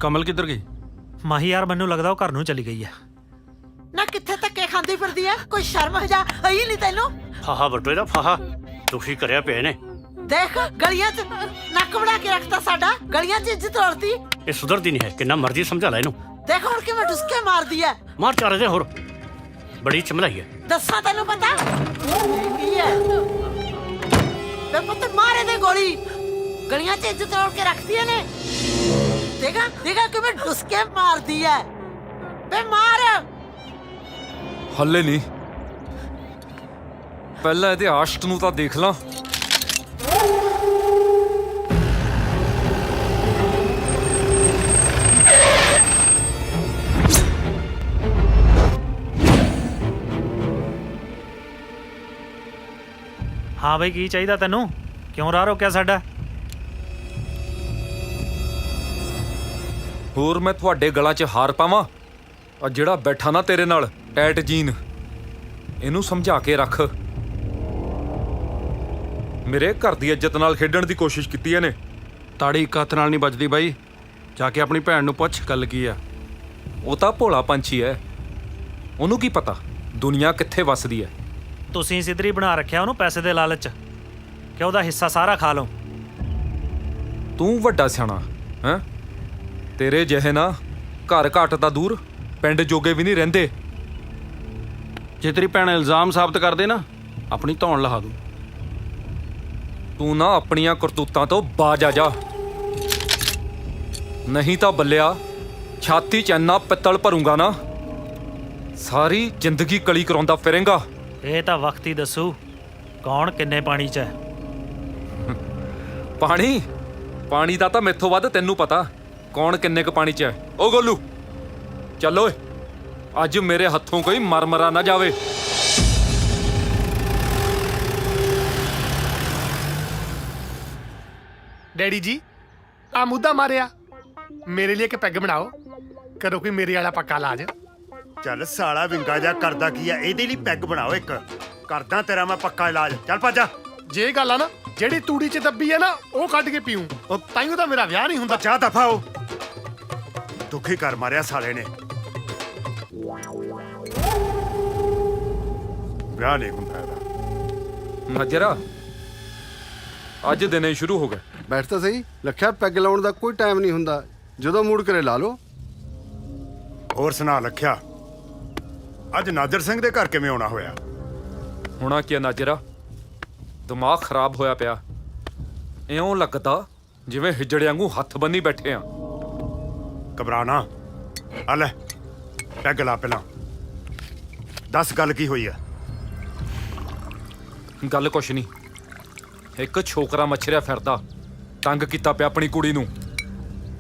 कमल किधर गई? माही यार ਮੈਨੂੰ ਲੱਗਦਾ ਉਹ ਘਰ ਨੂੰ ਚਲੀ ਗਈ ਹੈ। ਨਾ ਕਿੱਥੇ ਧੱਕੇ ਖਾਂਦੀ ਫਿਰਦੀ ਐ? ਕੋਈ ਸ਼ਰਮ ਹਜਾ ਆਈ ਨਹੀਂ ਤੈਨੂੰ? ਫਾਹਾ ਬੱਟੋ ਇਹਦਾ ਫਾਹਾ ਦੁਖੀ ਕਰਿਆ ਪਿਆ ਨੇ। ਦੇਖ ਗਲੀਆਂ 'ਚ ਨੱਕ ਵੜਾ ਕੇ ਰੱਖਤਾ ਸਾਡਾ, ਗਲੀਆਂ 'ਚ ਇੱਜ਼ਤ ਰੋਲਤੀ। ਇਹ ਸੁਧਰਦੀ ਨਹੀਂ ਹੈ, ਕਿੰਨਾ ਮਰਜ਼ੀ ਸਮਝਾ ਲੈ ਇਹਨੂੰ। ਦੇਖ ਹੁਣ ਕਿਵੇਂ ਡੁਸਕੇ ਮਾਰਦੀ ਐ। ਮਾਰ ਚਾਰੇ ਦੇ ਹੋਰ ਬੜੀ ਚਮਲਾਈ ਹੈ। ਦੱਸਾਂ ਤੈਨੂੰ ਪਤਾ ਕੀ ਐ? ਤੇ ਪੁੱਤ ਮਾਰੇ ਦੇ ਗੋਲੀ, ਗਲੀਆਂ 'ਚ ਇੱਜ਼ਤ ਰੋਲ ਕੇ ਰੱਖਦੀਆਂ ਨੇ। ਦੇਖਾ ਕਿਵੇਂ ਡੁਸਕੇ ਮਾਰਦੀ ਐ। ਬੇ ਮਾਰ। ਹੱਲੇ ਨਹੀਂ, ਪਹਿਲਾਂ ਇਹਦੇ ਆਸ਼ਕ ਨੂੰ ਤਾਂ ਦੇਖ ਲਾਂ। ਹਾਂ ਬਈ, ਕੀ ਚਾਹੀਦਾ ਤੈਨੂੰ? ਕਿਉਂ ਰਾਹ ਰੋਕਿਆ ਸਾਡਾ? ਹੋਰ ਮੈਂ ਤੁਹਾਡੇ ਗਲਾਂ 'ਚ ਹਾਰ ਪਾਵਾਂ? ਆ ਜਿਹੜਾ ਬੈਠਾ ਨਾ ਤੇਰੇ ਨਾਲ ਟੈਟ ਜੀਨ, ਇਹਨੂੰ ਸਮਝਾ ਕੇ ਰੱਖ। ਮੇਰੇ ਘਰ ਦੀ ਇੱਜ਼ਤ ਨਾਲ ਖੇਡਣ ਦੀ ਕੋਸ਼ਿਸ਼ ਕੀਤੀ ਇਹਨੇ। ਤਾੜੀ ਇੱਕ ਹੱਥ ਨਾਲ ਨਹੀਂ ਵੱਜਦੀ ਬਾਈ। ਜਾ ਕੇ ਆਪਣੀ ਭੈਣ ਨੂੰ ਪੁੱਛ ਗੱਲ ਕੀ ਆ। ਉਹ ਤਾਂ ਭੋਲਾ ਪੰਛੀ ਹੈ, ਉਹਨੂੰ ਕੀ ਪਤਾ ਦੁਨੀਆ ਕਿੱਥੇ ਵੱਸਦੀ ਹੈ। ਤੁਸੀਂ ਸਿੱਧਰੀ ਬਣਾ ਰੱਖਿਆ ਉਹਨੂੰ ਪੈਸੇ ਦੇ ਲਾਲਚ 'ਚ ਕਿ ਉਹਦਾ ਹਿੱਸਾ ਸਾਰਾ ਖਾ ਲਓ। ਤੂੰ ਵੱਡਾ ਸਿਆਣਾ ਹੈਂ? ਤੇਰੇ ਜਿਹੇ ਨਾ ਘਰ ਘਾਟ ਤਾਂ ਦੂਰ ਪਿੰਡ ਜੋਗੇ ਵੀ ਨਹੀਂ ਰਹਿੰਦੇ। ਜੇ ਤੇਰੀ ਭੈਣ ਇਲਜ਼ਾਮ ਸਾਬਤ ਕਰਦੇ ਨਾ, ਆਪਣੀ ਧੌਣ ਲਹਾ ਦੂ। ਤੂੰ ਨਾ ਆਪਣੀਆਂ ਕਰਤੂਤਾਂ ਤੋਂ ਬਾਜ ਆ ਜਾ, ਨਹੀਂ ਤਾਂ ਬੱਲਿਆ ਛਾਤੀ 'ਚ ਇੰਨਾ ਪਿੱਤਲ ਭਰੂੰਗਾ ਨਾ, ਸਾਰੀ ਜ਼ਿੰਦਗੀ ਕਲੀ ਕਰਾਉਂਦਾ ਫਿਰੇਂਗਾ। ਇਹ ਤਾਂ ਵਕਤ ਹੀ ਦੱਸੂ ਕੌਣ ਕਿੰਨੇ ਪਾਣੀ 'ਚ ਹੈ। ਪਾਣੀ ਦਾ ਤਾਂ ਮੈਥੋਂ ਵੱਧ ਤੈਨੂੰ ਪਤਾ ਕੌਣ ਕਿੰਨੇ ਕੁ ਪਾਣੀ 'ਚ ਹੈ। ਓ ਗੋਲੂ ਚੱਲ ਓਏ, ਅੱਜ ਮੇਰੇ ਹੱਥੋਂ ਕੋਈ ਮਰਮਰਾ ਨਾ ਜਾਵੇ। ਡੈਡੀ ਜੀ, ਆ ਮੁੱਦਾ ਮਾਰਿਆ, ਮੇਰੇ ਲਈ ਇੱਕ ਪੈਗ ਬਣਾਓ, ਕਰੋ ਕੋਈ ਮੇਰੇ ਵਾਲਾ ਪੱਕਾ ਇਲਾਜ। ਚੱਲ ਸਾਲਾ ਵਿੰਗਾ ਜਾ ਕਰਦਾ ਕੀ ਆ, ਇਹਦੇ ਲਈ ਪੈਗ ਬਣਾਓ ਇੱਕ, ਕਰਦਾ ਤੇਰਾ ਮੈਂ ਪੱਕਾ ਇਲਾਜ। ਚੱਲ ਭੱਜ ਜਾ। ਜੇ ਗੱਲ ਆ ਨਾ ਜਿਹੜੀ ਤੂੜੀ 'ਚ ਦੱਬੀ ਹੈ ਨਾ, ਉਹ ਕੱਢ ਕੇ ਪੀਊਂ, ਤਾਈਓ ਤਾਂ ਮੇਰਾ ਵਿਆਹ ਨਹੀਂ ਹੁੰਦਾ। ਚਾਹ ਦਫਾ ਹੋ, ਦੁਖੀ ਕਰ ਮਾਰਿਆ ਸਾਲੇ ਨੇ। ਵਿਆਹ ਨਹੀਂ ਹੁੰਦਾ ਇਹਦਾ। ਨਜਰਾ ਅੱਜ ਦਿਨੇ ਸ਼ੁਰੂ ਹੋ ਗਏ। ਬੈਠ ਤਾਂ ਸਹੀ, ਲੱਖਿਆ ਪੈਗ ਲਾਉਣ ਦਾ ਕੋਈ ਟਾਈਮ ਨਹੀਂ ਹੁੰਦਾ, ਜਦੋਂ ਮੂਡ ਕਰੇ ਲਾ ਲਓ। ਹੋਰ ਸੁਣਾ ਲੱਖਿਆ, ਅੱਜ ਨਾਦਰ ਸਿੰਘ ਦੇ ਘਰ ਕਿਵੇਂ ਆਉਣਾ ਹੋਇਆ? ਹੋਣਾ ਕੀ ਨਾਜਰਾ, ਦਿਮਾਗ ਖਰਾਬ ਹੋਇਆ ਪਿਆ। ਇਉਂ ਲੱਗਦਾ ਜਿਵੇਂ ਹਿਜੜੇ ਵਾਂਗੂ ਹੱਥ ਬੰਨੀ ਬੈਠੇ ਆ। ਘਬਰਾ ਨਾ, ਆ ਲੈ ਪੈਗ ਲਾ, ਪਹਿਲਾਂ ਦੱਸ ਗੱਲ ਕੀ ਹੋਈ ਆ? ਗੱਲ ਕੁਛ ਨਹੀਂ, ਇੱਕ ਛੋਕਰਾ ਮੱਛਰਿਆ ਫਿਰਦਾ, ਤੰਗ ਕੀਤਾ ਪਿਆ ਆਪਣੀ ਕੁੜੀ ਨੂੰ।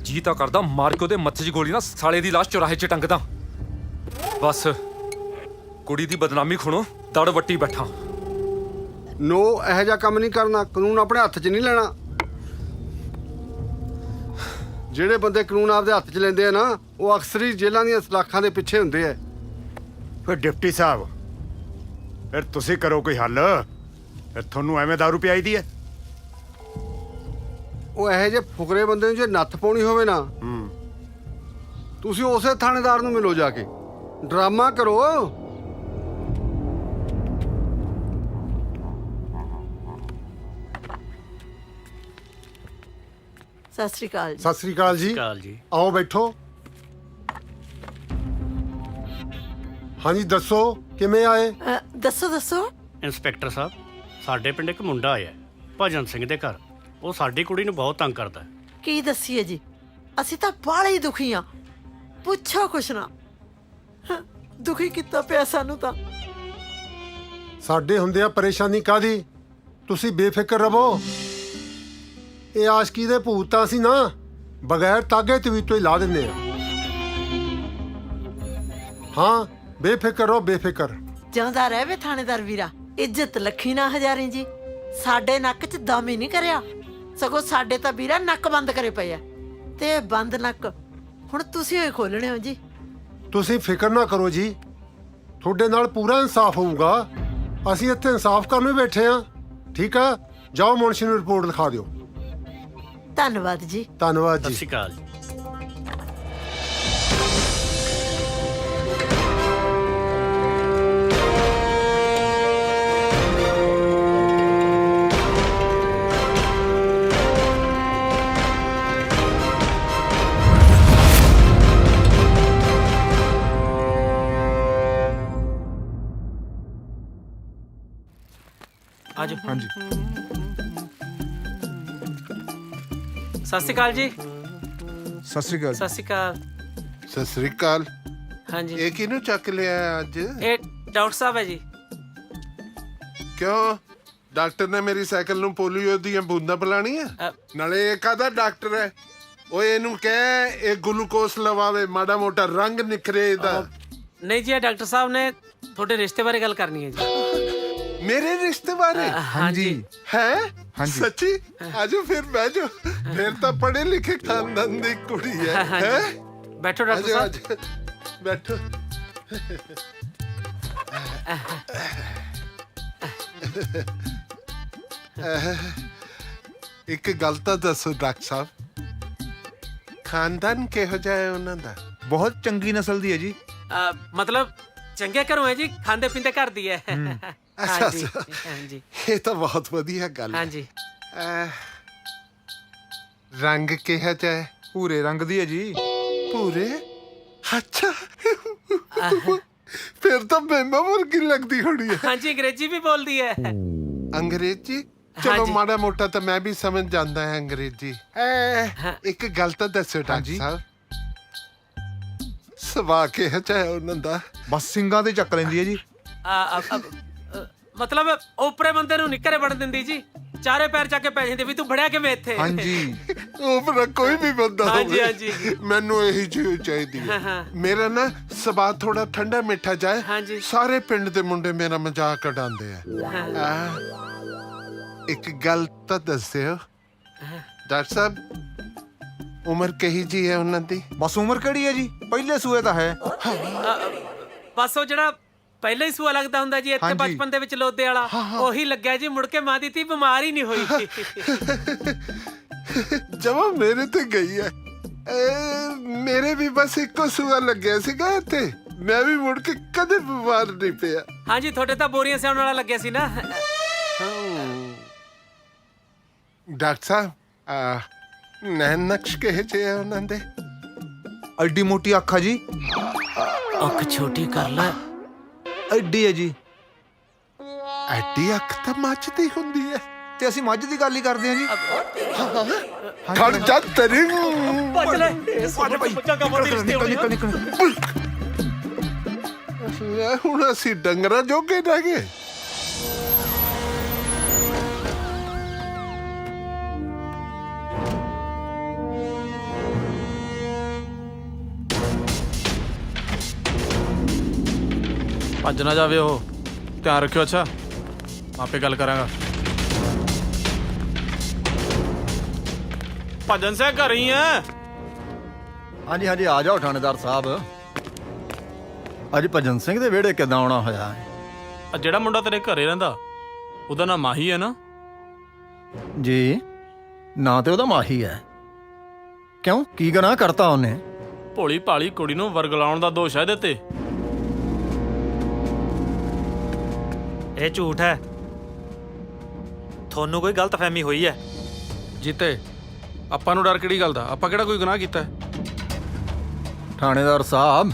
ਜੀ ਤਾਂ ਕਰਦਾ ਮਾਰ ਕੇ ਉਹਦੇ ਮੱਥੇ 'ਚ ਗੋਲੀ ਨਾ ਸਾਲੇ ਦੀ ਲਾਸ਼ ਚੁਰਾਹੇ 'ਚ ਟੰਗਦਾ। ਬਸ ਕੁੜੀ ਦੀ ਬਦਨਾਮੀ ਖੁਣੋ ਦੜ ਵੱਟੀ ਬੈਠਾ। ਨੋ, ਇਹੋ ਜਿਹਾ ਕੰਮ ਨਹੀਂ ਕਰਨਾ, ਕਾਨੂੰਨ ਆਪਣੇ ਹੱਥ 'ਚ ਨਹੀਂ ਲੈਣਾ। ਜਿਹੜੇ ਬੰਦੇ ਕਾਨੂੰਨ ਆਪਦੇ ਹੱਥ 'ਚ ਲੈਂਦੇ ਆ ਨਾ, ਉਹ ਅਕਸਰ ਹੀ ਜੇਲ੍ਹਾਂ ਦੀਆਂ ਸਲਾਖਾਂ ਦੇ ਪਿੱਛੇ ਹੁੰਦੇ ਆ। ਫਿਰ ਡਿਪਟੀ ਸਾਹਿਬ, ਫਿਰ ਤੁਸੀਂ ਕਰੋ ਕੋਈ ਹੱਲ। ਫਿਰ ਤੁਹਾਨੂੰ ਐਵੇਂ ਦਾਰੂ ਪਿਆਈ ਦੀ ਹੈ? ਉਹ ਇਹੋ ਜਿਹੇ ਫੁਕਰੇ ਬੰਦੇ ਨੂੰ ਜੇ ਨੱਥ ਪਾਉਣੀ ਹੋਵੇ ਨਾ, ਤੁਸੀਂ ਉਸੇ ਥਾਣੇਦਾਰ ਨੂੰ ਮਿਲੋ ਜਾ ਕੇ, ਡਰਾਮਾ ਕਰੋ। ਸਤਿ ਸ੍ਰੀ ਅਕਾਲ ਜੀ। ਸਤਿ ਸ੍ਰੀ ਅਕਾਲ ਜੀ। ਆਓ ਬੈਠੋ। ਹਾਂਜੀ ਦੱਸੋ, ਕਿਵੇਂ ਆਏ? ਦੱਸੋ ਦੱਸੋ। ਇੰਸਪੈਕਟਰ ਸਾਹਿਬ, ਸਾਡੇ ਪਿੰਡ ਇੱਕ ਮੁੰਡਾ ਆਇਆ ਭਜਨ ਸਿੰਘ ਦੇ ਘਰ। ਉਹ ਸਾਡੀ ਕੁੜੀ ਨੂੰ ਬਹੁਤ ਤੰਗ ਕਰਦਾ। ਕੀ ਦੱਸੀਏ ਜੀ, ਅਸੀਂ ਤਾਂ ਬਾਹਲੇ ਹੀ ਦੁਖੀ ਆ, ਪੁੱਛੋ ਕੁਛ ਨਾ। ਦੁਖੀ ਕੀਤਾ ਪਿਆ ਸਾਨੂੰ ਤਾਂ। ਸਾਡੇ ਹੁੰਦੇ ਆ ਪਰੇਸ਼ਾਨੀ ਕਾਦੀ, ਤੁਸੀਂ ਬੇਫਿਕਰ ਰਹੋ। ਇਹ ਆਸ਼ਕੀ ਦੇ ਭੂਤ ਤਾਂ ਅਸੀਂ ਨਾ ਬਗੈਰ ਤਾਗੇ ਤਵੀਤ ਤੋਂ ਹੀ ਲਾ ਦਿੰਦੇ ਆ। ਹਾਂ ਬੇਫਿਕਰ ਰਹੋ, ਬੇਫਿਕਰ। ਜਿਉਂਦਾ ਰਹਿ ਵੇ ਥਾਣੇਦਾਰ ਵੀਰਾ, ਇੱਜ਼ਤ ਲੱਖੀ ਨਾ ਹਜ਼ਾਰੇ ਜੀ। ਸਾਡੇ ਨੱਕ 'ਚ ਦਮ ਹੀ ਨਹੀਂ ਕਰਿਆ, ਸਗੋਂ ਸਾਡੇ ਤਾਂ ਵੀਰਾ ਨੱਕ ਬੰਦ ਕਰੇ ਪਏ ਆ, ਤੇ ਬੰਦ ਨੱਕ ਹੁਣ ਤੁਸੀਂ ਹੋਏ ਖੋਲਣੇ ਹੋ ਜੀ। ਤੁਸੀਂ ਫਿਕਰ ਨਾ ਕਰੋ ਜੀ, ਤੁਹਾਡੇ ਨਾਲ ਪੂਰਾ ਇਨਸਾਫ ਹੋਊਗਾ। ਅਸੀਂ ਇੱਥੇ ਇਨਸਾਫ ਕਰਨ ਨੂੰ ਬੈਠੇ ਆ। ਠੀਕ ਆ, ਜਾਓ ਮੁਨਸ਼ੀ ਨੂੰ ਰਿਪੋਰਟ ਲਿਖਾ ਦਿਓ। ਧੰਨਵਾਦ ਜੀ। ਧੰਨਵਾਦ ਜੀ। ਸਤਿ ਸ਼੍ਰੀ ਅਕਾਲ ਜੀ। ਆਜੋ। ਹਾਂਜੀ ਸਤਿ ਸ਼੍ਰੀ ਅਕਾਲ ਜੀ। ਸਤਿ ਸ੍ਰੀ ਅਕਾਲ। ਸਤਿ ਸ਼੍ਰੀ ਅਕਾਲ। ਸਤਿ ਸ੍ਰੀ ਅਕਾਲ। ਹਾਂਜੀ, ਇਹ ਕਿਹਨੂੰ ਚੱਕ ਲਿਆ ਅੱਜ? ਇਹ ਡਾਕਟਰ ਸਾਹਿਬ ਹੈ ਜੀ। ਕਿਉਂ, ਡਾਕਟਰ ਨੇ ਮੇਰੀ ਸਾਈਕਲ ਨੂੰ ਪੋਲੀਓ ਦੀਆਂ ਬੂੰਦਾਂ ਪਿਲਾਣੀਆਂ? ਨਾਲੇ ਇਹ ਕਾਹਦਾ ਡਾਕਟਰ ਹੈ? ਓਏ ਇਹਨੂੰ ਕਹਿ ਇਹ ਗਲੂਕੋਸ ਲਵਾਵੇ, ਮਾੜਾ ਮੋਟਾ ਰੰਗ ਨਿਖਰੇ ਇਹਦਾ। ਨਹੀਂ ਜੀ, ਇਹ ਡਾਕਟਰ ਸਾਹਿਬ ਨੇ ਤੁਹਾਡੇ ਰਿਸ਼ਤੇ ਬਾਰੇ ਗੱਲ ਕਰਨੀ ਹੈ ਜੀ। मेरे रिश्ते बारे हाँ जी। है हाँ जी। सच्ची आजो फिर बैठो फिर तो पढ़े लिखे खानदान दी कुड़ी है हाँ जी। हैं? बैठो डॉक्टर आजो, साहब। आजो, बैठो ਇੱਕ ਗੱਲ ਤਾਂ ਦੱਸੋ ਡਾਕਟਰ ਸਾਹਿਬ ਖਾਨਦਾਨ ਕਿਹੋ ਜਿਹਾ ਹੈ ਉਹਨਾਂ ਦਾ ਬਹੁਤ ਚੰਗੀ ਨਸਲ ਦੀ ਹੈ ਜੀ मतलब चंगे घरों है जी खांदे पींदे घर दी है ਅੱਛਾ हाँ जी, ਅੱਛਾ हाँ जी। ਇਹ ਤਾਂ ਬਹੁਤ ਵਧੀਆ ਗੱਲ हाँ ਹੈ जी। ਰੰਗ ਕਿਹੋ ਜਿਹਾ ਹੈ ਭੂਰੇ ਰੰਗ ਦੀ ਹੈ ਜੀ ਭੂਰੇ ਅੱਛਾ ਫਿਰ ਤਾਂ ਮੈਮਾ ਵਰਗੀ ਲੱਗਦੀ ਹੋਣੀ ਹੈ हाँ जी अंग्रेजी भी बोल दी है ਅੰਗਰੇਜ਼ੀ हाँ ਚਲੋ जी। ਮਾੜਾ ਮੋਟਾ ਤਾਂ ਮੈਂ ਵੀ ਸਮਝ ਜਾਂਦਾ ਹਾਂ ਅੰਗਰੇਜ਼ੀ ਇੱਕ ਗੱਲ ਤਾਂ ਦੱਸੋ ਡਾਕਟਰ ਸਾਹਿਬ ਸੁਭਾਅ ਕਿਹੋ ਜਿਹਾ ਹੈ ਉਹਨਾਂ ਦਾ ਬਸ ਸਿੰਘਾਂ ਤੇ ਚੱਕ ਲੈਂਦੀ ਹੈ ਜੀ मतलब ਓਪਰੇ ਬੰਦੇ ਨੂੰ ਨਿੱਕਰੇ ਬਣ ਦਿੰਦੀ ਜੀ ਚਾਰੇ ਪੈਰ ਚੱਕ ਕੇ ਪੈ ਜਾਂਦੇ ਵੀ ਤੂੰ ਬੜਿਆ ਕਿਵੇਂ ਇੱਥੇ ਉਪਰ ਕੋਈ ਵੀ ਬੰਦਾ हाँ जी, ਹੋਵੇ हाँ जी। ਮੈਨੂੰ ਇਹੀ ਚੀਜ਼ ਚਾਹੀਦੀ ਹੈ हाँ। ਮੇਰਾ ਨਾ ਸੁਭਾਅ ਥੋੜਾ ਠੰਡਾ ਮਿੱਠਾ ਜਾਏ हाँ जी। ਸਾਰੇ ਪਿੰਡ ਦੇ ਮੁੰਡੇ ਮੇਰਾ ਮਜ਼ਾਕ ਉਡਾਉਂਦੇ ਆ ਇੱਕ ਗੱਲ ਤਾਂ ਦੱਸਿਓ ਡਾਕਟਰ ਸਾਹਿਬ ਉਮਰ ਕਹੀ ਜੀ ਹੈ ਉਹਨਾਂ ਦੀ ਬਸ ਉਮਰ ਕਿਹੜੀ ਹੈ ਜੀ ਪਹਿਲੇ ਸੂਏ ਤਾਂ ਹੈ ਬਸ ਉਹ ਜਿਹੜਾ ਪਹਿਲਾਂ ਹੀ ਸੂਆ ਲੱਗਦਾ ਹੁੰਦਾ ਜੀ ਇੱਥੇ ਹਾਂਜੀ। ਬਚਪਨ ਦੇ ਵਿੱਚ ਲੋਦੇ ਵਾਲਾ ਉਹੀ ਲੱਗਿਆ ਜੀ ਮੁੜ ਕੇ ਮਾਂ ਦੀ ਧੀ ਬਿਮਾਰ ਹੀ ਨਹੀਂ ਹੋਈ ਜਮਾ ਮੇਰੇ ਤੇ ਗਈ ਹੈ ਮੇਰੇ ਵੀ ਬਸ ਇੱਕੋ ਸੂਆ ਲੱਗਿਆ ਸੀਗਾ ਇੱਥੇ ਮੈਂ ਵੀ ਮੁੜ ਕੇ ਕਦੇ ਬਿਮਾਰ ਨਹੀਂ ਪਿਆ ਹਾਂਜੀ ਤੁਹਾਡੇ ਤਾਂ ਬੋਰੀਆਂ ਸਿਆਉਣ ਵਾਲਾ ਲੱਗਿਆ ਸੀ ਨਾ ਡਾਕਟਰ ਸਾਹਿਬ ਨੈਣ ਨਕਸ਼ ਕਿਹੇ ਜਿਹੇ ਆ ਉਹਨਾਂ ਦੇ ਐਡੀ ਮੋਟੀ ਅੱਖ ਆ ਜੀ ਅੱਖ ਛੋਟੀ ਕਰ ਲੈ ਐਡੀ ਹੈ ਜੀ ਐਡੀ ਅੱਖ ਤਾਂ ਮੱਝ ਦੀ ਹੁੰਦੀ ਹੈ ਤੇ ਅਸੀਂ ਮੱਝ ਦੀ ਗੱਲ ਹੀ ਕਰਦੇ ਹਾਂ ਜੀ ਖੜ ਜਾ ਤੇਰੀ ਭੱਜ ਲੈ ਹੁਣ ਅਸੀਂ ਡੰਗਰਾਂ ਜੋਗੇ ਰਹਿ ਗਏ ਭੱਜ ਨਾ ਜਾਵੇ ਉਹ ਧਿਆਨ ਰੱਖਿਓ ਅੱਛਾ ਆਪੇ ਗੱਲ ਕਰਾਂਗਾ ਭਜਨ ਸਿੰਘ ਘਰ ਹੀ ਹੈ ਹਾਂਜੀ ਹਾਂਜੀ ਆ ਜਾਓ ਥਾਣੇਦਾਰ ਸਾਹਿਬ ਅੱਜ ਭਜਨ ਸਿੰਘ ਦੇ ਵਿਹੜੇ ਕਿੱਦਾਂ ਆਉਣਾ ਹੋਇਆ ਹੈ ਆ ਜਿਹੜਾ ਮੁੰਡਾ ਤੇਰੇ ਘਰੇ ਰਹਿੰਦਾ ਉਹਦਾ ਨਾਮ ਮਾਹੀ ਹੈ ਨਾ ਜੀ ਨਾਂ ਤੇ ਉਹਦਾ ਮਾਹੀ ਹੈ ਕਿਉਂ ਕੀ ਗੁਨਾਹ ਕਰਤਾ ਉਹਨੇ ਭੋਲੀ ਭਾਲੀ ਕੁੜੀ ਨੂੰ ਵਰਗਲਾਉਣ ਦਾ ਦੋਸ਼ ਹੈ ਇਹਦੇ ਤੇ ਇਹ ਝੂਠ ਹੈ ਤੁਹਾਨੂੰ ਕੋਈ ਗਲਤਫਹਿਮੀ ਹੋਈ ਹੈ ਜੀਤੇ ਆਪਾਂ ਨੂੰ ਡਰ ਕਿਹੜੀ ਗੱਲ ਦਾ ਆਪਾਂ ਕਿਹੜਾ ਕੋਈ ਗੁਨਾਹ ਕੀਤਾ ਹੈ ਥਾਣੇਦਾਰ ਸਾਹਿਬ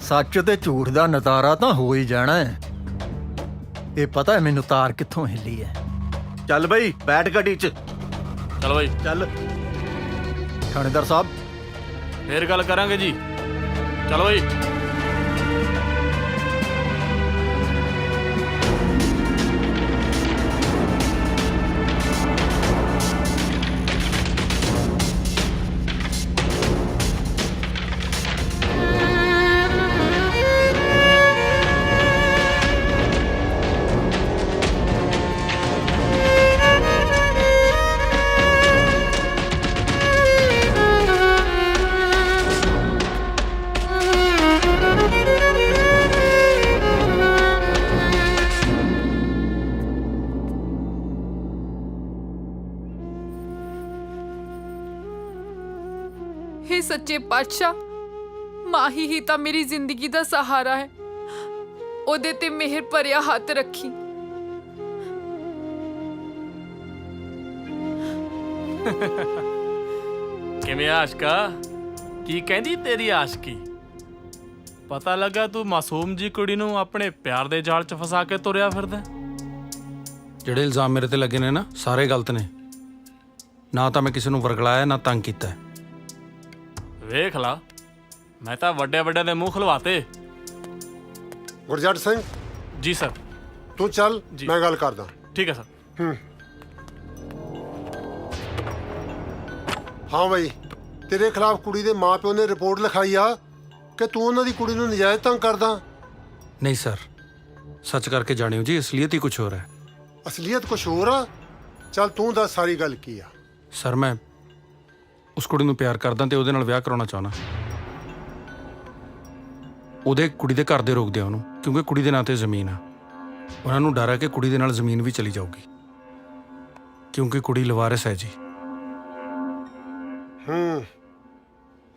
ਸੱਚ ਤੇ ਝੂਠ ਦਾ ਨਤਾਰਾ ਤਾਂ ਹੋ ਹੀ ਜਾਣਾ ਹੈ ਇਹ ਪਤਾ ਹੈ ਮੈਨੂੰ ਤਾਰ ਕਿੱਥੋਂ ਹਿੱਲੀ ਹੈ ਚੱਲ ਬਈ ਬੈਠ ਗੱਡੀ 'ਚ ਚਲ ਬਾਈ ਚੱਲ ਥਾਣੇਦਾਰ ਸਾਹਿਬ ਫੇਰ ਗੱਲ ਕਰਾਂਗੇ ਜੀ ਚਲ ਬਾਈ हे सच्चे पातशाह माही ही ਤਾਂ ਮੇਰੀ ਜ਼ਿੰਦਗੀ ਦਾ ਸਹਾਰਾ ਹੈ ਉਹਦੇ ਤੇ ਮਿਹਰ ਭਰਿਆ ਹੱਥ ਰੱਖੀ ਕਿਵੇਂ ਆਸ਼ਕਾ ਕੀ ਕਹਿੰਦੀ ਤੇਰੀ ਆਸ਼ਕੀ ਪਤਾ ਲੱਗਾ ਤੂੰ ਮਾਸੂਮ ਜੀ ਕੁੜੀ ਨੂੰ ਆਪਣੇ ਪਿਆਰ ਦੇ ਜਾਲ 'ਚ ਫਸਾ ਕੇ ਤੁਰਿਆ ਫਿਰਦਾ ਜਿਹੜੇ ਇਲਜ਼ਾਮ ਮੇਰੇ ਤੇ ਲੱਗੇ ਨੇ ਨਾ ਸਾਰੇ ਗਲਤ ਨੇ ਨਾ ਤਾਂ ਮੈਂ ਕਿਸੇ ਨੂੰ ਵਰਗਲਾਇਆ ਨਾ ਤੰਗ ਕੀਤਾ ਵੇਖ ਲਾ ਮੈਂ ਤਾਂ ਵੱਡੇ ਵੱਡੇ ਦੇ ਮੂੰਹ ਖਲਵਾਤੇ ਗੁਰਜੱਟ ਸਿੰਘ ਜੀ ਸਰ ਤੂੰ ਚੱਲ ਮੈਂ ਗੱਲ ਕਰਦਾ ਠੀਕ ਹੈ ਸਰ ਹਾਂ ਬਈ ਤੇਰੇ ਖਿਲਾਫ ਕੁੜੀ ਦੇ ਮਾਪਿਓ ਨੇ ਰਿਪੋਰਟ ਲਿਖਾਈ ਆ ਕਿ ਤੂੰ ਉਹਨਾਂ ਦੀ ਕੁੜੀ ਨੂੰ ਨਜਾਇਜ਼ ਤੰਗ ਕਰਦਾ ਨਹੀਂ ਸਰ ਸੱਚ ਕਰਕੇ ਜਾਣਿਓ ਜੀ, ਅਸਲੀਅਤ ਹੀ ਕੁਝ ਹੋਰ ਹੈ। ਅਸਲੀਅਤ ਕੁਛ ਹੋਰ ਆ। ਚੱਲ ਤੂੰ ਦੱਸ ਸਾਰੀ ਗੱਲ ਕੀ ਆ। ਸਰ ਮੈਂ ਉਸ ਕੁੜੀ ਨੂੰ ਪਿਆਰ ਕਰਦਾ ਤੇ ਉਹਦੇ ਨਾਲ ਵਿਆਹ ਕਰਾਉਣਾ ਚਾਹੁੰਦਾ। ਉਹਦੇ ਕੁੜੀ ਦੇ ਘਰ ਦੇ ਰੋਕਦੇ ਆ ਉਹਨੂੰ, ਕਿਉਂਕਿ ਕੁੜੀ ਦੇ ਨਾਂ ਤੇ ਜ਼ਮੀਨ ਆ। ਉਹਨਾਂ ਨੂੰ ਡਰ ਹੈ ਕਿ ਕੁੜੀ ਦੇ ਨਾਲ ਜ਼ਮੀਨ ਵੀ ਚਲੀ ਜਾਊਗੀ, ਕਿਉਂਕਿ ਕੁੜੀ ਲਵਾਰਿਸ ਹੈ ਜੀ।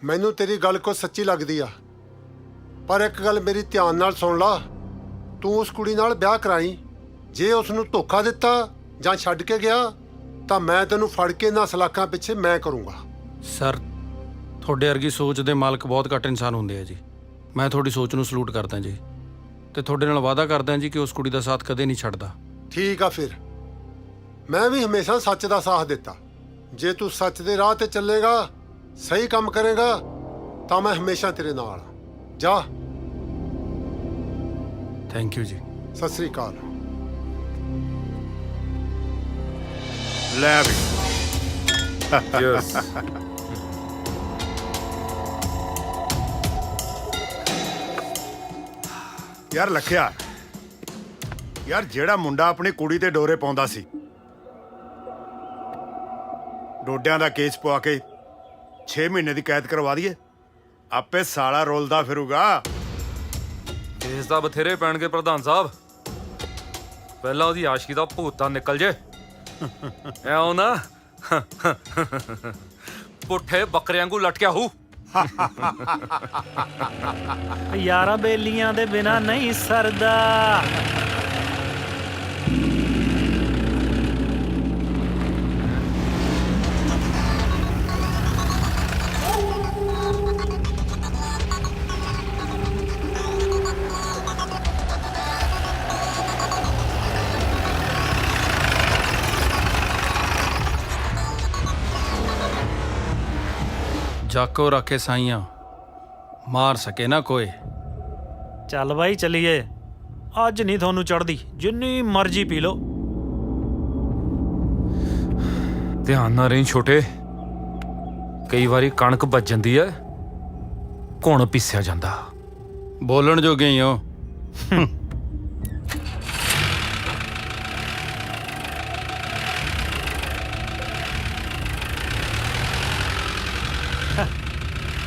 ਮੈਨੂੰ ਤੇਰੀ ਗੱਲ ਕੋ ਸੱਚੀ ਲੱਗਦੀ ਆ, ਪਰ ਇੱਕ ਗੱਲ ਮੇਰੀ ਧਿਆਨ ਨਾਲ ਸੁਣ ਲਾ। ਤੂੰ ਉਸ ਕੁੜੀ ਨਾਲ ਵਿਆਹ ਕਰਾਈ, ਜੇ ਉਸ ਨੂੰ ਧੋਖਾ ਦਿੱਤਾ ਜਾਂ ਛੱਡ ਕੇ ਗਿਆ ਤਾਂ ਮੈਂ ਤੈਨੂੰ ਫੜ ਕੇ ਇਹਨਾਂ ਸਲਾਖਾਂ ਪਿੱਛੇ ਮੈਂ ਕਰੂੰਗਾ। ਸਰ ਤੁਹਾਡੇ ਵਰਗੀ ਸੋਚ ਦੇ ਮਾਲਕ ਬਹੁਤ ਘੱਟ ਇਨਸਾਨ ਹੁੰਦੇ ਆ ਜੀ। ਮੈਂ ਤੁਹਾਡੀ ਸੋਚ ਨੂੰ ਸਲੂਟ ਕਰਦਾ ਜੀ, ਤੇ ਤੁਹਾਡੇ ਨਾਲ ਵਾਅਦਾ ਕਰਦਾ ਜੀ ਕਿ ਉਸ ਕੁੜੀ ਦਾ ਸਾਥ ਕਦੇ ਨਹੀਂ ਛੱਡਦਾ। ਠੀਕ ਆ, ਫਿਰ ਮੈਂ ਵੀ ਹਮੇਸ਼ਾ ਸੱਚ ਦਾ ਸਾਥ ਦਿੱਤਾ। ਜੇ ਤੂੰ ਸੱਚ ਦੇ ਰਾਹ ਤੇ ਚੱਲੇਗਾ, ਸਹੀ ਕੰਮ ਕਰੇਗਾ, ਤਾਂ ਮੈਂ ਹਮੇਸ਼ਾ ਤੇਰੇ ਨਾਲ ਆ। ਜਾ। ਥੈਂਕ ਯੂ ਜੀ। ਸਤਿ ਸ੍ਰੀ ਅਕਾਲ। ਲੈ ਵੀ ਯਸ। ਯਾਰ ਲੱਖਿਆ, ਯਾਰ ਜਿਹੜਾ ਮੁੰਡਾ ਆਪਣੀ ਕੁੜੀ ਤੇ ਡੋਰੇ ਪਾਉਂਦਾ ਸੀ, ਡੋਡਿਆਂ ਦਾ ਕੇਸ ਪਵਾ ਕੇ 6 ਮਹੀਨੇ ਦੀ ਕੈਦ ਕਰਵਾ ਦਈਏ, ਆਪੇ ਸਾਲਾ ਰੋਲਦਾ ਫਿਰੂਗਾ। ਕੇਸ ਦਾ ਬਥੇਰੇ ਪੈਣਗੇ ਪ੍ਰਧਾਨ ਸਾਹਿਬ, ਪਹਿਲਾਂ ਉਹਦੀ ਆਸ਼ਕੀ ਦਾ ਭੂਤਾਂ ਨਿਕਲ ਜੇ। ਐਉਂ ਨਾ ਪੁੱਠੇ ਬੱਕਰਿਆਂ ਵਾਂਗੂ ਲਟਕਿਆ ਹੂ। ਯਾਰਾਂ ਬੇਲੀਆਂ ਦੇ ਬਿਨਾ ਨਹੀਂ ਸਰਦਾ। ਜਾਕੋ ਰੱਖੇ ਸਾਈਆਂ, ਮਾਰ ਸਕੇ ਨਾ ਕੋਈ। ਚੱਲ ਬਾਈ ਚੱਲੀਏ, ਅੱਜ ਨਹੀਂ ਤੁਹਾਨੂੰ ਚੜਦੀ, ਜਿੰਨੀ ਮਰਜ਼ੀ ਪੀ ਲਓ। ਧਿਆਨ ਨਾਲ ਰਹੀ ਛੋਟੇ, ਕਈ ਵਾਰੀ ਕਣਕ ਵੱਜ ਜਾਂਦੀ ਐ, ਘੁਣ ਪੀਸਿਆ ਜਾਂਦਾ। ਬੋਲਣ ਜੋਗੇ ਹੀ ਹੋ।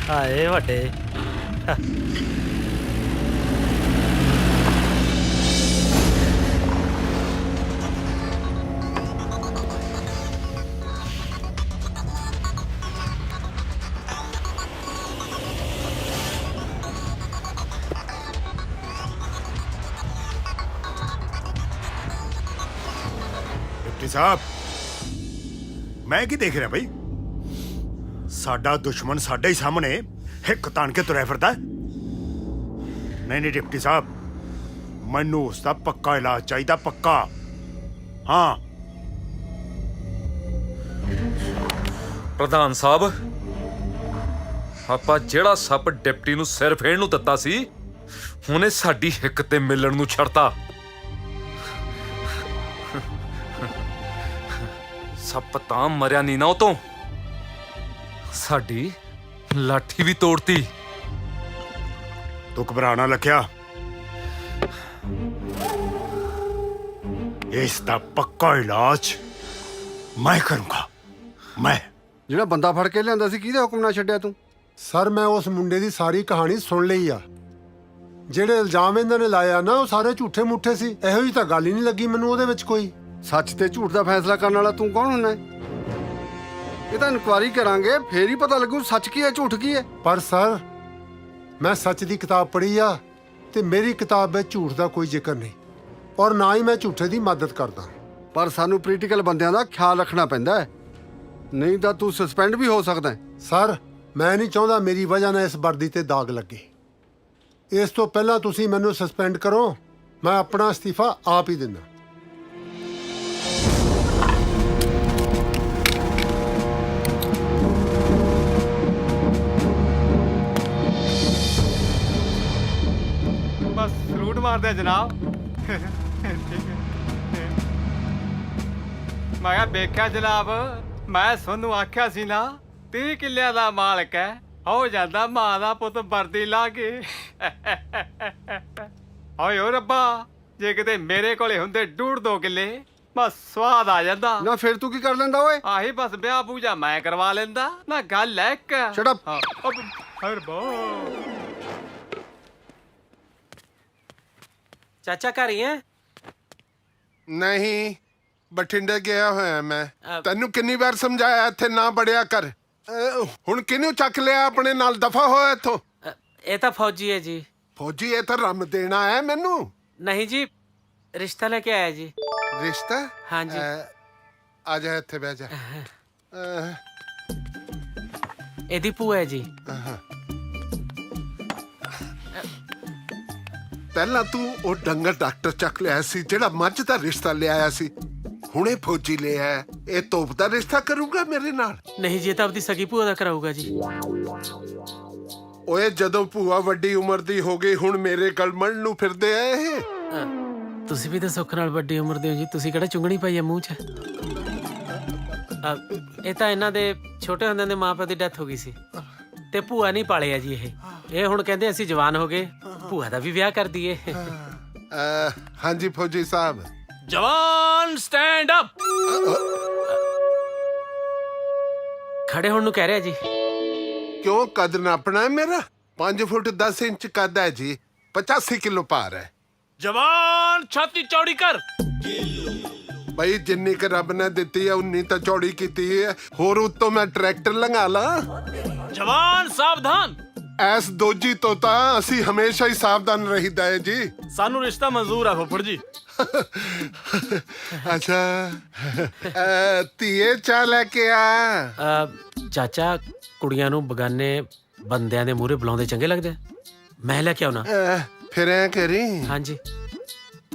ਆਏ ਵੱਡੇ। ਡਿਪਟੀ ਸਾਹਿਬ, ਮੈਂ ਕੀ ਦੇਖ ਰਿਹਾ ਬਈ? ਸਾਡਾ ਦੁਸ਼ਮਣ ਸਾਡੇ ਹੀ ਸਾਹਮਣੇ ਹਿੱਕ ਤਾਣ ਕੇ ਤੁਰਿਆ ਫਿਰਦਾ। ਨਹੀਂ ਡਿਪਟੀ ਸਾਹਿਬ, ਮੈਨੂੰ ਉਸ ਦਾ ਪੱਕਾ ਇਲਾਜ ਚਾਹੀਦਾ, ਪੱਕਾ। ਹਾਂ ਪ੍ਰਧਾਨ ਸਾਹਿਬ, ਆਪਾਂ ਜਿਹੜਾ ਸੱਪ ਡਿਪਟੀ ਨੂੰ ਸਿਰ ਫੇਣ ਨੂੰ ਦਿੱਤਾ ਸੀ, ਉਹਨੇ ਸਾਡੀ ਹਿੱਕ ਤੇ ਮਿਲਣ ਨੂੰ ਛੱਡਤਾ। ਸੱਪ ਤਾਂ ਮਰਿਆ ਨਹੀਂ ਨਾ ਉਹ ਤੋਂ, ਸਾਡੀ ਲਾਠੀ ਵੀ ਤੋੜਤੀ। ਤੂੰ ਘਬਰਾ ਨਾ ਲੱਖਿਆ, ਇਸ ਦਾ ਪੱਕਾ ਇਲਾਜ ਮੈਂ ਕਰੂੰਗਾ। ਮੈਂ ਜਿਹੜਾ ਬੰਦਾ ਫੜ ਕੇ ਲਿਆਂਦਾ ਸੀ, ਕਿਹਦੇ ਹੁਕਮ ਨਾਲ ਛੱਡਿਆ ਤੂੰ? ਸਰ ਮੈਂ ਉਸ ਮੁੰਡੇ ਦੀ ਸਾਰੀ ਕਹਾਣੀ ਸੁਣ ਲਈ ਆ। ਜਿਹੜੇ ਇਲਜ਼ਾਮ ਇਹਨਾਂ ਨੇ ਲਾਇਆ ਨਾ, ਉਹ ਸਾਰੇ ਝੂਠੇ ਮੁੱਠੇ ਸੀ। ਇਹੋ ਜਿਹੀ ਤਾਂ ਗੱਲ ਹੀ ਨਹੀਂ ਲੱਗੀ ਮੈਨੂੰ ਉਹਦੇ ਵਿੱਚ ਕੋਈ। ਸੱਚ ਤੇ ਝੂਠ ਦਾ ਫੈਸਲਾ ਕਰਨ ਵਾਲਾ ਤੂੰ ਕੌਣ ਹੁੰਦਾ? ਇਹ ਤਾਂ ਇਨਕੁਆਇਰੀ ਕਰਾਂਗੇ, ਫੇਰ ਹੀ ਪਤਾ ਲੱਗੂ ਸੱਚ ਕੀ ਹੈ ਝੂਠ ਕੀ ਹੈ। ਪਰ ਸਰ ਮੈਂ ਸੱਚ ਦੀ ਕਿਤਾਬ ਪੜ੍ਹੀ ਆ, ਤੇ ਮੇਰੀ ਕਿਤਾਬ ਵਿੱਚ ਝੂਠ ਦਾ ਕੋਈ ਜ਼ਿਕਰ ਨਹੀਂ, ਔਰ ਨਾ ਹੀ ਮੈਂ ਝੂਠੇ ਦੀ ਮਦਦ ਕਰਦਾ। ਪਰ ਸਾਨੂੰ ਪੋਲੀਟੀਕਲ ਬੰਦਿਆਂ ਦਾ ਖਿਆਲ ਰੱਖਣਾ ਪੈਂਦਾ ਹੈ, ਨਹੀਂ ਤਾਂ ਤੂੰ ਸਸਪੈਂਡ ਵੀ ਹੋ ਸਕਦਾ ਹੈ। ਸਰ ਮੈਂ ਨਹੀਂ ਚਾਹੁੰਦਾ ਮੇਰੀ ਵਜ੍ਹਾ ਨਾਲ ਇਸ ਵਰਦੀ ਤੇ ਦਾਗ ਲੱਗੇ। ਇਸ ਤੋਂ ਪਹਿਲਾਂ ਤੁਸੀਂ ਮੈਨੂੰ ਸਸਪੈਂਡ ਕਰੋ, ਮੈਂ ਆਪਣਾ ਅਸਤੀਫਾ ਆਪ ਹੀ ਦਿੰਦਾ। ਬਸ ਸਲੂਟ ਮਾਰਦੇ ਜਨਾਬ। ਮੈਂ ਕਿਹਾ ਵੇਖਿਆ ਜਨਾਬ, ਮੈਂ ਤੁਹਾਨੂੰ ਆਖਿਆ ਸੀ ਨਾ 30 ਕਿੱਲਿਆਂ ਦਾ ਮਾਲਕ ਹੈ, ਹੋ ਜਾਂਦਾ ਮਾਂ ਦਾ ਪੁੱਤ ਵਰਦੀ ਲਾ ਕੇ। ਓਏ ਓ ਰੱਬਾ, ਜੇ ਕਿਤੇ ਮੇਰੇ ਕੋਲੇ ਹੁੰਦੇ 1.5-2 ਕਿੱਲੇ ਬਸ ਸਵਾਦ ਆ ਜਾਂਦਾ। ਨਾ ਫਿਰ ਤੂੰ ਕੀ ਕਰ ਲੈਂਦਾ ਓਏ? ਆਹੀ ਬਸ ਵਿਆਹ ਪੂਜਾ ਮੈਂ ਕਰਵਾ ਲੈਂਦਾ ਨਾ। ਗੱਲ ਹੈ ਇੱਕ Shut up. ਚਾਚਾ ਘਰ ਹੀ ਹੈ? ਨਹੀਂ, ਬਠਿੰਡੇ ਗਿਆ ਹੋਇਆ ਮੈਂ। ਤੈਨੂੰ ਕਿੰਨੀ ਵਾਰ ਸਮਝਾਇਆ ਇੱਥੇ ਨਾ ਬੜਿਆ ਕਰ। ਹੁਣ ਕਿਹਨੂੰ ਚੱਕ ਲਿਆ ਆਪਣੇ ਨਾਲ? ਦਫਾ ਹੋਇਆ ਇੱਥੋਂ। ਇਹ ਤਾਂ ਫੌਜੀ ਹੈ ਜੀ। ਫੌਜੀ? ਇਹ ਤਾਂ ਰੰਮ ਦੇਣਾ ਹੈ ਮੈਨੂੰ। ਨਹੀਂ ਜੀ, ਰਿਸ਼ਤਾ ਲੈ ਕੇ ਆਇਆ ਜੀ। ਰਿਸ਼ਤਾ? ਹਾਂਜੀ। ਆ ਜਾ ਇੱਥੇ ਬਹਿ ਜਾ। ਇਹਦੀ ਭੂਆ ਹੈ ਜੀ। ਪਹਿਲਾਂ ਤੂੰ ਉਹ ਡੰਗਰ ਡਾਕਟਰ ਚੱਕ ਲਿਆ ਸੀ ਜਿਹੜਾ ਮੱਝ ਦਾ ਰਿਸ਼ਤਾ ਲਿਆਇਆ ਸੀ। ਹੁਣੇ ਫੌਜੀ ਲਿਆ। ਇਹ ਤੋਪ ਦਾ ਰਿਸ਼ਤਾ ਕਰੂਗਾ ਮੇਰੇ ਨਾਲ? ਨਹੀਂ ਜੀ, ਇਹ ਤਾਂ ਆਪਦੀ ਸਗੀ ਭੂਆ ਦਾ ਕਰਾਊਗਾ ਜੀ। ਓਏ ਜਦੋਂ ਭੂਆ ਵੱਡੀ ਉਮਰ ਦੀ ਹੋ ਗਈ ਹੁਣ ਮੇਰੇ ਗਲ ਮਲਣ ਨੂੰ ਫਿਰਦੇ ਆ ਇਹ। ਤੁਸੀਂ ਵੀ ਤਾਂ ਸੁੱਖ ਨਾਲ ਵੱਡੀ ਉਮਰ ਦੇ ਹੋ ਜੀ। ਤੁਸੀਂ ਕਿਹੜਾ ਚੁੰਗਣੀ ਪਾਈ ਆ ਮੂੰਹ 'ਚ? ਇਹ ਤਾਂ ਇਹਨਾਂ ਦੇ ਛੋਟੇ ਹੁੰਦਿਆਂ ਦੇ ਮਾਪਿਆਂ ਦੀ ਡੈਥ ਹੋ ਗਈ ਸੀ ਤੇ ਭੂਆ ਨਹੀਂ ਪਾਲਿਆ ਜੀ। ਇਹ ਹੁਣ ਕਹਿੰਦੇ ਅਸੀਂ ਜਵਾਨ ਹੋ ਗਏ, ਭੂਆ ਦਾ ਵੀ ਵਿਆਹ ਕਰ ਦਈਏ। ਹਾਂਜੀ ਫੌਜੀ ਸਾਹਿਬ। ਜਵਾਨ ਸਟੈਂਡ ਅਪ। ਖੜੇ ਹੋਣ ਨੂੰ ਕਹਿ ਰਿਹਾ ਜੀ। ਕਿਉਂ? ਕੱਦ ਨਾਪਣਾ ਹੈ ਮੇਰਾ? 5 ਫੁੱਟ 10 ਇੰਚ ਕੱਦ ਹੈ ਜੀ। 85 ਕਿਲੋ ਭਾਰ ਹੈ। ਜਵਾਨ ਛਾਤੀ ਚੌੜੀ ਕਰ। ਬਈ ਜਿੰਨੀ ਕੁ ਰੱਬ ਨੇ ਦਿੱਤੀ ਹੈ ਉਨੀ ਤਾਂ ਚੌੜੀ ਕੀਤੀ ਹੈ। ਹੋਰ ਉੱਤੋਂ ਮੈਂ ਟਰੈਕਟਰ ਲੰਘਾ ਲਾ। ਜਵਾਨ ਸਾਵਧਾਨ। ਐਸ ਦੋਜੀ ਤੋਂ ਤਾਂ ਅਸੀਂ ਹਮੇਸ਼ਾ ਹੀ ਸਾਵਧਾਨ ਰਹੀਦਾ ਹੈ ਜੀ। ਸਾਨੂੰ ਰਿਸ਼ਤਾ ਮਨਜ਼ੂਰ ਆ ਫੁੱਫੜ ਜੀ। ਅੱਛਾ ਧੀਏ ਚਾਹ ਲੈ ਕੇ ਆ। ਚਾਚਾ, ਕੁੜੀਆਂ ਨੂੰ ਬਗਾਨੇ ਬੰਦਿਆਂ ਦੇ ਮੂਹਰੇ ਬੁਲਾਉਂਦੇ ਚੰਗੇ ਲੱਗਦੇ? ਮੈਂ ਲੈ ਕੇ ਆਉਣਾ। ਫਿਰ ਐ ਕਰੀ। ਹਾਂਜੀ।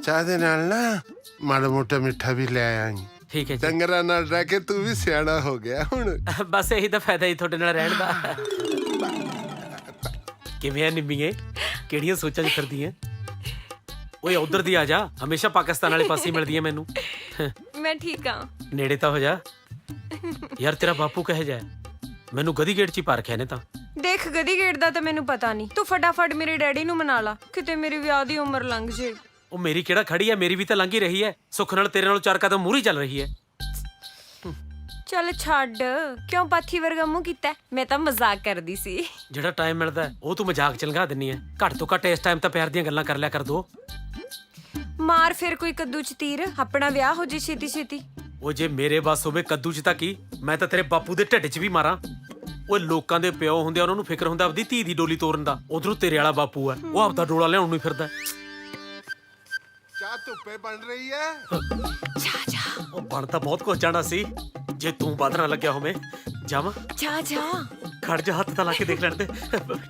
ਚਾਹ ਦੇ ਨਾਲ ਨਾ ਮਾੜਾ ਮੋਟਾ ਮਿੱਠਾ ਵੀ ਲੈ ਆਈ। ਠੀਕ ਹੈ ਜੀ। ਡੰਗਰਾਂ ਨਾਲ ਰਹਿ ਕੇ ਤੂੰ ਵੀ ਸਿਆਣਾ ਹੋ ਗਿਆ ਹੁਣ। ਬਸ ਇਹੀ ਤਾਂ ਫਾਇਦਾ ਹੀ ਤੁਹਾਡੇ ਨਾਲ ਰਹਿਣ ਦਾ। ਕਿਵੇਂ ਆ ਨਿੰਮੀਏ? ਕਿਹੜੀਆਂ ਸੋਚਾਂ 'ਚ ਫਿਰਦੀ ਐ? ਓਏ ਉਧਰ ਦੀ ਆ ਜਾ। ਹਮੇਸ਼ਾ ਪਾਕਿਸਤਾਨ ਵਾਲੇ ਪਾਸੇ ਮਿਲਦੀ ਐ ਮੈਨੂੰ। ਮੈਂ ਠੀਕ ਆ। ਨੇੜੇ ਤਾਂ ਹੋ ਜਾ ਯਾਰ। ਤੇਰਾ ਬਾਪੂ ਕਹੇ ਜਾ ਮੈਨੂੰ ਗਦੀ ਗੇਟ 'ਚ ਹੀ ਪਾਰਖਿਆ ਨੇ ਤਾਂ। ਦੇਖ, ਗਦੀ ਗੇਟ ਦਾ ਤਾਂ ਮੈਨੂੰ ਪਤਾ ਨਹੀਂ। ਤੂੰ ਫਟਾਫਟ ਮੇਰੇ ਡੈਡੀ ਨੂੰ ਮਨਾ ਲਾ, ਕਿਤੇ ਮੇਰੀ ਵਿਆਹ ਦੀ ਉਮਰ ਲੰਘ ਜੇ। ਉਹ ਮੇਰੀ ਕਿਹੜਾ ਖੜੀ ਐ? ਮੇਰੀ ਵੀ ਤਾਂ ਲੰਘ ਹੀ ਰਹੀ ਐ। ਸੁੱਖ ਨਾਲ ਤੇਰੇ ਨਾਲ 4 ਕਦਮ ਮੂਹਰੇ ਚੱਲ ਰਹੀ ਐ। ਚੱਲ ਛੱਡ, ਕਿਉਂ ਪਾਥੀ ਵਰਗਾ ਮੂੰਹ ਕੀਤਾ? ਮੈਂ ਤਾਂ ਮਜ਼ਾਕ ਕਰਦੀ ਸੀ। ਜਿਹੜਾ ਟਾਈਮ ਮਿਲਦਾ ਉਹ ਤੂੰ ਮਜ਼ਾਕ ਚ ਲੰਘਾ ਦਿੰਨੀ ਐ। ਘੱਟ ਤੋਂ ਘੱਟ ਇਸ ਟਾਈਮ ਤਾਂ ਪਿਆਰ ਦੀਆਂ ਗੱਲਾਂ ਕਰ ਲਿਆ ਕਰ ਦੋ। ਮਾਰ ਫਿਰ ਕੋਈ ਕੱਦੂ 'ਚ ਤੀਰ, ਆਪਣਾ ਵਿਆਹ ਹੋ ਜੇ ਛੇਤੀ ਛੇਤੀ। ਉਹ ਜੇ ਮੇਰੇ ਵੱਸ ਹੋਵੇ ਕੱਦੂ 'ਚ ਤਾਂ ਕੀ, ਮੈਂ ਤਾਂ ਤੇਰੇ ਬਾਪੂ ਦੇ ਢਿੱਡ 'ਚ ਵੀ ਮਾਰਾਂ। ਉਹ ਲੋਕਾਂ ਦੇ ਪਿਓ ਹੁੰਦੇ ਆ, ਉਹਨਾਂ ਨੂੰ ਫਿਕਰ ਹੁੰਦਾ ਆਪਦੀ ਧੀ ਦੀ ਡੋਲੀ ਤੋਰਨ ਦਾ। ਉਧਰੋਂ ਤੇਰੇ ਵਾਲਾ ਬਾਪੂ ਆ, ਉਹ ਆਪਦਾ ਡੋਲਾ ਲਿਆਉਣ ਨੂੰ ਫਿਰਦਾ। ਚਾਹ ਧੁੱਪੇ ਬਣ ਰਹੀ ਹੈ। ਉਹ ਬਣ ਤਾਂ ਬਹੁਤ ਕੁਝ ਜਾਣਾ ਸੀ ਜੇ ਤੂੰ ਬਾਦ ਨਾ ਲੱਗਿਆ ਹੋਵੇਂ। ਜਾਵਾਂ? ਜਾ ਖੜ ਜਾ, ਹੱਥ ਤਾਂ ਲਾ ਕੇ ਦੇਖ ਲੈਣ ਦੇ।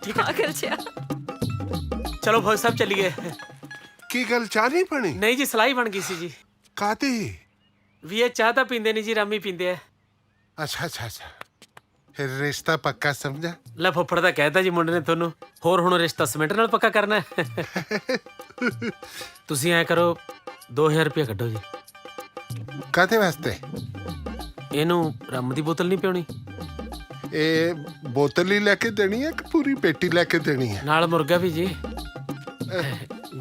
ਠੀਕ ਹੈ ਅਗਰ ਜਾ। ਚਲੋ ਭਾਈ ਸਾਹਿਬ ਚੱਲੀਏ। ਕੀ ਗੱਲ, ਚਾਹ ਨਹੀਂ ਬਣੀ? ਨਹੀਂ ਜੀ, ਸਲਾਈ ਬਣ ਗਈ ਸੀ ਜੀ। ਕਾਹਦੀ? ਵੀ ਇਹ ਚਾਹ ਤਾਂ ਪੀਂਦੇ ਨਹੀਂ ਜੀ, ਰਾਮੀ ਪੀਂਦੇ ਆ। ਅੱਛਾ ਫਿਰ ਰਿਸ਼ਤਾ ਪੱਕਾ ਸਮਝਾ? ਲੈ ਫੁੱਫੜ ਦਾ ਕਹਿਤਾ ਜੀ ਮੁੰਡੇ ਨੇ ਤੁਹਾਨੂੰ। ਹੋਰ ਹੁਣ ਰਿਸ਼ਤਾ ਸਿਮੈਂਟ ਨਾਲ ਪੱਕਾ ਕਰਨਾ ਹੈ? ਤੁਸੀਂ ਐ ਕਰੋ, 2000 ਰੁਪਏ ਕੱਢੋ ਜੀ। ਕਾਹਦੇ ਵਾਸਤੇ? ਇਹਨੂੰ ਰੰਮ ਦੀ ਬੋਤਲ ਨਹੀਂ ਪਿਉਣੀ? ਇਹ ਬੋਤਲ ਹੀ ਲੈ ਕੇ ਦੇਣੀ ਹੈ ਕਿ ਪੂਰੀ ਪੇਟੀ ਲੈ ਕੇ ਦੇਣੀ ਹੈ? ਨਾਲ ਮੁਰਗਾ ਵੀ ਜੀ।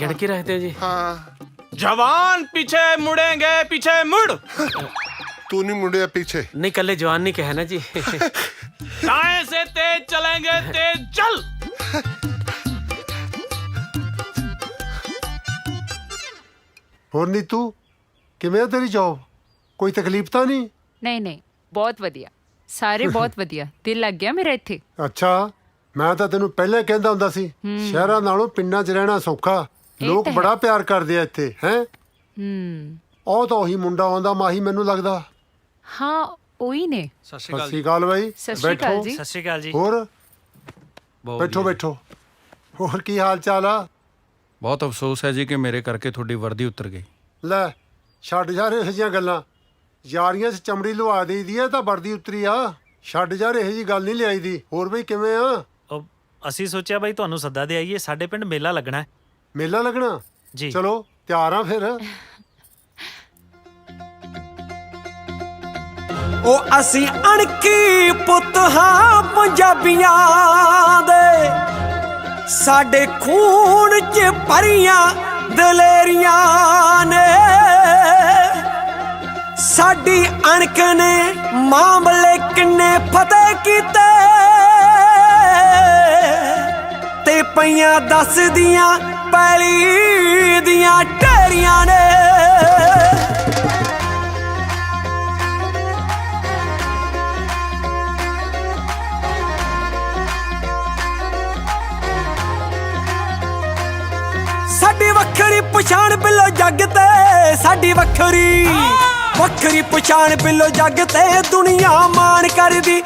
ਗਿਣ ਕੇ ਰੱਖਦੇ ਜੀ। हाँ। जवान पीछे मुड़ेंगे, पीछे मुड़। तू नहीं मुड़िया पीछे? नहीं, कल जवान नहीं कहे ना जी। दाएं से तेज चलेंगे, तेज चल। ਹੋਰ ਨੀਤੂ, ਕਿਵੇਂ ਆ ਤੇਰੀ ਜੌਬ? ਕੋਈ ਤਕਲੀਫ ਤਾਂ ਨਹੀਂ? ਨਹੀਂ, ਬਹੁਤ ਵਧੀਆ। ਸਾਰੇ ਬਹੁਤ ਵਧੀਆ। ਦਿਲ ਲੱਗ ਗਿਆ ਮੇਰਾ ਇੱਥੇ। ਅੱਛਾ, ਮੈਂ ਤਾਂ ਤੈਨੂੰ ਪਹਿਲਾਂ ਕਹਿੰਦਾ ਹੁੰਦਾ ਸੀ ਸ਼ਹਿਰਾਂ ਨਾਲੋਂ ਪਿੰਡਾਂ 'ਚ ਰਹਿਣਾ ਸੌਖਾ। ਲੋਕ ਬੜਾ ਪਿਆਰ ਕਰਦੇ ਆ ਇੱਥੇ। ਹੈ ਉਹ ਤਾਂ ਉਹੀ ਮੁੰਡਾ ਆਉਂਦਾ ਮਾਹੀ, ਮੈਨੂੰ ਲੱਗਦਾ। ਹਾਂ, ਉਹੀ ਨੇ। ਸਤਿ ਸ਼੍ਰੀ ਅਕਾਲ ਬਾਈ। ਸਤਿ ਸ਼੍ਰੀ ਅਕਾਲ ਜੀ। ਸਤਿ ਸ਼੍ਰੀ ਅਕਾਲ ਜੀ। ਹੋਰ ਬੈਠੋ। ਹੋਰ ਕੀ ਹਾਲ ਚਾਲ ਆ? ਬਹੁਤ ਅਫਸੋਸ ਹੈ ਜੀ ਕਿ ਮੇਰੇ ਕਰਕੇ ਤੁਹਾਡੀ ਵਰਦੀ ਉਤਰ ਗਈ। ਲੈ ਛੱਡ ਯਾਰ ਇਹੋ ਜਿਹੀਆਂ ਗੱਲਾਂ। ਯਾਰੀਆਂ 'ਚ ਚਮੜੀ ਲਵਾ ਦੇਈਦੀ ਆ ਤਾਂ ਵਰਦੀ ਉਤਰੀ ਆ। ਛੱਡ ਯਾਰ, ਇਹੋ ਜਿਹੀ ਗੱਲ ਨਹੀਂ ਲਿਆਈ ਦੀ। ਹੋਰ ਬਈ ਕਿਵੇਂ ਆ? ਅਸੀਂ ਸੋਚਿਆ ਬਾਈ ਤੁਹਾਨੂੰ ਸੱਦਾ ਦੇ ਆਈਏ, ਸਾਡੇ ਪਿੰਡ ਮੇਲਾ ਲੱਗਣਾ ਹੈ। ਮੇਲਾ ਲੱਗਣਾ ਜੀ? ਚਲੋ ਤਿਆਰ ਆ ਫਿਰ। ਉਹ ਅਸੀਂ ਅਣਖੀ ਪੁੱਤ ਹਾਂ ਪੰਜਾਬੀਆਂ ਦੇ, ਸਾਡੇ ਖੂਨ 'ਚ ਭਰੀਆਂ ਦਲੇਰੀਆਂ ਨੇ ਸਾਡੀ ਅਣਖ ਨੇ ਮਾਮਲੇ ਕਿੰਨੇ ਫਤਿਹ ਕੀਤੇ ਤੇ ਪਈਆਂ ਦੱਸਦੀਆਂ ਪੈਲੀ ਦੀਆਂ ਢੇਰੀਆਂ ਨੇ ਸਾਡੀ ਵੱਖਰੀ ਪਛਾਣ ਬਿੱਲੋ ਜੱਗ ਤੇ ਸਾਡੀ ਵੱਖਰੀ ਪਛਾਣ ਬਿੱਲੋ ਜੱਗ ਤੇ ਦੁਨੀਆ ਮਾਣ ਕਰਦੀ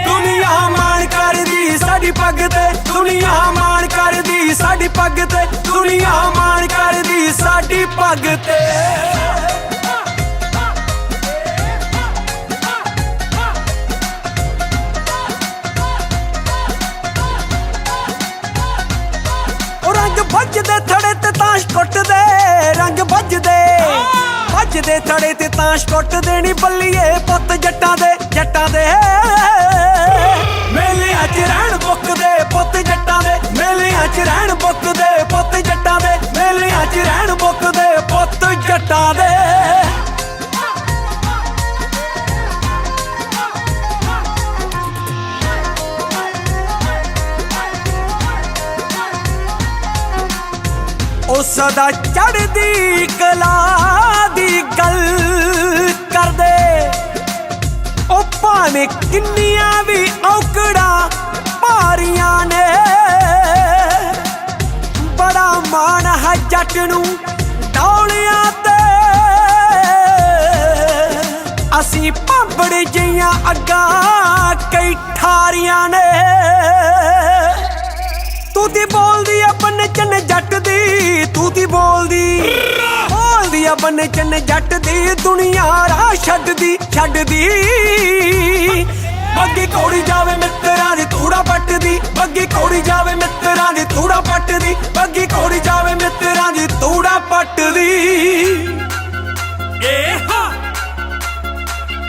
ਦੁਨੀਆ ਮਾਣ ਕਰਦੀ ਸਾਡੀ ਪੱਗ ਤੇ ਦੁਨੀਆ ਮਾਣ ਕਰਦੀ ਸਾਡੀ ਪੱਗ ਤੇ ਦੁਨੀਆ ਮਾਣ ਕਰਦੀ ਸਾਡੀ ਪੱਗ ਤੇ ਵੱਜਦੇ ਥੜੇ ਤੇ ਤਾਸ਼ ਕੁੱਟਦੇ ਰੰਗ ਵੱਜਦੇ ਥੜੇ ਤੇ ਤਾਸ਼ ਕੁੱਟਦੇ ਨੀ ਬੱਲੀਏ ਪੁੱਤ ਜੱਟਾਂ ਦੇ ਮੇਲਿਆਂ 'ਚ ਰਹਿਣ ਬੁੱਕਦੇ ਪੁੱਤ ਜੱਟਾਂ ਦੇ ਮੇਲਿਆਂ 'ਚ ਰਹਿਣ ਬੁੱਕਦੇ ਪੁੱਤ ਜੱਟਾਂ ਦੇ ਮੇਲਿਆਂ 'ਚ ਰਹਿਣ ਬੁੱਕਦੇ ਪੁੱਤ ਜੱਟਾਂ ਦੇ ਉਹ ਸਦਾ ਚੜ੍ਹਦੀ ਕਲਾ ਦੀ ਗੱਲ ਕਰਦੇ ਉਹ ਭਾਵੇਂ ਕਿੰਨੀਆਂ ਵੀ ਔਕੜਾਂ ਭਾਰੀਆਂ ਨੇ ਬੜਾ ਮਾਣ ਹੈ ਜੱਟ ਨੂੰ ਡੌਲਿਆਂ ਤੇ ਅਸੀਂ ਭਾਂਬੜ ਜਿਹੀਆਂ ਅੱਗਾਂ ਕਈ ਠਾਰੀਆਂ ਨੇ ਤੂੰ ਦੀ ਬੋਲਦੀ ਆ ਬੰਨੇ ਚੰਨ ਜੱਟ ਦੀ ਤੂੰ ਦੀ ਬੋਲਦੀ ਆ ਬੰਨੇ ਚੰਨ ਜੱਟ ਦੀ ਦੁਨੀਆ ਰਾਹ ਛੱਡਦੀ ਬੱਗੀ ਕੋੜੀ ਜਾਵੇ ਮਿੱਤਰਾਂ ਦੀ ਧੂੜਾ ਪੱਟਦੀ ਬੱਗੀ ਕੋੜੀ ਜਾਵੇ ਮਿੱਤਰਾਂ ਦੀ ਧੂੜਾ ਪੱਟਦੀ ਬੱਗੀ ਕੋੜੀ ਜਾਵੇ ਮਿੱਤਰਾਂ ਦੀ ਧੂੜਾ ਪੱਟਦੀ ਏ ਹਾਂ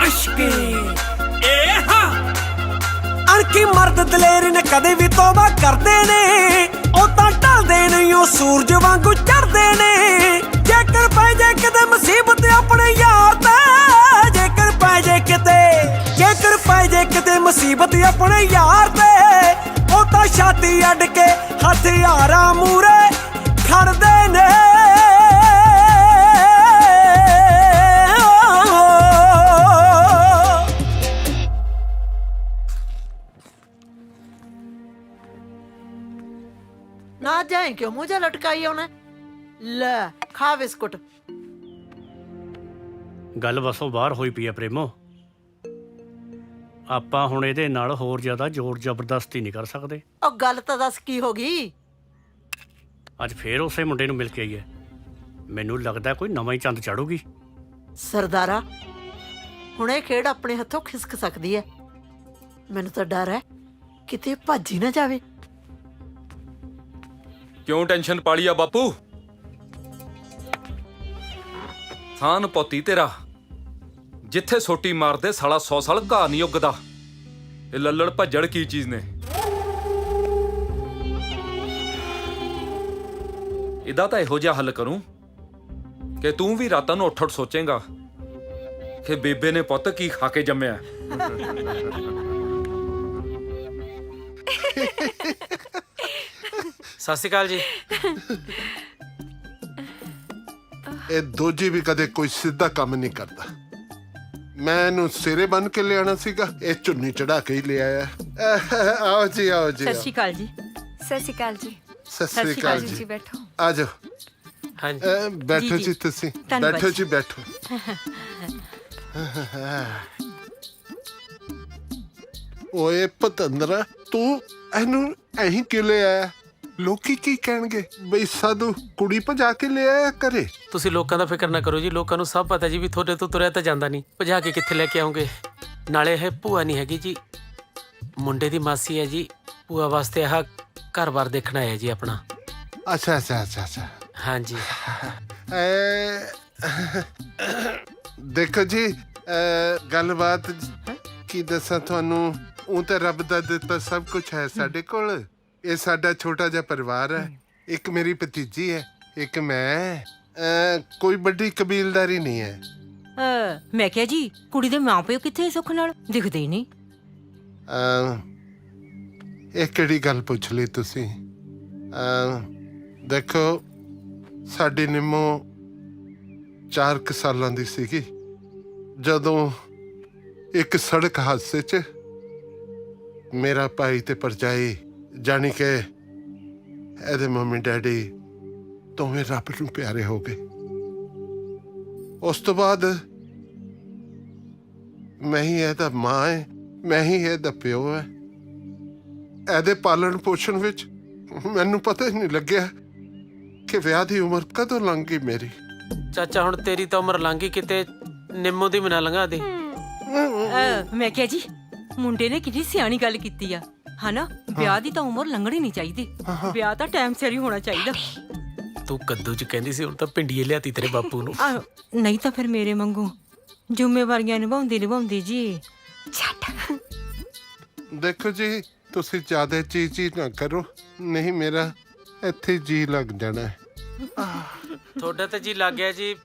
ਅਸ਼ਕੇ ਏ ਹਾਂ ਅਣਖੀ ਮਰਦ ਦਲੇਰ ਨੇ ਕਦੇ ਵੀ ਤੋਬਾ ਕਰਦੇ ਨੇ ਉਹ ਤਾਂ ਢਲਦੇ ਨਹੀਂ ਉਹ ਸੂਰਜ ਵਾਂਗੂ ਚੜ੍ਹਦੇ ਨੇ ਜੇਕਰ ਪੈ ਜੇ ਕਿਤੇ ਮੁਸੀਬਤ ਆਪਣੇ ਯਾਰ ਤੇ ਜੇਕਰ ਪੈ ਜੇ ਕਿਤੇ ਮੁਸੀਬਤ ਆਪਣੇ ਯਾਰ ਤੇ ਉਹ ਤਾਂ ਛਾਤੀ ਅੱਡ ਕੇ ਹਥਿਆਰਾਂ ਮੂਰੇ ਖੜਦੇ ਨੇ ना जाए क्यों मुझे लटकाई उन्हें ले खा बिस्कुट ਗੱਲ ਬਸੋਂ ਬਾਹਰ ਹੋਈ ਪਈ ਆ ਪ੍ਰੇਮੋ ਆਪਾਂ ਹੁਣ ਇਹਦੇ ਨਾਲ ਹੋਰ ਜ਼ਿਆਦਾ ਜ਼ੋਰ ਜ਼ਬਰਦਸਤੀ ਨਹੀਂ ਕਰ ਸਕਦੇ और गल तो दस की होगी ਅੱਜ ਫੇਰ ਉਸੇ ਮੁੰਡੇ ਨੂੰ ਮਿਲ ਕੇ ਆਈ ਹੈ ਮੈਨੂੰ ਲੱਗਦਾ ਕੋਈ ਨਵਾਂ ਹੀ ਚੰਦ ਚੜੂਗੀ सरदारा हुणे खेड़ अपने हथों खिसक सकती है मैनू तो डर है किते भज ही ना जावे ਕਿਉਂ ਟੈਨਸ਼ਨ ਪਾਲੀ ਆ ਬਾਪੂ ਥਾਨ ਪੋਤੀ ਤੇਰਾ ਜਿੱਥੇ ਸੋਟੀ ਮਾਰਦੇ ਸਾਲਾ 100 ਸਾਲ ਘਾਹ ਨਹੀਂ ਉੱਗਦਾ ਇਹ ਲੱਲੜ ਭੱਜੜ ਕੀ ਚੀਜ਼ ਨੇ ਇਹਦਾ ਤਾਂ ਇਹੋ ਜਿਹਾ ਹੱਲ ਕਰੂੰ ਕਿ ਤੂੰ ਵੀ ਰਾਤਾਂ ਨੂੰ ਉੱਠ ਸੋਚੇਂਗਾ ਕਿ ਬੇਬੇ ਨੇ ਪੁੱਤ ਕੀ ਖਾ ਕੇ ਜੰਮਿਆ ਸਤਿ ਸ਼੍ਰੀ ਅਕਾਲ ਜੀ ਇਹ ਦੋਜੀ ਵੀ ਕਦੇ ਕੋਈ ਸਿੱਧਾ ਕੰਮ ਨਹੀਂ ਕਰਦਾ ਮੈਂ ਇਹਨੂੰ ਸਿਰੇ ਬੰਨ ਕੇ ਲਿਆਣਾ ਸੀਗਾ ਇਹ ਚੁੰਨੀ ਚੜਾ ਕੇ ਹੀ ਲਿਆਇਆ ਆਓ ਜੀ ਸਤਿ ਸ਼੍ਰੀ ਅਕਾਲ ਜੀ ਸਤਿ ਸ਼੍ਰੀ ਅਕਾਲ ਜੀ ਸਤਿ ਸ਼੍ਰੀ ਅਕਾਲ ਜੀ ਬੈਠੋ ਆ ਜਾਓ ਹਾਂਜੀ ਬੈਠੋ ਜੀ ਤੁਸੀਂ ਬੈਠੋ ਜੀ ਬੈਠੋ ਓਏ ਪਤੰਦਰਾ ਤੂੰ ਇਹਨੂੰ ਐਂ ਕਿਉਂ ਲਿਆਇਆ ਲੋਕੀ ਕੀ ਕਹਿਣਗੇ ਬਈ ਸਾਧੂ ਕੁੜੀ ਭਜਾ ਕੇ ਲਿਆਇਆ ਕਰੇ ਤੁਸੀਂ ਲੋਕਾਂ ਦਾ ਫਿਕਰ ਨਾ ਕਰੋ ਜੀ ਲੋਕਾਂ ਨੂੰ ਸਭ ਪਤਾ ਜੀ ਵੀ ਤੁਹਾਡੇ ਤੋਂ ਤੁਰਿਆ ਤਾਂ ਜਾਂਦਾ ਨਹੀਂ ਭਜਾ ਕੇ ਕਿੱਥੇ ਲੈ ਕੇ ਆਉਂਗੇ ਨਾਲੇ ਇਹ ਭੂਆ ਨਹੀਂ ਹੈਗੀ ਜੀ ਮੁੰਡੇ ਦੀ ਮਾਸੀ ਹੈ ਜੀ ਭੂਆ ਵਾਸਤੇ ਆਹ ਘਰ-ਬਾਰ ਦੇਖਣਾ ਹੈ ਜੀ ਆਪਣਾ ਅੱਛਾ ਅੱਛਾ ਅੱਛਾ ਅੱਛਾ ਹਾਂਜੀ ਦੇਖੋ ਜੀ ਗੱਲਬਾਤ ਕੀ ਦੱਸਾਂ ਤੁਹਾਨੂੰ ਉਹ ਤਾਂ ਰੱਬ ਦਾ ਦਿੱਤਾ ਸਭ ਕੁਝ ਹੈ ਸਾਡੇ ਕੋਲ ਇਹ ਸਾਡਾ ਛੋਟਾ ਜਿਹਾ ਪਰਿਵਾਰ ਹੈ ਇੱਕ ਮੇਰੀ ਭਤੀਜੀ ਹੈ, ਇੱਕ ਮੈਂ। ਕੋਈ ਵੱਡੀ ਕਬੀਲਦਾਰੀ ਨਹੀਂ ਹੈ। ਮੈਂ ਕਿਹਾ ਜੀ ਕੁੜੀ ਦੇ ਮਾਪਿਓ ਕਿੱਥੇ ਸੁੱਖ ਨਾਲ ਦਿਖਦੇ ਹੀ ਨਹੀਂ। ਇਹ ਕਿਹੜੀ ਗੱਲ ਪੁੱਛ ਲਈ ਤੁਸੀਂ? ਦੇਖੋ, ਸਾਡੀ ਨਿੰਮੋ 4 ਸਾਲਾਂ ਦੀ ਸੀਗੀ ਜਦੋਂ ਇੱਕ ਸੜਕ ਹਾਦਸੇ 'ਚ ਮੇਰਾ ਭਾਈ ਤੇ ਭਰਜਾਈ, ਜਾਣੀ ਕਿ ਇਹਦੇ ਮੰਮੀ ਡੈਡੀ ਦੋਵੇਂ ਰੱਬ ਨੂੰ ਪਿਆਰੇ ਹੋ ਗਏ। ਉਸ ਤੋਂ ਬਾਅਦ ਮੈਂ ਹੀ ਇਹਦਾ ਮਾਂ ਹੈ, ਮੈਂ ਹੀ ਇਹਦਾ ਪਿਓ ਹੈ। ਇਹਦੇ ਪਾਲਣ ਪੋਸ਼ਣ ਵਿੱਚ ਮੈਨੂੰ ਪਤਾ ਹੀ ਨਹੀਂ ਲੱਗਿਆ ਕਿ ਵਿਆਹ ਦੀ ਉਮਰ ਕਦੋਂ ਲੰਘ ਗਈ ਮੇਰੀ। ਚਾਚਾ ਹੁਣ ਤੇਰੀ ਤਾਂ ਉਮਰ ਲੰਘ ਗਈ, ਕਿਤੇ ਨਿੰਮੋ ਦੀ ਬਿਨਾ ਲੰਘਾ ਦੇ। ਮੈਂ ਕਿਹਾ ਜੀ ਮੁੰਡੇ ਨੇ ਕਿੰਨੀ ਸਿਆਣੀ ਗੱਲ ਕੀਤੀ ਆ, ਹਨਾ? ਵਿਆਹ ਦੀ ਤਾਂ ਉਮਰ ਲੰਘਣੀ ਨਹੀਂ ਚਾਹੀਦੀ, ਵਿਆਹ ਤਾਂ ਟਾਈਮ ਸਿਰ ਹੀ ਹੋਣਾ ਚਾਹੀਦਾ। ਤੂੰ ਕੱਦੂ ਚ ਕਹਿੰਦੀ ਸੀ, ਹੁਣ ਤਾਂ ਪਿੰਡੀਏ ਲਿਆਤੀ ਤੇਰੇ ਬਾਪੂ ਨੂੰ। ਨਹੀਂ ਤਾਂ ਫਿਰ ਮੇਰੇ ਵਾਂਗੂ ਜ਼ਿੰਮੇਵਾਰੀਆਂ ਨਿਭਾਉਂਦੀ ਜੀ। ਦੇਖੋ ਜੀ, ਤੁਸੀਂ ਜ਼ਿਆਦਾ ਚੀਚੀ ਨਾ ਕਰੋ, ਨਹੀਂ ਮੇਰਾ ਇੱਥੇ ਜੀ ਲੱਗ ਜਾਣਾ ਹੈ। ਤੁਹਾਡਾ ਤਾਂ ਜੀ ਲੱਗ ਗਿਆ ਜੀ,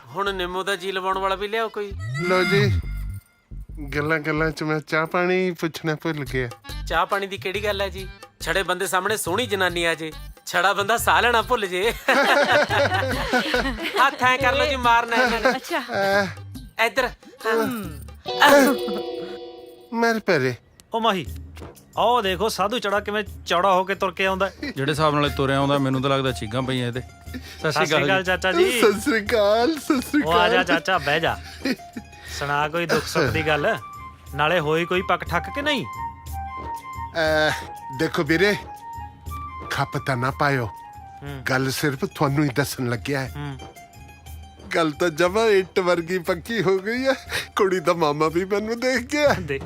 ਹੁਣ ਨਿੰਮੋ ਦਾ ਜੀ ਲਵਾਉਣ ਵਾਲਾ ਵੀ ਲਿਆਓ ਕੋਈ। ਲੋ ਜੀ, ਗੱਲਾਂ ਚ ਮੈਂ ਚਾਹ ਪਾਣੀ ਪੁੱਛਣਾ ਭੁੱਲ ਗਿਆ। ਚਾਹ ਪਾਣੀ ਦੀ ਕਿਹੜੀ ਗੱਲ ਹੈ ਜੀ? ਛੜੇ ਬੰਦੇ ਸਾਹਮਣੇ ਸੋਹਣੀ ਜਨਾਨੀ ਆ ਜੇ, ਛੜਾ ਬੰਦਾ ਸਾਹ ਲੈਣਾ ਭੁੱਲ ਜੇ। ਹੱਥ ਐ ਕਰ ਲੋ ਜੀ, ਮਾਰਨਾ ਇਹਨਾਂ ਨੇ। ਅੱਛਾ ਇੱਧਰ ਮੇਰੇ ਪੈਰੇ। ਉਹ ਮਾਹੀ, ਆਹ ਦੇਖੋ ਸਾਧੂ ਚੜਾ ਕਿਵੇਂ ਚੌੜਾ ਹੋ ਕੇ ਤੁਰ ਕੇ ਆਉਂਦਾ। ਜਿਹੜੇ ਹਿਸਾਬ ਨਾਲ ਤੁਰਿਆ ਆਉਂਦਾ, ਮੈਨੂੰ ਤਾਂ ਲੱਗਦਾ ਚੀਕਾਂ ਪਈਆਂ ਇਹਦੇ। ਸਤਿ ਸ਼੍ਰੀ ਅਕਾਲ ਚਾਚਾ ਜੀ। ਸਤਿ ਸ੍ਰੀ ਅਕਾਲ। ਉਹ ਆ ਜਾ ਚਾਚਾ, ਬਹਿ ਜਾ। ਸੁਣਾ ਕੋਈ ਦੁੱਖ ਸੁੱਖ ਦੀ ਗੱਲ, ਨਾਲੇ ਹੋਈ ਕੋਈ ਪੱਕ ਠੱਕ ਕਿ ਨਹੀਂ? ਦੇਖੋ ਵੀਰੇ, ਖੱਪ ਤਾਂ ਨਾ ਪਾਇਓ, ਗੱਲ ਸਿਰਫ ਤੁਹਾਨੂੰ ਹੀ ਦੱਸਣ ਲੱਗਿਆ ਹੈ। ਗੱਲ ਤਾਂ ਜਮਾ ਇੱਟ ਵਰਗੀ ਪੱਕੀ ਹੋ ਗਈ ਹੈ। ਕੁੜੀ ਦਾ ਮਾਮਾ ਵੀ ਮੈਨੂੰ ਦੇਖ ਗਿਆ, ਦੇਖ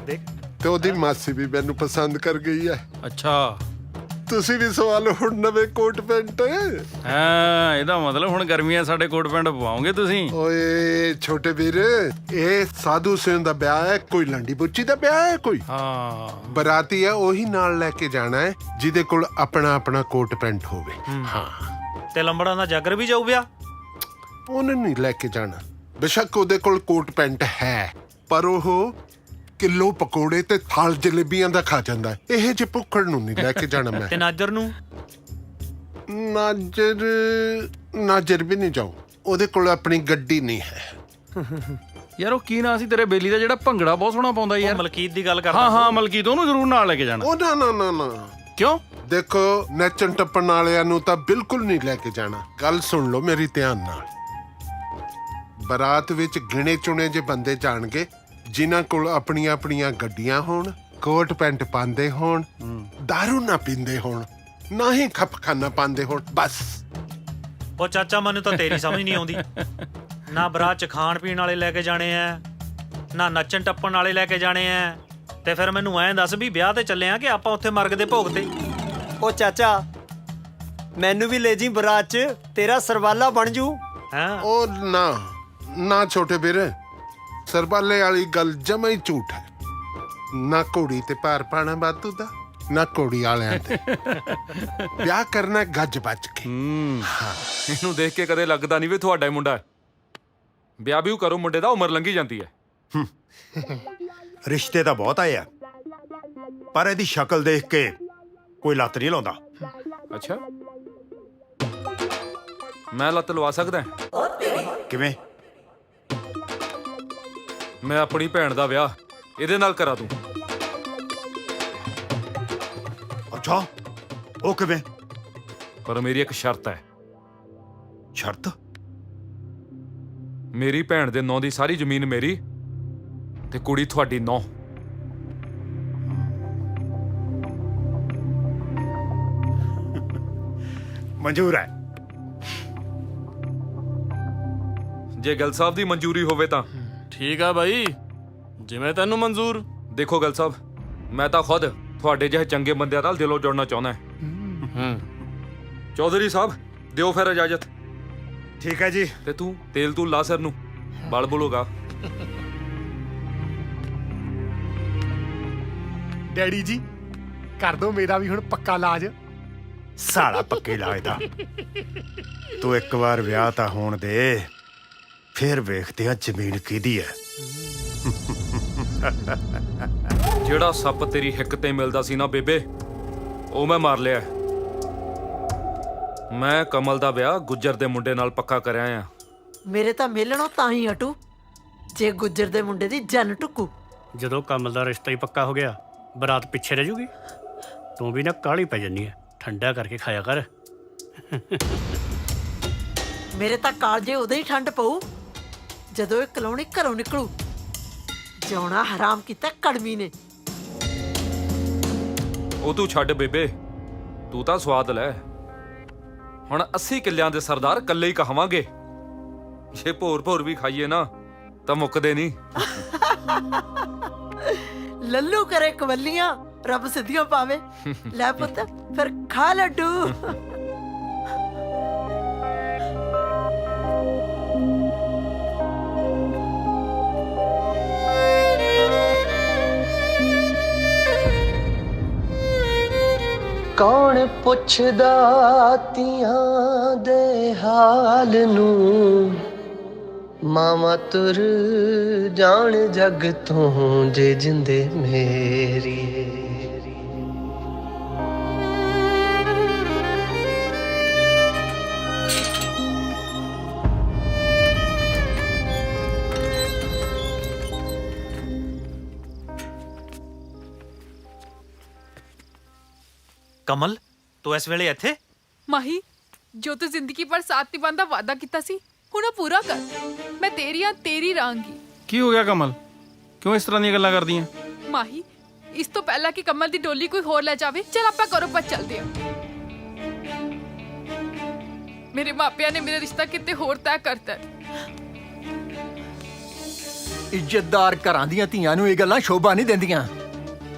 ਤੇ ਉਹਦੀ ਮਾਸੀ ਵੀ ਮੈਨੂੰ ਪਸੰਦ ਕਰ ਗਈ ਹੈ। ਅੱਛਾ, ਤੁਸੀਂ ਵੀ ਸਵਾਲ ਹੁਣ ਨਵੇਂ ਕੋਟ ਪੈਂਟ। ਹਾਂ, ਇਹਦਾ ਮਤਲਬ ਹੁਣ ਗਰਮੀਆਂ ਸਾਡੇ ਕੋਟ ਪੈਂਟ ਪਵਾਓਗੇ ਤੁਸੀਂ? ਓਏ ਛੋਟੇ ਵੀਰ, ਇਹ ਸਾਧੂ ਸਿੰਘ ਦਾ ਵਿਆਹ ਹੈ, ਕੋਈ ਲੰਡੀ ਬੁੱਚੀ ਦਾ ਵਿਆਹ ਹੈ ਕੋਈ? ਹਾਂ, ਬਰਾਤੀ ਹੈ, ਉਹੀ ਨਾਲ ਲੈ ਕੇ ਜਾਣਾ ਹੈ ਜਿਹਦੇ ਕੋਲ ਆਪਣਾ ਕੋਟ ਪੈਂਟ ਹੋਵੇ। ਹਾਂ, ਤੇ ਲੰਬੜਾਂ ਦਾ ਜਾਗਰ ਵੀ ਜਾਊ ਵਿਆਹ? ਉਹਨੇ ਨਹੀਂ ਲੈ ਕੇ ਜਾਣਾ। ਬੇਸ਼ੱਕ ਉਹਦੇ ਕੋਲ ਕੋਟ ਪੈਂਟ ਹੈ, ਪਰ ਉਹ ਕਿਲੋ ਪਕੌੜੇ ਤੇ ਥਾਲ ਜਲੇਬੀਆਂ ਦਾ ਖਾ ਜਾਂਦਾ ਹੈ। ਇਹ ਜੇ ਭੁੱਖੜ ਨੂੰ ਨਹੀਂ ਲੈ ਕੇ ਜਾਣਾ ਮੈਂ। ਤੇ ਨਾਜਰ ਨੂੰ? ਨਾਜਰ ਵੀ ਨਹੀਂ ਜਾਊ, ਉਹਦੇ ਕੋਲ ਆਪਣੀ ਗੱਡੀ ਨਹੀਂ ਹੈ। ਯਾਰ ਉਹ ਕੀ ਨਾਂ ਸੀ ਤੇਰੇ ਬੇਲੀ ਦਾ, ਜਿਹੜਾ ਭੰਗੜਾ ਬਹੁਤ ਸੋਹਣਾ ਪਾਉਂਦਾ ਯਾਰ? ਮਲਕੀਤ ਦੀ ਗੱਲ ਕਰਦਾ। ਹਾਂ ਮਲਕੀਤ, ਉਹਨੂੰ ਜ਼ਰੂਰ ਨਾਲ ਲੈ ਕੇ ਜਾਣਾ। ਉਹ ਨਾ। ਕਿਉਂ? ਦੇਖੋ, ਨੱਚਣ ਟੱਪਣ ਵਾਲਿਆਂ ਨੂੰ ਤਾਂ ਬਿਲਕੁਲ ਨਹੀਂ ਲੈ ਕੇ ਜਾਣਾ। ਗੱਲ ਸੁਣ ਲਓ ਮੇਰੀ ਧਿਆਨ ਨਾਲ। ਬਰਾਤ ਵਿੱਚ ਗਿਣੇ ਚੁਣੇ ਜੇ ਬੰਦੇ ਜਾਣਗੇ, ਜਿਨ੍ਹਾਂ ਕੋਲ ਆਪਣੀਆਂ ਗੱਡੀਆਂ ਹੋਣ, ਕੋਟ ਪੈਂਟ ਪਾਉਂਦੇ ਹੋਣ, ਦਾਰੂ ਨਾ ਪੀਂਦੇ ਹੋਣ, ਨਾ ਹੀ ਖਪਖਾਨਾ ਪਾਉਂਦੇ ਹੋਣ, ਬਸ। ਉਹ ਚਾਚਾ, ਮੈਨੂੰ ਤਾਂ ਤੇਰੀ ਸਮਝ ਨਹੀਂ ਆਉਂਦੀ। ਨਾ ਬਰਾਤ ਚ ਖਾਣ ਪੀਣ ਵਾਲੇ ਲੈ ਕੇ ਜਾਣੇ ਆ, ਨਾ ਨੱਚਣ ਟੱਪਣ ਵਾਲੇ ਲੈ ਕੇ ਜਾਣੇ ਆ। ਤੇ ਫਿਰ ਮੈਨੂੰ ਐਂ ਦੱਸ ਵੀ ਵਿਆਹ ਤੇ ਚੱਲੇ ਆ ਕਿ ਆਪਾਂ ਉੱਥੇ ਮਰਗ ਦੇ ਭੋਗ ਤੇ? ਉਹ ਚਾਚਾ, ਮੈਨੂੰ ਵੀ ਲੈ ਜੀ ਬਰਾਤ ਚ, ਤੇਰਾ ਸਰਵਾਲਾ ਬਣ ਜੂ। ਉਹ ਨਾ ਛੋਟੇ ਵੀਰ, ਸਰਬਾਲੇ ਵਾਲੀ ਗੱਲ ਜਮਾ ਹੀ ਝੂਠ ਹੈ। ਨਾ ਘੋੜੀ ਤੇ ਭਾਰ ਪਾਣਾ ਬਾਤੂ ਦਾ, ਨਾ ਘੋੜੀ ਵਾਲਿਆਂ ਤੇ। ਵਿਆਹ ਕਰਨਾ ਗੱਜ ਬੱਜ ਕੇ। ਇਹਨੂੰ ਦੇਖ ਕੇ ਕਦੇ ਲੱਗਦਾ ਨਹੀਂ ਵੀ ਤੁਹਾਡਾ ਹੀ ਮੁੰਡਾ ਹੈ। ਵਿਆਹ ਵੀ ਕਰੋ ਮੁੰਡੇ ਦਾ, ਉਮਰ ਲੰਘੀ ਜਾਂਦੀ ਹੈ। ਰਿਸ਼ਤੇ ਤਾਂ ਬਹੁਤ ਆਏ ਆ, ਪਰ ਇਹਦੀ ਸ਼ਕਲ ਦੇਖ ਕੇ ਕੋਈ ਲੱਤ ਨਹੀਂ ਲਾਉਂਦਾ। ਅੱਛਾ, ਮੈਂ ਲੱਤ ਲਵਾ ਸਕਦਾ? ਕਿਵੇਂ? ਮੈਂ ਆਪਣੀ ਭੈਣ ਦਾ ਵਿਆਹ ਇਹਦੇ ਨਾਲ ਕਰਾ ਦੂੰ। ਅੱਛਾ, ਉਹ ਕਿਵੇਂ? ਪਰ ਮੇਰੀ ਇੱਕ ਸ਼ਰਤ ਹੈ। ਸ਼ਰਤ? ਮੇਰੀ ਭੈਣ ਦੇ ਨਾਂ ਦੀ ਸਾਰੀ ਜ਼ਮੀਨ ਮੇਰੀ, ਤੇ ਕੁੜੀ ਤੁਹਾਡੀ ਨਾਂ। ਮਨਜ਼ੂਰ ਹੈ। ਜੇ ਗੱਲ ਸਾਹਿਬ ਦੀ ਮਨਜ਼ੂਰੀ ਹੋਵੇ ਤਾਂ ਠੀਕ ਆ ਬਾਈ, ਜਿਵੇਂ ਤੈਨੂੰ ਮਨਜ਼ੂਰ। ਦੇਖੋ ਗੱਲ ਸਾਹਿਬ, ਮੈਂ ਤਾਂ ਖੁਦ ਤੁਹਾਡੇ ਜਿਹੇ ਚੰਗੇ ਬੰਦਿਆਂ ਨਾਲ ਦਿਲੋਂ ਜੁੜਨਾ ਚਾਹੁੰਦਾ। ਚੌਧਰੀ ਸਾਹਿਬ, ਦਿਓ ਫਿਰ ਇਜਾਜ਼ਤ। ਠੀਕ ਹੈ ਜੀ। ਤੇ ਤੂੰ ਤੇਲ ਤੂੰ ਲਾ ਸਿਰ ਨੂੰ, ਬਲ ਬੋਲੋਗਾ। ਡੈਡੀ ਜੀ, ਕਰ ਦੋ ਮੇਰਾ ਵੀ ਹੁਣ ਪੱਕਾ ਇਲਾਜ। ਸਾਲਾ ਪੱਕੇ ਲਾਇਦਾ। ਤੂੰ ਇੱਕ ਵਾਰ ਵਿਆਹ ਤਾਂ ਹੋਣ ਦੇ, ਫਿਰ ਵੇਖਦੇ ਆ ਜ਼ਮੀਨ ਕਿਹਦੀ ਹੈ। ਜਿਹੜਾ ਸੱਪ ਤੇਰੀ ਹਿੱਕ ਤੇ ਮਿਲਦਾ ਸੀ ਨਾ ਬੇਬੇ, ਉਹ ਮੈਂ ਮਾਰ ਲਿਆ। ਮੈਂ ਕਮਲ ਦਾ ਵਿਆਹ ਗੁੱਜਰ ਦੇ ਮੁੰਡੇ ਨਾਲ ਪੱਕਾ ਕਰਿਆ ਆ। ਮੇਰੇ ਤਾਂ ਮਿਲਣੋਂ ਤਾਂ ਹੀ ਹਟੂ ਜੇ ਗੁੱਜਰ ਦੇ ਮੁੰਡੇ ਦੀ ਜਨ ਟੁੱਕੂ। ਜਦੋਂ ਕਮਲ ਦਾ ਰਿਸ਼ਤਾ ਹੀ ਪੱਕਾ ਹੋ ਗਿਆ, ਬਰਾਤ ਪਿੱਛੇ ਰਹਿ ਜੂਗੀ। ਤੂੰ ਵੀ ਨਾ ਕਾਹਲੀ ਪੈ ਜੰਨੀ ਐ, ਠੰਡਾ ਕਰਕੇ ਖਾਇਆ ਕਰ। ਮੇਰੇ ਤਾਂ ਕਾਲਜੇ ਉਦੋਂ ਹੀ ਠੰਡ ਪਊ ਜਦੋਂ ਇਹ ਕਲੋਣੀ ਘਰੋਂ ਨਿਕਲੂ। ਜਿਉਣਾ ਹਰਾਮ ਕੀਤਾ ਕੜਮੀ ਨੇ। ਉਹ ਤੂੰ ਛੱਡ ਬੇਬੇ, ਤੂੰ ਤਾਂ ਸਵਾਦ ਲੈ। ਹੁਣ 80 ਕਿੱਲਿਆਂ ਦੇ ਸਰਦਾਰ ਇਕੱਲੇ ਹੀ ਕਹਾਵਾਂਗੇ। ਜੇ ਭੋਰ ਵੀ ਖਾਈਏ ਨਾ ਤਾਂ ਮੁੱਕਦੇ ਨਹੀਂ। ਲੱਲੂ ਕਰੇ ਕਵੱਲੀਆਂ, ਰੱਬ ਸਿੱਧੀਆਂ ਪਾਵੇ। ਲੈ ਪੁੱਤ ਫਿਰ ਖਾ ਲੱਡੂ। ਕੌਣ ਪੁੱਛਦਾ ਧੀਆਂ ਦੇ ਹਾਲ ਨੂੰ, ਮਾਵਾਂ ਤੁਰ ਜਾਣ ਜਗ ਤੋਂ ਜੇ ਜਿੰਦੇ ਮੇਰੀ। ਕਮਲ, ਤੂੰ ਇਸ ਵੇਲੇ ਇੱਥੇ? ਮਾਹੀ, ਜੋ ਤੂੰ ਜ਼ਿੰਦਗੀ ਭਰ ਸਾਥ ਨਿਭਾਉਣ ਦਾ ਵਾਅਦਾ ਕੀਤਾ ਸੀ, ਹੁਣ ਉਹ ਪੂਰਾ ਕਰ। ਮੈਂ ਤੇਰੀਆਂ ਤੇਰੀ ਰਹਾਂਗੀ। ਕੀ ਹੋ ਗਿਆ ਕਮਲ? ਕਿਉਂ ਇਸ ਤਰ੍ਹਾਂ ਦੀਆਂ ਗੱਲਾਂ ਕਰਦੀ ਹੈ? ਮਾਹੀ, ਇਸ ਤੋਂ ਪਹਿਲਾਂ ਕਿ ਕਮਲ ਦੀ ਡੋਲੀ ਕੋਈ ਹੋਰ ਲੈ ਜਾਵੇ, ਚਲ ਆਪਾਂ ਘਰੋਂ ਪਰ ਚੱਲਦੇ ਹਾਂ। ਮੇਰੇ ਮਾਪਿਆਂ ਨੇ ਮੇਰਾ ਰਿਸ਼ਤਾ ਕਿਤੇ ਹੋਰ ਤੈਅ ਕਰਤਾ ਹੈ। ਇੱਜ਼ਤਦਾਰ ਘਰਾਂ ਦੀਆਂ ਧੀਆਂ ਨੂੰ ਇਹ ਗੱਲਾਂ ਸ਼ੋਭਾ ਨਹੀਂ ਦਿੰਦੀਆਂ।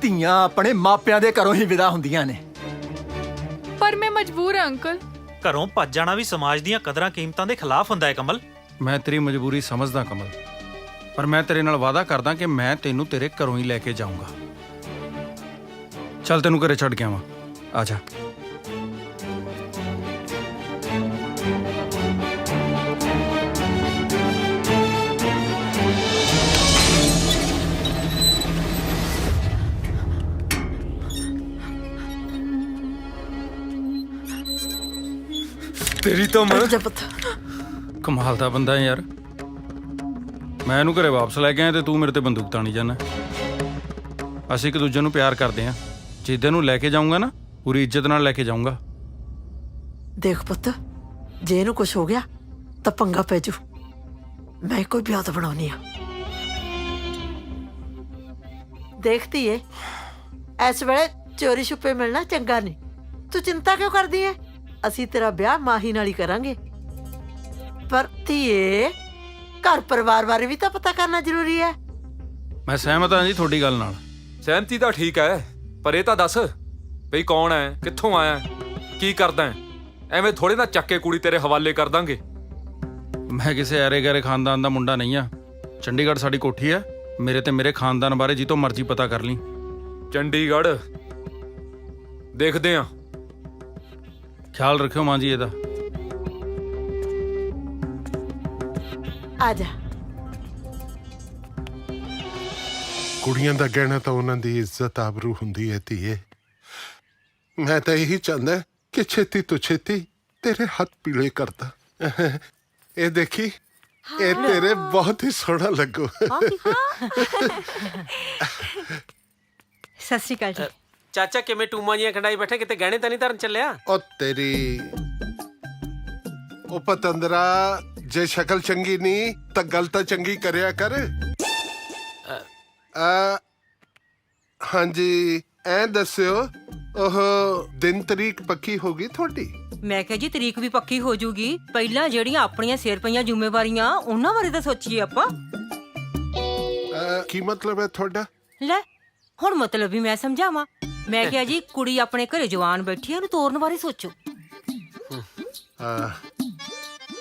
ਧੀਆਂ ਆਪਣੇ ਮਾਪਿਆਂ ਦੇ ਘਰੋਂ ਹੀ ਵਿਦਾ ਹੁੰਦੀਆਂ ਨੇ। ਪਰ ਮੈਂ ਮਜਬੂਰ ਹਾਂ ਅੰਕਲ। ਘਰੋਂ ਭੱਜ ਜਾਣਾ ਵੀ ਸਮਾਜ ਦੀਆਂ ਕਦਰਾਂ ਕੀਮਤਾਂ ਦੇ ਖਿਲਾਫ ਹੁੰਦਾ ਹੈ ਕਮਲ। ਮੈਂ ਤੇਰੀ ਮਜਬੂਰੀ ਸਮਝਦਾ ਕਮਲ, ਪਰ ਮੈਂ ਤੇਰੇ ਨਾਲ ਵਾਅਦਾ ਕਰਦਾ ਕਿ ਮੈਂ ਤੈਨੂੰ ਤੇਰੇ ਘਰੋਂ ਹੀ ਲੈ ਕੇ ਜਾਊਂਗਾ। ਚੱਲ ਤੈਨੂੰ ਘਰੇ ਛੱਡ ਕੇ ਆਵਾਂ, ਆ ਜਾ। ਤੇਰੀ ਤਾਂ ਮੈਂ ਕਮਾਲ ਦਾ ਬੰਦਾ ਹੈ ਯਾਰ। ਮੈਂ ਇਹਨੂੰ ਘਰੇ ਵਾਪਸ ਲੈ ਕੇ ਆਇਆ ਤੇ ਤੂੰ ਮੇਰੇ ਤੇ ਬੰਦੂਕ ਤਾਣੀ ਜਾਣਾ। ਅਸੀਂ ਇੱਕ ਦੂਜੇ ਨੂੰ ਪਿਆਰ ਕਰਦੇ ਹਾਂ। ਜਿੱਦੇ ਨੂੰ ਲੈ ਕੇ ਜਾਊਂਗਾ ਨਾ, ਪੂਰੀ ਇੱਜ਼ਤ ਨਾਲ ਲੈ ਕੇ ਜਾਊਂਗਾ। ਦੇਖ ਪੁੱਤ, ਜੇ ਇਹਨੂੰ ਕੁਝ ਹੋ ਗਿਆ ਤਾਂ ਪੰਗਾ ਪੈ ਜੂ। ਮੈਂ ਕੋਈ ਵਿਆਹ ਬਣਾਉਣੀ ਆ। ਦੇਖਤੀ ਏ, ਇਸ ਵੇਲੇ ਚੋਰੀ ਛੁਪੇ ਮਿਲਣਾ ਚੰਗਾ ਨਹੀਂ। ਤੂੰ ਚਿੰਤਾ ਕਿਉਂ ਕਰਦੀ ਏ? ਅਸੀਂ ਤੇਰਾ ਵਿਆਹ ਮਾਹੀ ਨਾਲ ਹੀ ਕਰਾਂਗੇ। ਪਰ ਧੀਏ, ਘਰ ਪਰਿਵਾਰ ਬਾਰੇ ਵੀ ਤਾਂ ਪਤਾ ਕਰਨਾ ਜ਼ਰੂਰੀ ਹੈ। ਮੈਂ ਸਹਿਮਤ ਹਾਂ ਜੀ ਤੁਹਾਡੀ ਗੱਲ ਨਾਲ। ਸਹਿਮਤੀ ਤਾਂ ਠੀਕ ਹੈ, ਪਰ ਇਹ ਤਾਂ ਦੱਸ ਬਈ ਕੌਣ ਹੈ, ਕਿੱਥੋਂ ਆਇਆ, ਕੀ ਕਰਦਾ ਹੈ? ਐਵੇਂ ਥੋੜੇ ਨਾ ਚੱਕ ਕੇ ਕੁੜੀ ਤੇਰੇ ਹਵਾਲੇ ਕਰ ਦਾਂਗੇ। ਮੈਂ ਕਿਸੇ ਐਰੇ ਗੈਰੇ ਖਾਨਦਾਨ ਦਾ ਮੁੰਡਾ ਨਹੀਂ ਆ। ਚੰਡੀਗੜ੍ਹ ਸਾਡੀ ਕੋਠੀ ਹੈ। ਮੇਰੇ ਤੇ ਮੇਰੇ ਖਾਨਦਾਨ ਬਾਰੇ ਜਿੱਤੋਂ ਮਰਜ਼ੀ ਪਤਾ ਕਰ ਲਈ। ਚੰਡੀਗੜ੍ਹ ਦੇਖਦੇ ਆ। ਖਿਆਲ ਰੱਖਿਓ ਮਾਂ ਜੀ ਇਹਦਾ। ਆ ਜਾ। ਕੁੜੀਆਂ ਦਾ ਗਹਿਣਾ ਤਾਂ ਉਹਨਾਂ ਦੀ ਇੱਜ਼ਤ ਆਬਰੂ ਹੁੰਦੀ ਹੈ ਧੀਏ। ਮੈਂ ਤਾਂ ਇਹੀ ਚਾਹੁੰਦਾ ਕਿ ਛੇਤੀ ਤੋਂ ਛੇਤੀ ਤੇਰੇ ਹੱਥ ਪੀਲੇ ਕਰਦਾ। ਇਹ ਦੇਖੀ, ਇਹ ਤੇਰੇ ਬਹੁਤ ਹੀ ਸੋਹਣਾ ਲੱਗੂ। ਸਤਿ ਸ਼੍ਰੀ ਅਕਾਲ ਜੀ। ਚਾਚਾ ਕਿਵੇਂ ਟੂਮਾਂ ਜੀਆਂ ਖੰਡਾਈ ਬੈਠੇ, ਕਿਤੇ ਗਹਿਣੇ ਤਾਂ ਨਹੀਂ ਧਰਨ ਚੱਲਿਆ? ਉਹ ਤੇਰੀ ਉਹ ਪਤੰਦਰਾ, ਜੇ ਸ਼ਕਲ ਚੰਗੀ ਨਹੀਂ ਤਾਂ ਗੱਲ ਤਾਂ ਚੰਗੀ ਕਰਿਆ ਕਰ। ਹਾਂਜੀ, ਐ ਦੱਸਿਓ, ਉਹ ਦਿਨ ਤਰੀਕ ਪੱਕੀ ਹੋ ਗਈ ਤੁਹਾਡੀ? ਮੈਂ ਕਿਹਾ ਜੀ ਤਰੀਕ ਵੀ ਪੱਕੀ ਹੋ ਜੂਗੀ। ਪਹਿਲਾਂ ਜਿਹੜੀਆਂ ਆਪਣੀਆਂ ਸਿਰ ਪਈਆਂ ਜ਼ਿੰਮੇਵਾਰੀਆਂ, ਉਹਨਾਂ ਬਾਰੇ ਤਾਂ ਸੋਚੀਏ ਆਪਾਂ। ਕੀ ਮਤਲਬ ਹੈ ਤੁਹਾਡਾ? ਲੈ, ਹੁਣ ਮਤਲਬ ਵੀ ਮੈਂ ਸਮਝਾਵਾਂ। ਮੈਂ ਕਿਹਾ ਜੀ ਕੁੜੀ ਆਪਣੇ ਘਰੇ ਜਵਾਨ ਬੈਠੀ ਆ, ਉਹਨੂੰ ਤੋਰਨ ਬਾਰੇ ਸੋਚੋ।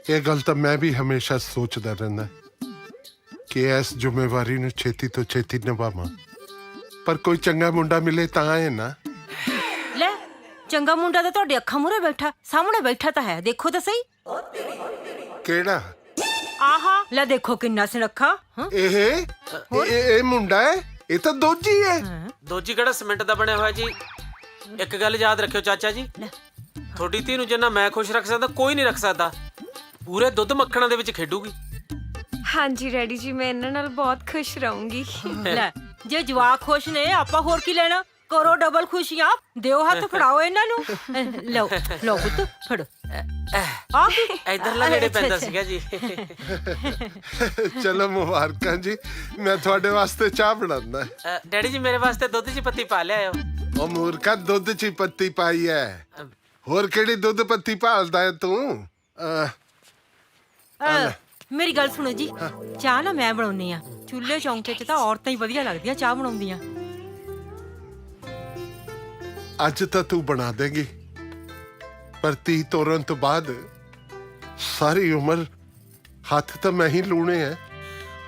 ਇਹ ਗੱਲ ਤਾਂ ਮੈਂ ਵੀ ਹਮੇਸ਼ਾ ਸੋਚਦਾ ਰਹਿੰਦਾ ਕਿ ਇਸ ਜ਼ਿੰਮੇਵਾਰੀ ਨੂੰ ਛੇਤੀ ਤੋਂ ਛੇਤੀ ਨਿਭਾਵਾਂ, ਪਰ ਕੋਈ ਚੰਗਾ ਮੁੰਡਾ ਮਿਲੇ ਤਾਂ ਹੈ ਨਾ। ਲੈ, ਚੰਗਾ ਮੁੰਡਾ ਤਾਂ ਤੁਹਾਡੇ ਅੱਖਾਂ ਮੂਹਰੇ ਬੈਠਾ, ਸਾਹਮਣੇ ਬੈਠਾ ਤਾਂ ਹੈ, ਦੇਖੋ ਤਾਂ ਸਹੀ। ਕਿਹੜਾ? ਆਹਾ ਲੈ ਦੇਖੋ ਕਿੰਨਾ ਸੁਨੱਖਾ। ਇਹ ਮੁੰਡਾ ਹੈ? ਇਹ ਤਾਂ ਦੋਜੀ ਹੈ। ਦੋਜੀ ਕਿਹੜਾ ਸੀਮੈਂਟ ਦਾ ਬਣਿਆ ਹੋਇਆ ਜੀ? ਇੱਕ ਗੱਲ ਯਾਦ ਰੱਖਿਓ ਚਾਚਾ ਜੀ, ਤੁਹਾਡੀ ਧੀ ਨੂੰ ਜਿੰਨਾ ਮੈਂ ਖੁਸ਼ ਰੱਖ ਸਕਦਾ ਕੋਈ ਨਹੀਂ ਰੱਖ ਸਕਦਾ। ਪੂਰੇ ਦੁੱਧ ਮੱਖਣਾਂ ਦੇ ਵਿੱਚ ਖੇਡੂਗੀ। ਹਾਂਜੀ ਡੈਡੀ ਜੀ, ਮੈਂ ਇਹਨਾਂ ਨਾਲ ਬਹੁਤ ਖੁਸ਼ ਰਹੂੰਗੀ। ਲੈ ਜੇ ਜਵਾਕ ਖੁਸ਼ ਨੇ ਆਪਾਂ ਹੋਰ ਕੀ ਲੈਣਾ, ਕਰੋ ਡਬਲ ਖੁਸ਼ੀਆਂ, ਦਿਓ ਹੱਥ, ਫੜਾਓ ਇਹਨਾਂ ਨੂੰ। ਲਓ ਲਓ ਪੁੱਤ ਫੜੋ। ਆ ਇਧਰਲਾ ਨੇੜੇ ਪੈਂਦਾ ਸੀਗਾ ਜੀ। ਚਲੋ ਮੁਬਾਰਕਾਂ ਜੀ, ਮੈਂ ਤੁਹਾਡੇ ਵਾਸਤੇ ਚਾਹ ਬਣਾਉਂਦਾ। ਡੈਡੀ ਜੀ ਮੇਰੇ ਵਾਸਤੇ ਦੁੱਧ 'ਚ ਪੱਤੀ ਪਾ ਲਿਆਇਓ। ਉਹ ਮੂਰਖਾ, ਦੁੱਧ 'ਚ ਪੱਤੀ ਪਾਈ ਹੈ, ਹੋਰ ਕਿਹੜੀ ਦੁੱਧ ਪੱਤੀ ਭਾਲਦਾ ਹੈ ਤੂੰ? ਮੇਰੀ ਗੱਲ ਸੁਣੋ ਜੀ, ਚਾਹ ਨਾ ਮੈਂ ਬਣਾਉਣੀ ਆ। ਚੁੱਲ੍ਹੇ ਚੌਂਕੇ 'ਚ ਤਾਂ ਔਰਤਾਂ ਹੀ ਵਧੀਆ ਲੱਗਦੀਆਂ ਚਾਹ ਬਣਾਉਂਦੀਆਂ। ਅੱਜ ਤਾਂ ਤੂੰ ਬਣਾ ਦੇਗੀ, ਪਰ ਧੀ ਤੋਰਨ ਤੋਂ ਬਾਅਦ ਸਾਰੀ ਉਮਰ ਹੱਥ ਤਾਂ ਮੈਂ ਹੀ ਲੂਣੇ ਹੈ।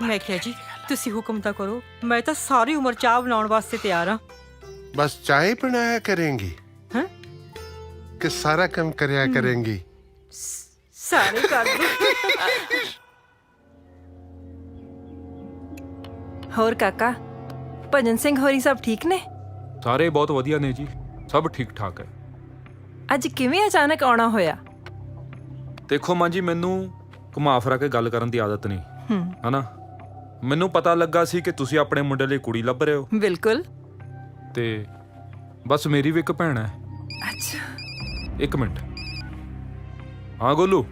ਮੈਂ ਕਿਹਾ ਜੀ ਤੁਸੀਂ ਹੁਕਮ ਤਾਂ ਕਰੋ, ਮੈਂ ਤਾਂ ਸਾਰੀ ਉਮਰ ਚਾਹ ਬਣਾਉਣ ਵਾਸਤੇ ਤਿਆਰ ਆ। ਬਸ ਚਾਹ ਹੀ ਬਣਾਇਆ ਕਰੇਂਗੀ ਕਿ ਸਾਰਾ ਕੰਮ ਕਰਿਆ ਕਰੇਂਗੀ? ਸਾਰੇ ਕਰ ਦੋ। ਹੋਰ ਕਾਕਾ, ਭਜਨ ਸਿੰਘ ਹੋਰੀ ਸਭ ਠੀਕ ਨੇ? ਸਾਰੇ ਬਹੁਤ ਵਧੀਆ ਨੇ ਜੀ, ਸਭ ਠੀਕ ਠਾਕ ਹੈ। ਅੱਜ ਕਿਵੇਂ ਅਚਾਨਕ ਆਉਣਾ ਹੋਇਆ? ਦੇਖੋ ਮਾਂ ਜੀ, ਮੈਨੂੰ ਘੁਮਾ ਫਿਰਾ ਕੇ ਗੱਲ ਕਰਨ ਦੀ ਆਦਤ ਨਹੀਂ, ਹਨਾ। ਮੈਨੂੰ ਪਤਾ ਲੱਗਾ ਸੀ ਕਿ ਤੁਸੀਂ ਆਪਣੇ ਮੁੰਡੇ ਲਈ ਕੁੜੀ ਲੱਭ ਰਹੇ ਹੋ। ਬਿਲਕੁਲ। ਤੇ ਬਸ ਮੇਰੀ ਵੀ ਇੱਕ ਭੈਣ ਹੈ। ਅੱਛਾ। ਇੱਕ ਮਿੰਟ। ਹਾਂ ਗੋਲੂ,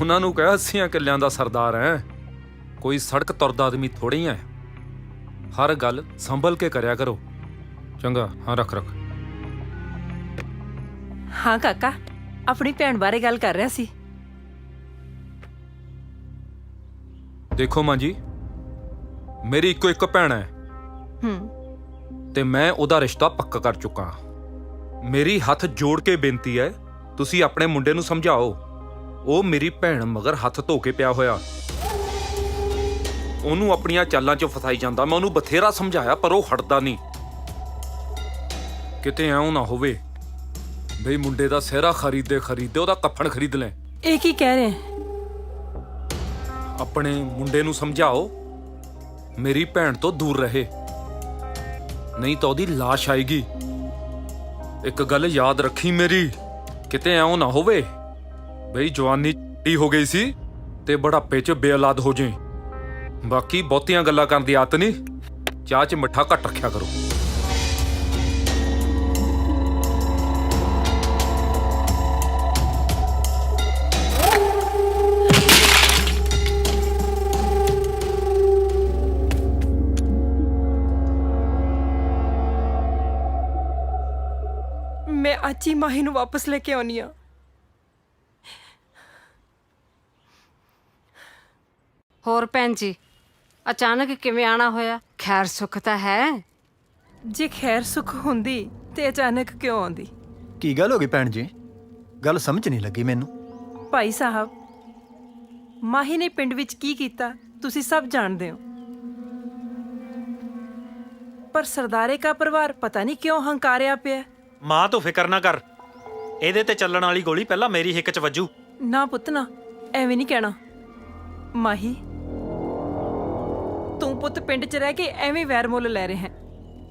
ਉਹਨਾਂ ਨੂੰ ਕਹਿ 80 ਕਿੱਲਿਆਂ ਦਾ ਸਰਦਾਰ ਹੈ, ਕੋਈ ਸੜਕ ਤੁਰਦਾ ਆਦਮੀ ਥੋੜੀ ਹੈ। ਹਰ ਗੱਲ ਸੰਭਲ ਕੇ ਕਰਿਆ ਕਰੋ, ਚੰਗਾ? ਹਾਂ ਰੱਖ। ਹਾਂ ਕਾਕਾ, ਆਪਣੀ ਭੈਣ ਬਾਰੇ ਗੱਲ ਕਰ ਰਿਹਾ ਸੀ। ਦੇਖੋ ਮਾਂ ਜੀ, ਮੇਰੀ ਇੱਕੋ ਇੱਕ ਭੈਣ ਹੈ ਤੇ ਮੈਂ ਉਹਦਾ ਰਿਸ਼ਤਾ ਪੱਕਾ ਕਰ ਚੁੱਕਾ। ਮੇਰੀ ਹੱਥ ਜੋੜ ਕੇ ਬੇਨਤੀ ਹੈ, ਤੁਸੀਂ ਆਪਣੇ ਮੁੰਡੇ ਨੂੰ ਸਮਝਾਓ। ਉਹ ਮੇਰੀ ਭੈਣ ਮਗਰ ਹੱਥ ਧੋ ਕੇ ਪਿਆ ਹੋਇਆ, ਉਹਨੂੰ ਆਪਣੀਆਂ ਚਾਲਾਂ 'ਚ ਫਸਾਈ ਜਾਂਦਾ। ਮੈਂ ਉਹਨੂੰ ਬਥੇਰਾ ਸਮਝਾਇਆ ਪਰ ਉਹ ਹਟਦਾ ਨਹੀਂ। ਕਿਤੇ ਐਂ ਨਾ ਹੋਵੇ ਬਈ ਮੁੰਡੇ ਦਾ ਸਿਹਰਾ ਖਰੀਦੇ ਉਹਦਾ ਕੱਫਣ ਖਰੀਦ ਲੈ। ਇਹ ਕੀ ਕਹਿ ਰਹੇ? ਆਪਣੇ ਮੁੰਡੇ ਨੂੰ ਸਮਝਾਓ ਮੇਰੀ ਭੈਣ ਤੋਂ ਦੂਰ ਰਹੇ, ਨਹੀਂ ਤਾਂ ਉਹਦੀ ਲਾਸ਼ ਆਏਗੀ। ਇੱਕ ਗੱਲ ਯਾਦ ਰੱਖੀ ਮੇਰੀ, ਕਿਤੇ ਐਂ ਨਾ ਹੋਵੇ ਬਈ ਜਵਾਨੀ ਹੋ ਗਈ ਸੀ ਤੇ ਬੁਢਾਪੇ 'ਚ ਬੇਔਲਾਦ ਹੋ ਜੇ। ਬਾਕੀ ਬਹੁਤੀਆਂ ਗੱਲਾਂ ਕਰਨ ਦੀ ਆਦਤ ਨਹੀਂ, ਚਾਹ 'ਚ ਮਿੱਠਾ ਘੱਟ ਰੱਖਿਆ ਕਰੋ। ਮੈਂ ਅੱਜ ਹੀ ਮਾਹੀ ਨੂੰ ਵਾਪਸ ਲੈ ਕੇ ਆਉਣੀ ਆ। ਹੋਰ ਭੈਣ ਜੀ, ਅਚਾਨਕ ਕਿਵੇਂ ਆਣਾ ਹੋਇਆ? ਖੈਰ ਸੁੱਖ ਤਾਂ ਹੈ? ਜੇ ਖੈਰ ਸੁੱਖ ਹੁੰਦੀ ਤੇ ਅਚਾਨਕ ਕਿਉਂ ਆਉਂਦੀ? ਕੀ ਗੱਲ ਹੋ ਗਈ ਭੈਣ ਜੀ? ਗੱਲ ਸਮਝ ਨਹੀਂ ਲੱਗੀ ਮੈਨੂੰ। ਭਾਈ ਸਾਹਿਬ, ਮਾਹੀ ਨੇ ਪਿੰਡ ਵਿੱਚ ਕੀ ਕੀਤਾ ਤੁਸੀਂ ਸਭ ਜਾਣਦੇ ਹੋ, ਪਰ ਸਰਦਾਰੇ ਦਾ ਪਰਿਵਾਰ ਪਤਾ ਨਹੀਂ ਕਿਉਂ ਹੰਕਾਰਿਆ ਪਿਆ। ਮਾਂ ਤੂੰ ਫਿਕਰ ਨਾ ਕਰ, ਇਹਦੇ ਤੇ ਚੱਲਣ ਵਾਲੀ ਗੋਲੀ ਪਹਿਲਾਂ ਮੇਰੀ ਹਿੱਕ 'ਚ ਵੱਜੂ। ਨਾ ਪੁੱਤ ਨਾ, ਐਵੇਂ ਨਹੀਂ ਕਹਿਣਾ। ਮਾਹੀ, ਤੂੰ ਪੁੱਤ ਪਿੰਡ 'ਚ ਰਹਿ ਕੇ ਐਵੇਂ ਵੈਰ ਮੁੱਲ ਲੈ ਰਿਹਾ ਹੈ।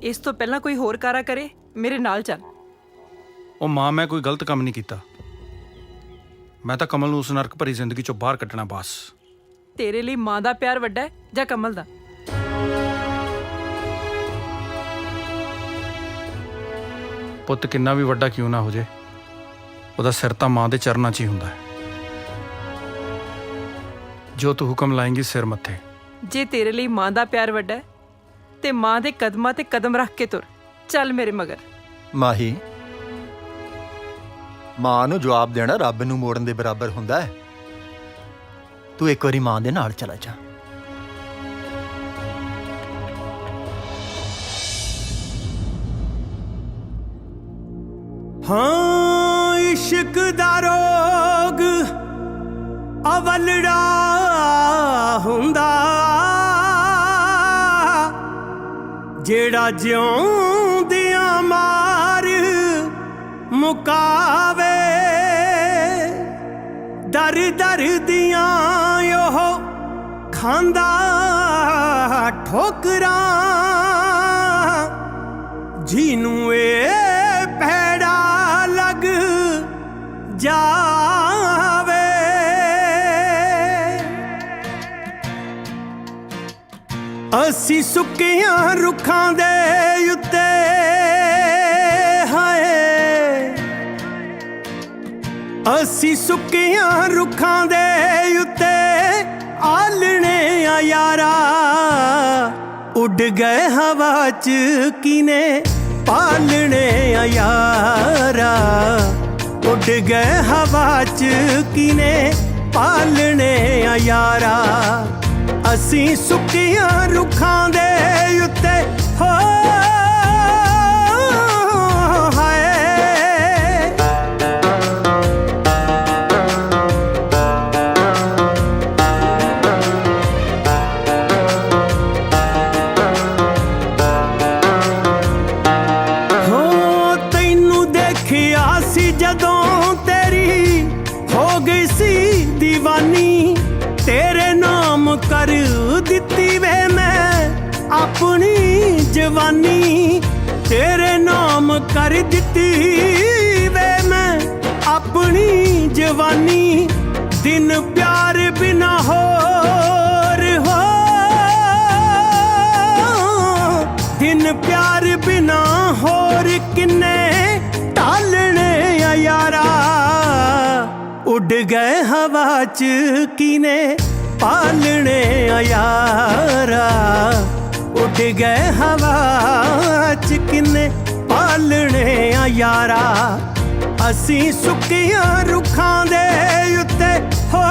ਇਸ ਤੋਂ ਪਹਿਲਾਂ ਕੋਈ ਹੋਰ ਕਾਰਾ ਕਰੇ, ਮੇਰੇ ਨਾਲ ਚੱਲ। ਉਹ ਮਾਂ, ਮੈਂ ਕੋਈ ਗਲਤ ਕੰਮ ਨਹੀਂ ਕੀਤਾ। ਮੈਂ ਤਾਂ ਕਮਲ ਨੂੰ ਉਸ ਨਰਕ ਭਰੀ ਜ਼ਿੰਦਗੀ 'ਚੋਂ ਬਾਹਰ ਕੱਢਣਾ ਬਸ। ਤੇਰੇ ਲਈ ਮਾਂ ਦਾ ਪਿਆਰ ਵੱਡਾ ਹੈ ਜਾਂ ਕਮਲ ਦਾ? ਪੁੱਤ ਕਿੰਨਾ ਵੀ ਵੱਡਾ ਕਿਉਂ ਨਾ ਹੋ ਜੇ, ਉਹਦਾ ਸਿਰ ਤਾਂ ਮਾਂ ਦੇ ਚਰਨਾਂ 'ਚ ਹੀ ਹੁੰਦਾ ਹੈ। ਜੋ ਤੂੰ ਹੁਕਮ ਲਾਏਂਗੀ ਸਿਰ ਮੱਥੇ। ਜੇ ਤੇਰੇ ਲਈ ਮਾਂ ਦਾ ਪਿਆਰ ਵੱਡਾ ਹੈ ਤੇ ਮਾਂ ਦੇ ਕਦਮਾਂ ਤੇ ਕਦਮ ਰੱਖ ਕੇ ਤੁਰ, ਚੱਲ ਮੇਰੇ ਮਗਰ। ਮਾਹੀ, ਮਾਂ ਨੂੰ ਜਵਾਬ ਦੇਣਾ ਰੱਬ ਨੂੰ ਮੋੜਨ ਦੇ ਬਰਾਬਰ ਹੁੰਦਾ ਹੈ। ਤੂੰ ਇੱਕ ਵਾਰੀ ਮਾਂ ਦੇ ਨਾਲ ਚਲਾ ਜਾ। ਹਾਂ ਇਸ਼ਕ ਦਾ ਰੋਗ ਅਵਲੜਾ ਹੁੰਦਾ, ਜਿਹੜਾ ਜਿਉਂਦਿਆਂ ਮਾਰ ਮੁਕਾਵੇ ਦਰ ਦਰ ਦੀਆਂ ਉਹ ਖਾਂਦਾ ਠੋਕਰਾਂ ਜਿਹਨੂੰ ਇਹ ਭੈੜਾ ਲੱਗ ਜਾਵੇ ਅਸੀਂ ਸੁੱਕੀਆਂ ਰੁੱਖਾਂ ਦੇ ਉੱਤੇ ਅਸੀਂ ਸੁੱਕੀਆਂ ਰੁੱਖਾਂ ਦੇ ਉੱਤੇ ਆਲਣੇ ਆ ਯਾਰਾ ਉੱਡ ਗਏ ਹਵਾ ਚ ਕਿਨੇ ਪਾਲਣੇ ਆ ਯਾਰਾ ਉੱਡ ਗਏ ਹਵਾ ਚ ਕਿਨੇ ਪਾਲਣੇ ਆ ਯਾਰਾ ਅਸੀਂ ਸੁੱਕੀਆਂ ਰੁੱਖਾਂ ਦੇ ਉੱਤੇ ਹੋ तेरे नाम कर दिती वे मैं अपनी जवानी तेरे नाम कर दिती वे मैं अपनी जवानी दिन प्यार बिना होर हो दिन प्यार बिना होर किन्ने टालने यारा ਉੱਡ ਗਏ ਹਵਾ ਚ ਕਿਨੇ ਪਾਲਣੇ ਆ ਯਾਰਾ ਉੱਡ ਗਏ ਹਵਾ ਚ ਕਿਨੇ ਪਾਲਣੇ ਆ ਯਾਰਾ ਅਸੀਂ ਸੁੱਕੀਆਂ ਰੁੱਖਾਂ ਦੇ ਉੱਤੇ ਹੋ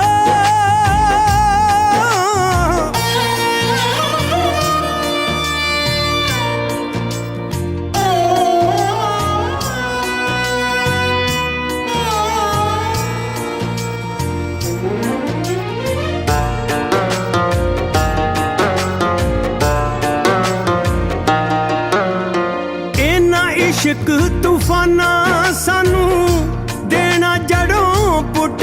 ਇਸ਼ਕ ਤੂਫਾਨਾਂ ਸਾਨੂੰ ਦੇਣਾ ਜੜੋਂ ਪੁੱਟ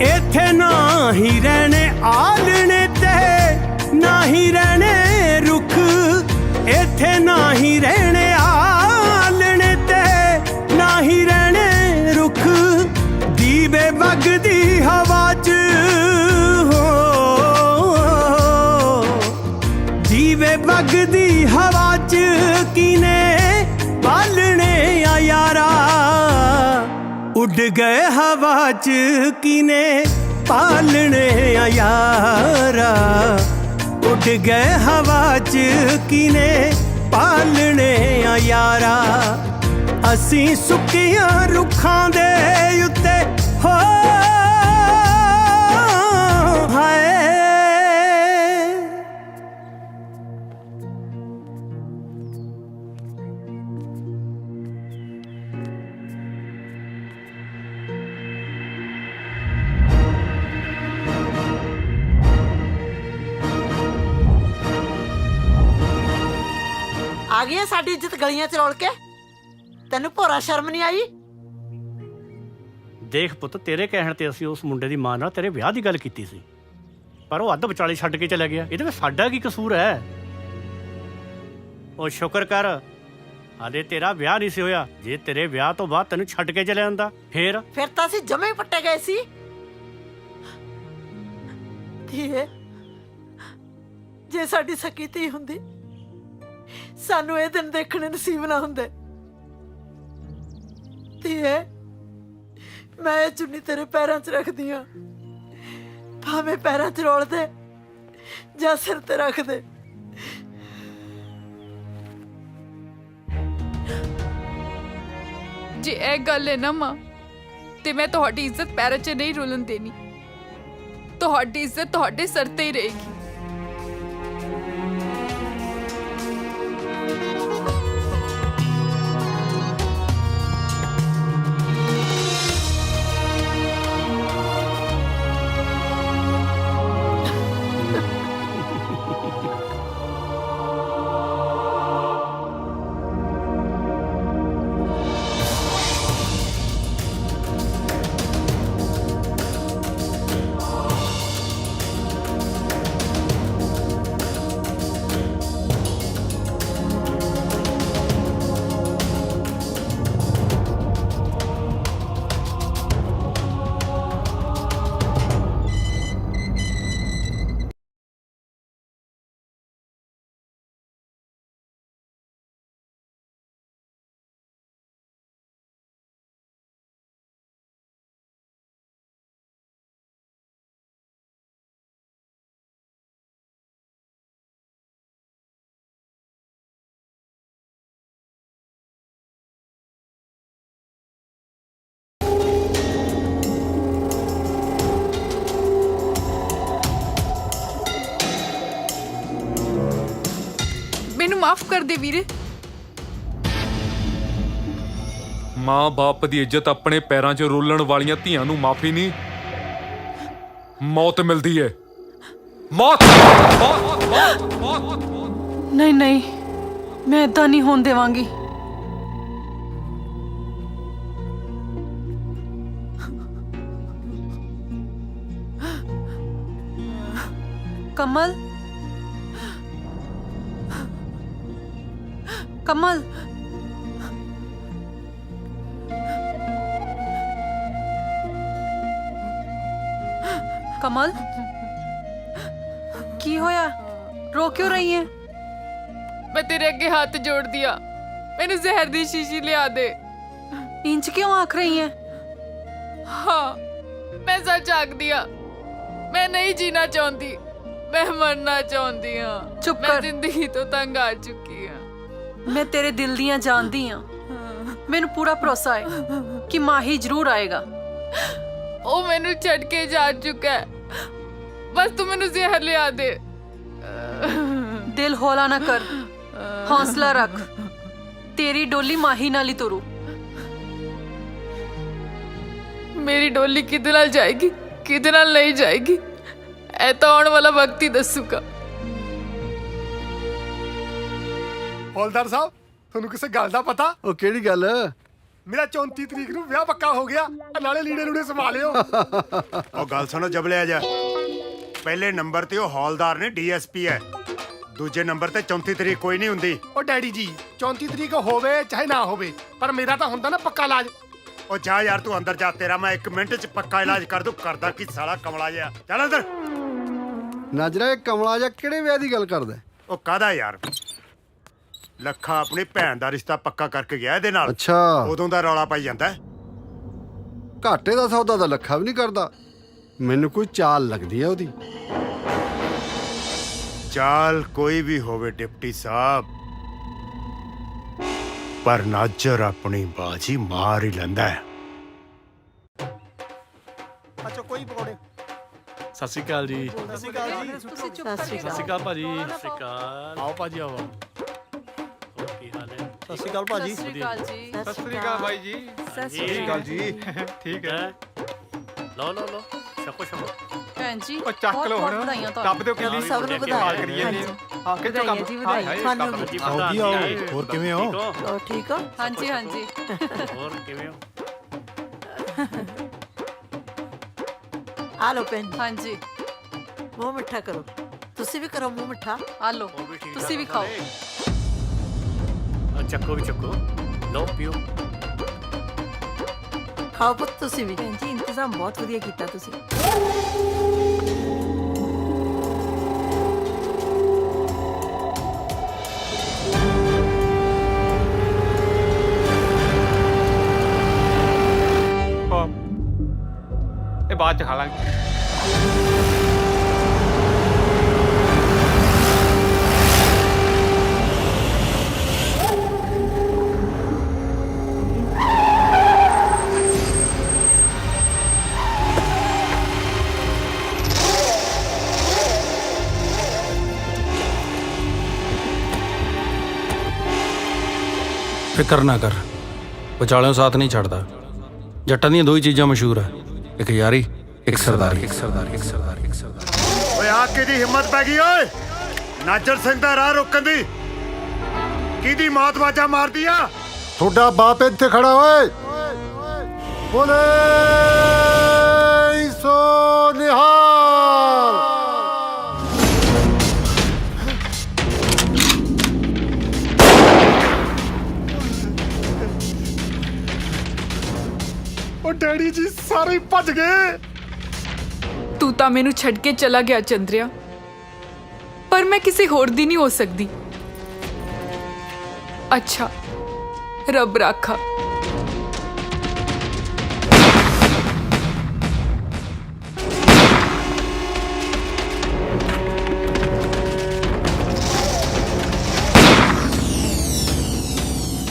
ਇੱਥੇ ਨਾ ਹੀ ਰਹਿਣੇ ਆਲਣੇ ਤੇ ਨਾ ਹੀ ਰਹਿਣੇ ਰੁੱਖ ਇੱਥੇ ਨਾ ਹੀ ਰਹਿਣੇ ਆਲਣੇ ਤੇ ਨਾ ਹੀ ਰਹਿਣੇ ਰੁੱਖ ਦੀਵੇ ਵਗਦੀ ਹਵਾ ਚ ਦੀਵੇ ਵਗਦੀ ਹਵਾ ਚ ਕਿਨੇ ਪਾਲਣੇ ਆ ਯਾਰਾ ਉੱਡ ਗਏ ਹਵਾ ਚ ਕਿਨੇ ਪਾਲਣੇ ਆ ਯਾਰਾ ਉੱਡ ਗਏ ਹਵਾ ਚ ਕਿਨੇ ਪਾਲਣੇ ਆ ਯਾਰਾ ਅਸੀਂ ਸੁੱਕੀਆਂ ਰੁੱਖਾਂ ਦੇ ਉੱਤੇ ਹੋ ਆ ਗਈ ਸਾਡੀ ਇੱਜ਼ਤ ਗਲੀਆਂ ਚ ਰੋਲ ਕੇ ਤੈਨੂੰ ਭੋਰਾ ਸ਼ਰਮ ਨਹੀਂ ਆਈ ਦੇਖ ਪੁੱਤ ਤੇਰੇ ਕਹਿਣ ਤੇ ਅਸੀਂ ਉਸ ਮੁੰਡੇ ਦੀ ਮਾਂ ਨਾਲ ਤੇਰੇ ਵਿਆਹ ਦੀ ਗੱਲ ਕੀਤੀ ਸੀ ਪਰ ਉਹ ਅੱਧ ਵਿਚਾਲੇ ਛੱਡ ਕੇ ਚਲਾ ਗਿਆ ਇਹਦੇ ਵਿੱਚ ਸਾਡਾ ਕੀ ਕਸੂਰ ਹੈ ਉਹ ਸ਼ੁਕਰ ਕਰ ਹਾਲੇ ਤੇਰਾ ਵਿਆਹ ਨਹੀਂ ਸੀ ਹੋਇਆ ਜੇ ਤੇਰੇ ਵਿਆਹ ਤੋਂ ਬਾਅਦ ਤੈਨੂੰ ਛੱਡ ਕੇ ਚਲੇ ਜਾਂਦਾ ਫੇਰ ਤਾਂ ਅਸੀਂ ਜਮੇ ਪੱਟੇ ਗਏ ਸੀ ਧੀਏ ਜੇ ਸਾਡੀ ਸਕੀ ਧੀ ਹੁੰਦੀ ਸਾਨੂੰ ਇਹ ਦਿਨ ਦੇਖਣੇ ਨਸੀਬ ਨਾ ਹੁੰਦੇ ਧੀਏ ਮੈਂ ਇਹ ਚੁੰਨੀ ਤੇਰੇ ਪੈਰਾਂ 'ਚ ਰੱਖਦੀ ਆ ਭਾਵੇਂ ਪੈਰਾਂ 'ਚ ਰੋਲ ਦੇ ਜਾਂ ਸਿਰ ਤੇ ਰੱਖ ਦੇ ਜੇ ਇਹ ਗੱਲ ਹੈ ਨਾ ਮਾਂ ਤੇ ਮੈਂ ਤੁਹਾਡੀ ਇੱਜ਼ਤ ਪੈਰਾਂ 'ਚ ਨਹੀਂ ਰੁਲਣ ਦੇਣੀ ਤੁਹਾਡੀ ਇੱਜ਼ਤ ਤੁਹਾਡੇ ਸਿਰ ਤੇ ਹੀ ਰਹੇਗੀ ਮਾਫ ਕਰ ਦੇ ਵੀਰੇ। ਮਾਂ ਬਾਪ ਦੀ ਇੱਜ਼ਤ ਆਪਣੇ ਪੈਰਾਂ 'ਚ ਰੋਲਣ ਵਾਲੀਆਂ ਧੀਆਂ ਨੂੰ ਮਾਫੀ ਨਹੀਂ, ਮੌਤ ਮਿਲਦੀ ਹੈ। ਮੌਤ। ਨਹੀਂ ਨਹੀਂ, ਮੈਂ ਏਦਾਂ ਨਹੀਂ ਹੋਣ ਦੇਵਾਂਗੀ। ਕਮਲ, ਕਮਲ, ਕਮਲ, ਕੀ ਹੋਇਆ? ਰੋ ਕਿਉਂ ਰਹੀ ਹੈ? ਮੈਂ ਤੇਰੇ ਅੱਗੇ ਹੱਥ ਜੋੜਦੀ ਆ, ਮੈਨੂੰ ਜ਼ਹਿਰ ਦੀ ਸ਼ੀਸ਼ੀ ਲਿਆ ਦੇ। ਇੰਜ ਕਿਉਂ ਆਖ ਰਹੀ ਹੈ? ਹਾਂ, ਮੈਂ ਸੱਚ ਆਖਦੀ ਆ। ਮੈਂ ਨਹੀਂ ਜੀਣਾ ਚਾਹੁੰਦੀ, ਮੈਂ ਮਰਨਾ ਚਾਹੁੰਦੀ ਹਾਂ। ਚੁੱਪ ਮੈਂ ਕਰ। ਜ਼ਿੰਦਗੀ ਤੋਂ ਤੰਗ ਆ ਚੁੱਕੀ ਹਾਂ। ਮੈਂ ਤੇਰੇ ਦਿਲ ਦੀਆਂ ਜਾਣਦੀ ਹਾਂ। ਮੈਨੂੰ ਪੂਰਾ ਭਰੋਸਾ ਹੈ ਕਿ ਮਾਹੀ ਜ਼ਰੂਰ ਆਏਗਾ। ਉਹ ਮੈਨੂੰ ਛੱਡ ਕੇ ਜਾ ਚੁੱਕਾ ਹੈ। ਬਸ ਤੂੰ ਮੈਨੂੰ ਜ਼ਹਿਰ ਲਿਆ ਦੇ। ਦਿਲ ਹੌਲਾ ਨਾ ਕਰ, ਹੌਸਲਾ ਰੱਖ। ਤੇਰੀ ਡੋਲੀ ਮਾਹੀ ਨਾਲ ਹੀ ਤੁਰੂ। ਮੇਰੀ ਡੋਲੀ ਕਿਹਦੇ ਨਾਲ ਜਾਏਗੀ, ਕਿਹਦੇ ਨਾਲ ਨਹੀਂ ਜਾਏਗੀ, ਇਹ ਤਾਂ ਆਉਣ ਵਾਲਾ ਵਕਤ ਹੀ ਦੱਸੂਗਾ। ਹੌਲਦਾਰ ਸਾਹਿਬ, ਤੁਹਾਨੂੰ ਕਿਸੇ ਗੱਲ ਦਾ ਪਤਾ? ਉਹ ਕਿਹੜੀ ਗੱਲ? ਮੇਰਾ 34 ਤਰੀਕ ਨੂੰ ਵਿਆਹ ਪੱਕਾ ਹੋ ਗਿਆ। ਨਾਲੇ ਲੀੜੇ ਲੂੜੇ ਸੰਭਾਲਿਓ। ਉਹ ਗੱਲ ਸੁਣੋ ਜਬਲਿਆ ਜਾ, ਪਹਿਲੇ ਨੰਬਰ ਤੇ ਉਹ ਹੌਲਦਾਰ ਨੇ ਡੀਐਸਪੀ ਹੈ, ਦੂਜੇ ਨੰਬਰ ਤੇ 34 ਤਰੀਕ ਕੋਈ ਨਹੀਂ ਹੁੰਦੀ। ਉਹ ਡੈਡੀ ਜੀ, 34 ਤਰੀਕ ਹੋਵੇ ਚਾਹੇ ਨਾ ਹੋਵੇ, ਪਰ ਮੇਰਾ ਤਾਂ ਹੁੰਦਾ ਨਾ ਪੱਕਾ ਇਲਾਜ। ਉਹ ਜਾ ਯਾਰ ਤੂੰ ਅੰਦਰ ਜਾ, ਤੇਰਾ ਮੈਂ 1 ਮਿੰਟ 'ਚ ਪੱਕਾ ਇਲਾਜ ਕਰ ਦੂੰ। ਕਰਦਾ ਕੀ ਸਾਲਾ ਕਮਲਾ ਜਿਹਾ। ਚੱਲ ਅੰਦਰ। ਨਾਜਰਾ, ਇਹ ਕਮਲਾ ਜਾਂ ਕਿਹੜੇ ਵਿਆਹ ਦੀ ਗੱਲ ਕਰਦਾ? ਉਹ ਕਾਹਦਾ ਯਾਰ, ਲੱਖਾ ਆਪਣੀ ਭੈਣ ਦਾ ਰਿਸ਼ਤਾ ਪੱਕਾ ਕਰਕੇ ਗਿਆ ਇਹਦੇ ਨਾਲ। ਅੱਛਾ। ਉਦੋਂ ਦਾ ਰੌਲਾ ਪਾਈ ਜਾਂਦਾ। ਘਾਟੇ ਦਾ ਸੌਦਾ ਤਾਂ ਲੱਖਾ ਵੀ ਨਹੀਂ ਕਰਦਾ। ਮੈਨੂੰ ਕੋਈ ਚਾਲ ਲੱਗਦੀ ਹੈ ਉਹਦੀ। ਚਾਲ ਕੋਈ ਵੀ ਹੋਵੇ ਡਿਪਟੀ ਸਾਹਿਬ, ਪਰ ਨਾਜਰ ਆਪਣੀ ਬਾਜੀ ਮਾਰ ਹੀ ਲੈਂਦਾ ਹੈ। ਅੱਛਾ, ਕੋਈ ਪਕੌੜੇ? ਸਤਿ ਸ਼੍ਰੀ ਅਕਾਲ ਜੀ। ਸਤਿ ਸ਼੍ਰੀ ਅਕਾਲ ਜੀ। ਤੁਸੀਂ ਚੁੱਪ ਸਤਿ ਸ਼੍ਰੀ ਅਕਾਲ ਭਾਜੀ। ਸਤਿ ਸ਼੍ਰੀ ਅਕਾਲ। ਆਓ ਭਾਜੀ ਆਓ। ਹੋਰ ਕੀ ਹਾਲ ਹੈ? ਸਤਿ ਸ਼੍ਰੀ ਅਕਾਲ ਭਾਜੀ। ਸਤਿ ਸ਼੍ਰੀ ਅਕਾਲ ਜੀ। ਸਤਿ ਸ਼੍ਰੀ ਅਕਾਲ ਬਾਈ ਜੀ। ਸਤਿ ਸ਼੍ਰੀ ਅਕਾਲ ਜੀ। ਠੀਕ ਹੈ। ਲਓ ਲਓ ਲਓ, ਛਕੋ ਛਕੋ। ਭੈਣ ਜੀ, ਉਹ ਚੱਕ ਲਓ ਹੁਣ। ਵਧਾਈਆਂ ਦੱਬ ਦਿਓ ਕਿੰਨੀ। ਸਭ ਨੂੰ ਵਧਾਈਆਂ। ਕਰੀਏ ਜੀ। ਆ ਕੇ ਵਧਾਈਆਂ ਜੀ, ਵਧਾਈਆਂ। ਤੁਹਾਨੂੰ ਜੀ ਵੀ। ਪਤਾ ਨਹੀਂ। ਹੋਰ ਕਿਵੇਂ ਹੋ? ਹੋਰ ਠੀਕ ਹੋ? ਹਾਂਜੀ ਹਾਂਜੀ। ਹੋਰ ਕਿਵੇਂ ਹੋ? ਆ ਲੋ ਭੈਣ, ਹਾਂਜੀ, ਮੂੰਹ ਮਿੱਠਾ ਕਰੋ। ਤੁਸੀਂ ਵੀ ਕਰੋ ਮੂੰਹ ਮਿੱਠਾ। ਆ ਲਓ, ਉਹ ਵੀ ਠੀਕ ਤੁਸੀਂ ਵੀ ਠਾਕ ਖਾਓ। ਆ ਚੱਕੋ ਵੀ ਚੱਕੋ, ਲਓ ਪੀਓ। ਖਾਓ ਪੁੱਤ ਤੁਸੀਂ ਵੀ। ਭੈਣ ਜੀ, ਇੰਤਜ਼ਾਮ ਬਹੁਤ ਵਧੀਆ ਕੀਤਾ ਤੁਸੀਂ। ਇਹ ਬਾਅਦ ਚ ਖਾ ਲਾਂਗੇ। ਫਿਕਰ ਨਾ ਕਰ, ਵਿਚਾਲਿਓਂ ਸਾਥ ਨਹੀਂ ਛੱਡਦਾ। ਜੱਟਾਂ ਦੀਆਂ ਦੋ ਹੀ ਚੀਜ਼ਾਂ ਮਸ਼ਹੂਰ ਆ, ਇੱਕ ਯਾਰੀ, ਇੱਕ ਸਰਦਾਰੀ। ਓਏ ਆ ਕਿਹਦੀ ਹਿੰਮਤ ਪੈ ਗਈ ਓਏ, ਨਾਜਰ ਸਿੰਘ ਦਾ ਰਾਹ ਰੋਕਣ ਦੀ? ਕਿਹਦੀ ਮੌਤ ਵਾਜਾ ਮਾਰਦੀ ਆ? ਤੁਹਾਡਾ ਬਾਪ ਇੱਥੇ ਖੜਾ ਓਏ। ਬੋਲੇ ਸੋ ਨਿਹਾਲ। ਉਹ ਡੈਡੀ ਜੀ ਸਾਰੇ ਹੀ ਭੱਜ ਗਏ। ਤੂੰ ਤਾਂ ਮੈਨੂੰ ਛੱਡ ਕੇ ਚਲਾ ਗਿਆ ਚੰਦਰਿਆ, ਪਰ ਮੈਂ ਕਿਸੇ ਹੋਰ ਦੀ ਨਹੀਂ ਹੋ ਸਕਦੀ। ਅੱਛਾ, ਰੱਬ ਰਾਖਾ।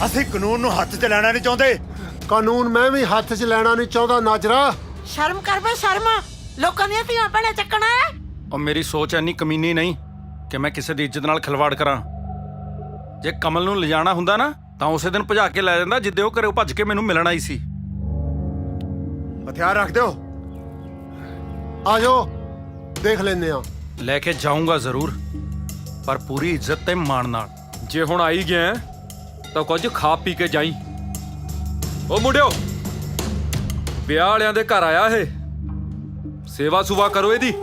ਅਸੀਂ ਕਾਨੂੰਨ ਨੂੰ ਹੱਥ 'ਚ ਲੈਣਾ ਨਹੀਂ ਚਾਹੁੰਦੇ। ਕਾਨੂੰਨ ਮੈਂ ਵੀ ਹੱਥ 'ਚ ਲੈਣਾ ਨਹੀਂ ਚਾਹੁੰਦਾ ਨਾਜਰਾ। ਸ਼ਰਮ ਕਰ ਬੇ ਸ਼ਰਮ। ਲੋਕਾਂ ਦੀਆਂ ਧੀਆਂ ਭੈਣਾਂ ਚੱਕਣਾ ਹੈ। ਔਰ ਮੇਰੀ ਸੋਚ ਇੰਨੀ ਕਮੀਨੀ ਨਹੀਂ ਕਿ ਮੈਂ ਕਿਸੇ ਦੀ ਇੱਜ਼ਤ ਨਾਲ ਖਿਲਵਾੜ ਕਰਾਂ। ਜੇ ਕਮਲ ਨੂੰ ਲਿਜਾਣਾ ਹੁੰਦਾ ਨਾ ਤਾਂ ਉਸੇ ਦਿਨ ਭਜਾ ਕੇ ਲੈ ਜਾਂਦਾ ਜਿੱਦੇ ਉਹ ਘਰੋਂ ਭੱਜ ਕੇ ਮੈਨੂੰ ਮਿਲਣ ਆਈ ਸੀ। ਹਥਿਆਰ ਰੱਖ ਦਿਓ। ਆ ਜਾਓ, ਦੇਖ ਲੈਂਦੇ ਆ। ਲੈ ਕੇ ਜਾਊਂਗਾ ਜ਼ਰੂਰ, ਪਰ ਪੂਰੀ ਇੱਜ਼ਤ ਤੇ ਮਾਣ ਨਾਲ। ਜੇ ਹੁਣ ਆਈ ਗਿਆ ਤਾਂ ਕੁਝ ਖਾ ਪੀ ਕੇ ਜਾਈ। ਉਹ ਮੁੰਡਿਓ, ਵਿਆਹ ਵਾਲਿਆਂ ਦੇ ਘਰ ਆਇਆ ਇਹ, ਸੇਵਾ ਸੁਵਾ ਕਰੋ ਇਹਦੀ।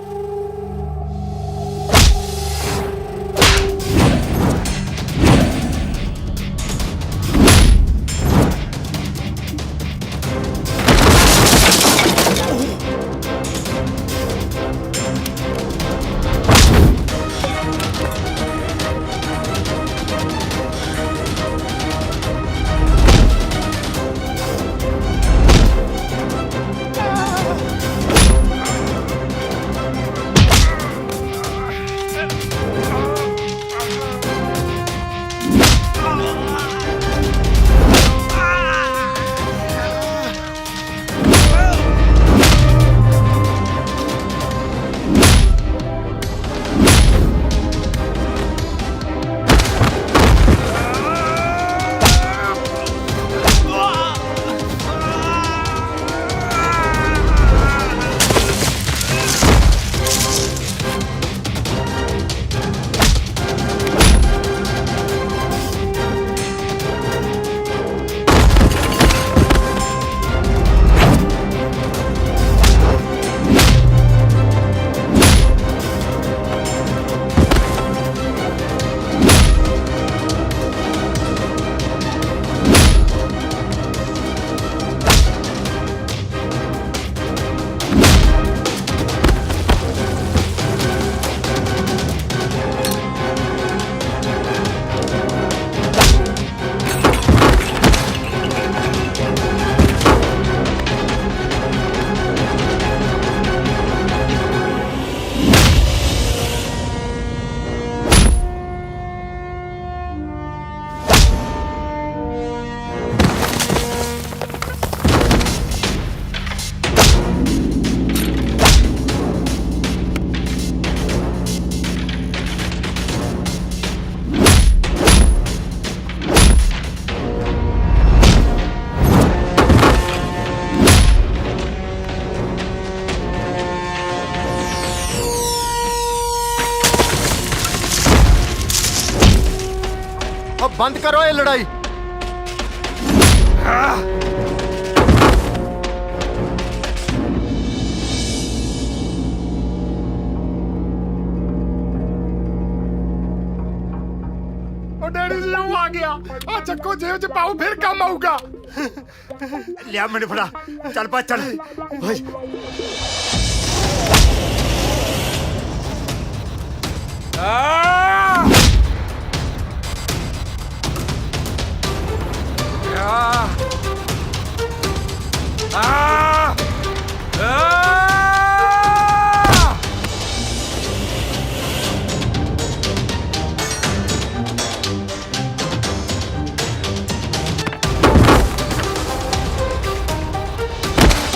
ਬੰਦ ਕਰੋ ਇਹ ਲੜਾਈ। ਉਹ ਡੈਡੀ ਜੀ ਉਹ ਆ ਗਿਆ। ਆ ਚੱਕੋ ਜੇਬ ਚ ਪਾਓ, ਫਿਰ ਕੰਮ ਆਊਗਾ। ਲਿਆ ਮੈਨੂੰ ਫੜਾ। ਚੱਲ ਪਾ ਚੱਲ। ਓਏ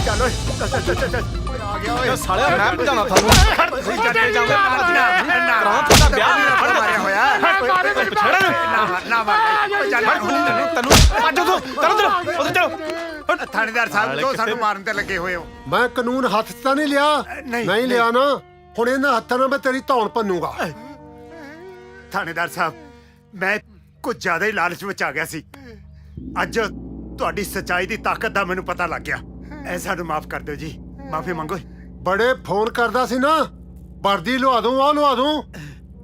ਚੱਲ ਓਏ, ਚੱਲ ਚੱਲ ਚੱਲ। ਆ ਗਿਆ ਓਏ ਸਾਲਿਆ, ਮੈਂ ਭਜਾਉਣਾ ਤੁਹਾਨੂੰ। ਜੱਟੇ ਜਾਊਂਗਾ ਨਾ ਵਿਆਹ ਵੀ ਮਾਰਿਆ ਹੋਇਆ। ਨਾ ਮਾਰ ਤੈਨੂੰ ਉਧਰ ਚਲੋ। ਥਾਣੇਦਾਰ ਸਾਹਿਬ ਜੋ ਸਾਨੂੰ ਮਾਰਨ ਤੇ ਲੱਗੇ ਹੋਏ ਹੋ। ਮੈਂ ਕਾਨੂੰਨ ਹੱਥ 'ਚ ਤਾਂ ਨਹੀਂ ਲਿਆ। ਨਹੀਂ ਲਿਆ ਨਾ, ਹੁਣ ਇਹਨਾਂ ਹੱਥਾਂ ਨਾਲ ਮੈਂ ਤੇਰੀ ਧੌਣ ਭੰਨੂਗਾ। ਥਾਣੇਦਾਰ ਸਾਹਿਬ, ਮੈਂ ਕੁਝ ਜ਼ਿਆਦਾ ਹੀ ਲਾਲਚ ਵਿੱਚ ਆ ਗਿਆ ਸੀ। ਅੱਜ ਤੁਹਾਡੀ ਸੱਚਾਈ ਦੀ ਤਾਕਤ ਦਾ ਮੈਨੂੰ ਪਤਾ ਲੱਗ ਗਿਆ। ਐ ਸਾਨੂੰ ਮਾਫ ਕਰ ਦਿਓ ਜੀ, ਮਾਫੀ ਮੰਗੋ। ਬੜੇ ਫੋਨ ਕਰਦਾ ਸੀ ਨਾ, ਵਰਦੀ ਲਵਾ ਦੂੰ, ਆਹ ਲਵਾ ਦੂੰ।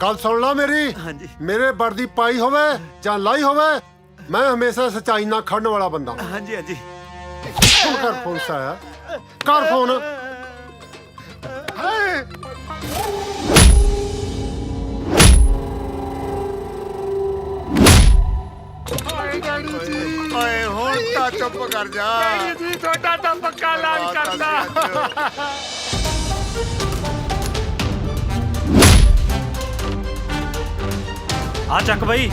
ਗੱਲ ਸੁਣ ਲਾ ਮੇਰੀ। ਮੇਰੇ ਵਰਦੀ ਪਾਈ ਹੋਵੇ ਜਾਂ ਲਾਈ ਹੋਵੇ, ਮੈਂ ਹਮੇਸ਼ਾ ਸੱਚਾਈ ਨਾਲ ਖੜਨ ਵਾਲਾ ਬੰਦਾ। ਹਾਂਜੀ ਹਾਂਜੀ। ਕਰ ਫੋਨ ਸਾਇਆ, ਕਰ ਫੋਨ। ਓਏ ਹੁਣ ਤਾਂ ਚੁੱਪ ਕਰ ਜਾ। ਜੀ ਤੁਹਾਡਾ ਤਾਂ ਪੱਕਾ ਇਲਾਜ ਕਰਦਾ। ਆ ਚੱਕ ਬਈ।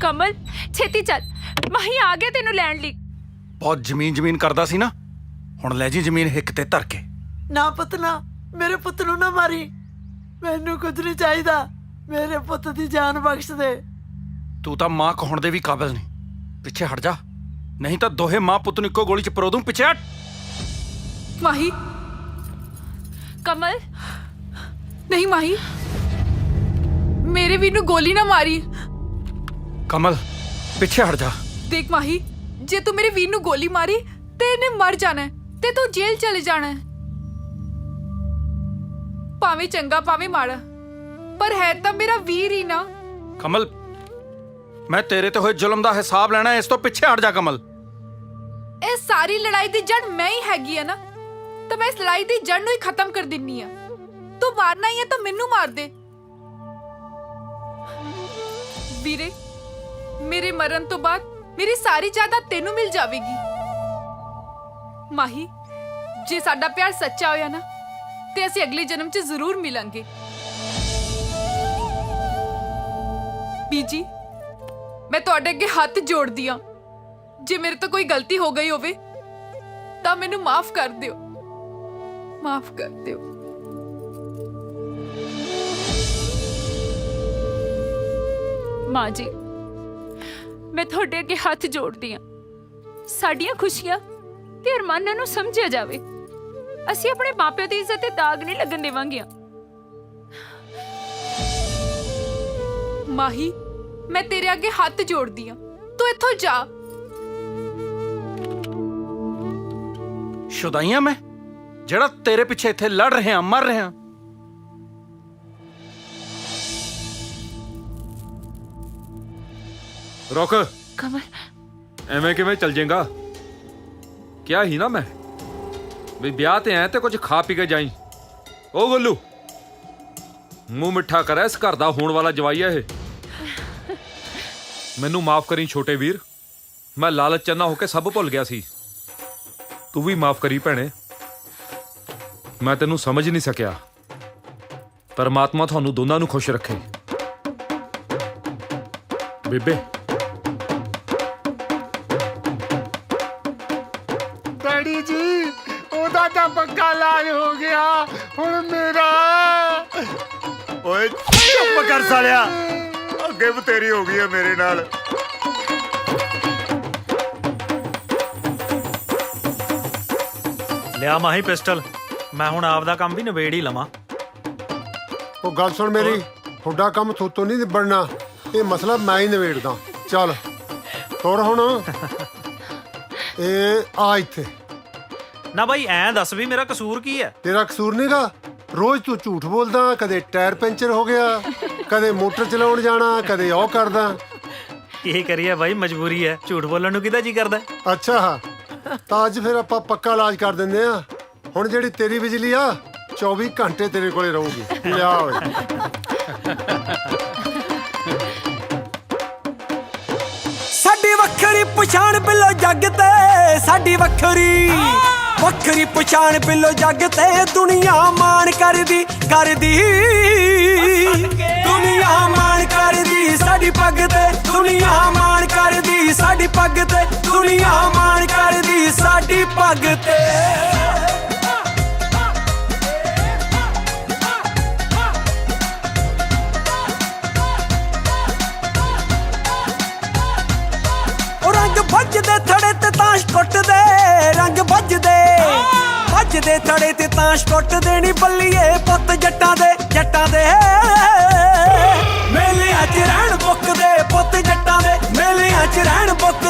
ਕਮਲ ਛੇਤੀ ਚੱਲ, ਮਾਹੀ ਆ ਗਿਆ ਤੈਨੂੰ ਲੈਣ ਲਈ। ਬਹੁਤ ਜ਼ਮੀਨ ਕਰਦਾ ਸੀ ਨਾ, ਹੁਣ ਲੈ ਜੀ ਜ਼ਮੀਨ ਹਿੱਕ ਤੇ ਧਰ ਕੇ। ਨਾ ਪੁੱਤ ਨਾ, ਮੇਰੇ ਪੁੱਤ ਨੂੰ ਨਾ ਮਾਰੀ। ਮੈਨੂੰ ਕੁਝ ਨਹੀਂ ਚਾਹੀਦਾ, ਮੇਰੇ ਪੁੱਤ ਦੀ ਜਾਨ ਬਖਸ਼ ਦੇ। ਤੂੰ ਤਾਂ ਮਾਂ ਕਹਾਉਣ ਦੇ ਵੀ ਕਾਬਿਲ ਨਹੀਂ। ਪਿੱਛੇ ਹਟ ਜਾ, ਨਹੀਂ ਤਾਂ ਦੋਹੇ ਮਾਂ ਪੁੱਤ ਨੂੰ ਇੱਕੋ ਗੋਲੀ 'ਚ ਪਰੋ ਦੂੰ। ਪਿੱਛੇ ਹਟ। ਮਾਹੀ, ਕਮਲ, ਨਹੀਂ ਮਾਹੀ, ਮੇਰੇ ਵੀਰ ਨੂੰ ਗੋਲੀ ਨਾ ਮਾਰੀ। ਕਮਲ ਪਿੱਛੇ ਹਟ ਜਾ। ਦੇਖ ਮਾਹੀ, ਜੇ ਤੂੰ ਮੇਰੇ ਵੀਰ ਨੂੰ ਗੋਲੀ ਮਾਰੀ ਤੇ ਇਹਨੇ ਮਰ ਜਾਣਾ ਹੈ ਤੇ ਤੂੰ ਜੇਲ੍ਹ ਚਲੇ ਜਾਣਾ ਹੈ। ਭਾਵੇਂ ਚੰਗਾ ਭਾਵੇਂ ਮਾੜਾ, ਪਰ ਹੈ ਤਾਂ ਮੇਰਾ ਵੀਰ ਹੀ ਨਾ। ਕਮਲ, ਮੈਂ ਤੇਰੇ ਤੇ ਹੋਏ ਜ਼ੁਲਮ ਦਾ ਹਿਸਾਬ ਲੈਣਾ ਹੈ। ਇਸ ਤੋਂ ਪਿੱਛੇ ਹਟ ਜਾ ਕਮਲ। ਇਹ ਸਾਰੀ ਲੜਾਈ ਦੀ ਜੜ ਮੈਂ ਹੀ ਹੈਗੀ ਆ ਨਾ, ਤਾਂ ਮੈਂ ਇਸ ਲੜਾਈ ਦੀ ਜੜ ਨੂੰ ਹੀ ਖਤਮ ਕਰ ਦਿੰਨੀ ਆ। ਤੂੰ ਮਾਰਨਾ ਹੀ ਹੈ ਤਾਂ ਮੈਨੂੰ ਮਾਰ ਦੇ। ਵੀਰੇ, ਮੇਰੇ ਮਰਨ ਤੋਂ ਬਾਅਦ ਮੇਰੀ ਸਾਰੀ ਜਾਇਦਾਦ ਤੈਨੂੰ ਮਿਲ ਜਾਵੇਗੀ। ਮਾਹੀ, ਜੇ ਸਾਡਾ ਪਿਆਰ ਸੱਚਾ ਹੋਇਆ ਨਾ ਤੇ ਅਸੀਂ ਅਗਲੇ ਜਨਮ 'ਚ ਜ਼ਰੂਰ ਮਿਲਾਂਗੇ। ਬੀਜੀ, ਮੈਂ ਤੁਹਾਡੇ ਅੱਗੇ ਹੱਥ ਜੋੜਦੀ ਆ, ਜੇ ਮੇਰੇ ਤੋਂ ਕੋਈ ਗਲਤੀ ਹੋ ਗਈ ਹੋਵੇ ਤਾਂ ਮੈਨੂੰ ਮਾਫ ਕਰ ਦਿਓ, ਮਾਫ ਕਰ ਦਿਓ। ਮਾਂ ਜੀ, ਮੈਂ ਤੁਹਾਡੇ ਅੱਗੇ ਹੱਥ ਜੋੜਦੀ ਹਾਂ। ਸਾਡੀਆਂ ਖੁਸ਼ੀਆਂ ਤੇ ਅਰਮਾਨਾਂ ਨੂੰ ਸਮਝਿਆ ਜਾਵੇ। ਅਸੀਂ ਆਪਣੇ ਮਾਪਿਆਂ ਦੀ ਇੱਜ਼ਤ ਤੇ ਦਾਗ ਨਹੀਂ ਲੱਗਣ ਦੇਵਾਂਗੇ। ਮਾਹੀ, ਮੈਂ ਤੇਰੇ ਅੱਗੇ ਹੱਥ ਜੋੜਦੀ ਆ, ਤੂੰ ਇੱਥੋਂ ਜਾ। ਸ਼ੁਦਾਈਆਂ ਮੈਂ, ਜਿਹੜਾ ਤੇਰੇ ਪਿੱਛੇ ਇੱਥੇ ਲੜ ਰਿਹਾ, ਮਰ ਰਿਹਾ। ਰੁਕ। ਕਮਲ, ਐਵੇਂ ਕਿਵੇਂ ਚੱਲ ਜਾਏਗਾ? ਕਿਹਾ ਹੀ ਨਾ ਮੈਂ ਵੀ ਵਿਆਹ ਤੇ ਆਇਆ ਤੇ ਕੁਝ ਖਾ ਪੀ ਕੇ ਜਾਈ। ਉਹ ਗੱਲੂ, ਮੂੰਹ ਮਿੱਠਾ ਕਰ, ਇਸ ਘਰ ਦਾ ਹੋਣ ਵਾਲਾ ਜਵਾਈ ਹੈ ਇਹ। ਮੈਨੂੰ ਮਾਫ ਕਰੀ ਛੋਟੇ ਵੀਰ, ਮੈਂ ਲਾਲਚ ਚੰਨਾ ਹੋ ਕੇ ਸਭ ਭੁੱਲ ਗਿਆ ਸੀ। ਤੂੰ ਵੀ ਮਾਫ ਕਰੀ ਭੈਣੇ, ਮੈਂ ਤੈਨੂੰ ਸਮਝ ਨਹੀਂ ਸਕਿਆ। ਪਰਮਾਤਮਾ ਤੁਹਾਨੂੰ ਦੋਨਾਂ ਨੂੰ ਖੁਸ਼ ਰੱਖੇ। ਬੇਬੇ, ਡੈਡੀ ਜੀ, ਉਹਦਾ ਤਾਂ ਪੱਕਾ ਇਲਾਜ ਹੋ ਗਿਆ, ਹੁਣ ਮੇਰਾ। ਓਏ ਚੁੱਪ ਕਰ ਸਾਲਿਆ, ਅੱਗੇ ਬਤੇਰੀ ਹੋ ਗਈ ਹੈ ਮੇਰੇ ਨਾਲ। ਲਿਆ ਮਾਹੀ ਪਿਸਟਲ, ਮੈਂ ਹੁਣ ਆਪਦਾ ਕੰਮ ਵੀ ਨਿਬੇੜ ਹੀ ਲਵਾਂ। ਉਹ ਗੱਲ ਸੁਣ ਮੇਰੀ, ਤੁਹਾਡਾ ਕੰਮ ਥੋਤੋਂ ਨਹੀਂ ਨਿਬੜਨਾ, ਇਹ ਮਸਲਾ ਮੈਂ ਹੀ ਨਿਬੇੜਦਾ। ਚੱਲ ਤੁਰ ਹੁਣ। ਇਹ ਆ ਇੱਥੇ। ਨਾ ਬਾਈ, ਐਂ ਦੱਸ ਵੀ ਮੇਰਾ ਕਸੂਰ ਕੀ ਹੈ? ਤੇਰਾ ਕਸੂਰ ਨਹੀਂਗਾ, ਰੋਜ਼ ਤੂੰ ਝੂਠ ਬੋਲਦਾ। ਕਦੇ ਟਾਇਰ ਪੈਂਚਰ ਹੋ ਗਿਆ, ਕਦੇ ਮੋਟਰ ਚਲਾਉਣ ਜਾਣਾ, ਕਦੇ ਉਹ ਕਰਦਾ। ਕੀ ਕਰੀਏ ਬਾਈ, ਮਜਬੂਰੀ ਹੈ। ਝੂਠ ਬੋਲਣ ਨੂੰ ਕਿਹਦਾ ਜੀ ਕਰਦਾ? ਅੱਛਾ, ਤਾਂ ਅੱਜ ਫਿਰ ਆਪਾਂ ਪੱਕਾ ਇਲਾਜ ਕਰ ਦਿੰਦੇ ਆ। ਹੁਣ ਜਿਹੜੀ ਤੇਰੀ ਬਿਜਲੀ ਆ 24 ਘੰਟੇ ਤੇਰੇ ਕੋਲੇ ਰਹੂਗੀ। ਲਿਆ ਓਏ। ਸਾਡੀ ਵੱਖਰੀ ਪਛਾਣ ਬਿੱਲੋ ਜੱਗ ਤੇ, ਸਾਡੀ ਵੱਖਰੀ ਪਛਾਣ ਬਿੱਲੋ ਜੱਗ ਤੇ। ਦੁਨੀਆ ਮਾਣ ਕਰਦੀ ਦੁਨੀਆ ਮਾਣ ਕਰਦੀ ਸਾਡੀ ਪੱਗ ਤੇ। ਦੁਨੀਆ ਮਾਣ ਕਰਦੀ ਸਾਡੀ ਪੱਗ ਤੇ। ਦੁਨੀਆ ਮਾਣ ਕਰਦੀ ਸਾਡੀ ਪੱਗ ਤੇ। ਵੱਜਦੇ ਥੜੇ ਤੇ ਤਾਸ਼ ਕੁੱਟਦੇ, ਰੰਗ ਵੱਜਦੇ ਥੜੇ ਤੇ ਤਾਸ਼ ਕੁੱਟਦੇ। ਨੀ ਬੱਲੀਏ ਪੁੱਤ ਜੱਟਾਂ ਦੇ ਮੇਲਿਆਂ 'ਚ ਰਹਿਣ ਬੁੱਕਦੇ। ਪੁੱਤ ਜੱਟਾਂ ਦੇ ਮੇਲਿਆਂ 'ਚ ਰਹਿਣ ਬੁੱਕਦੇ।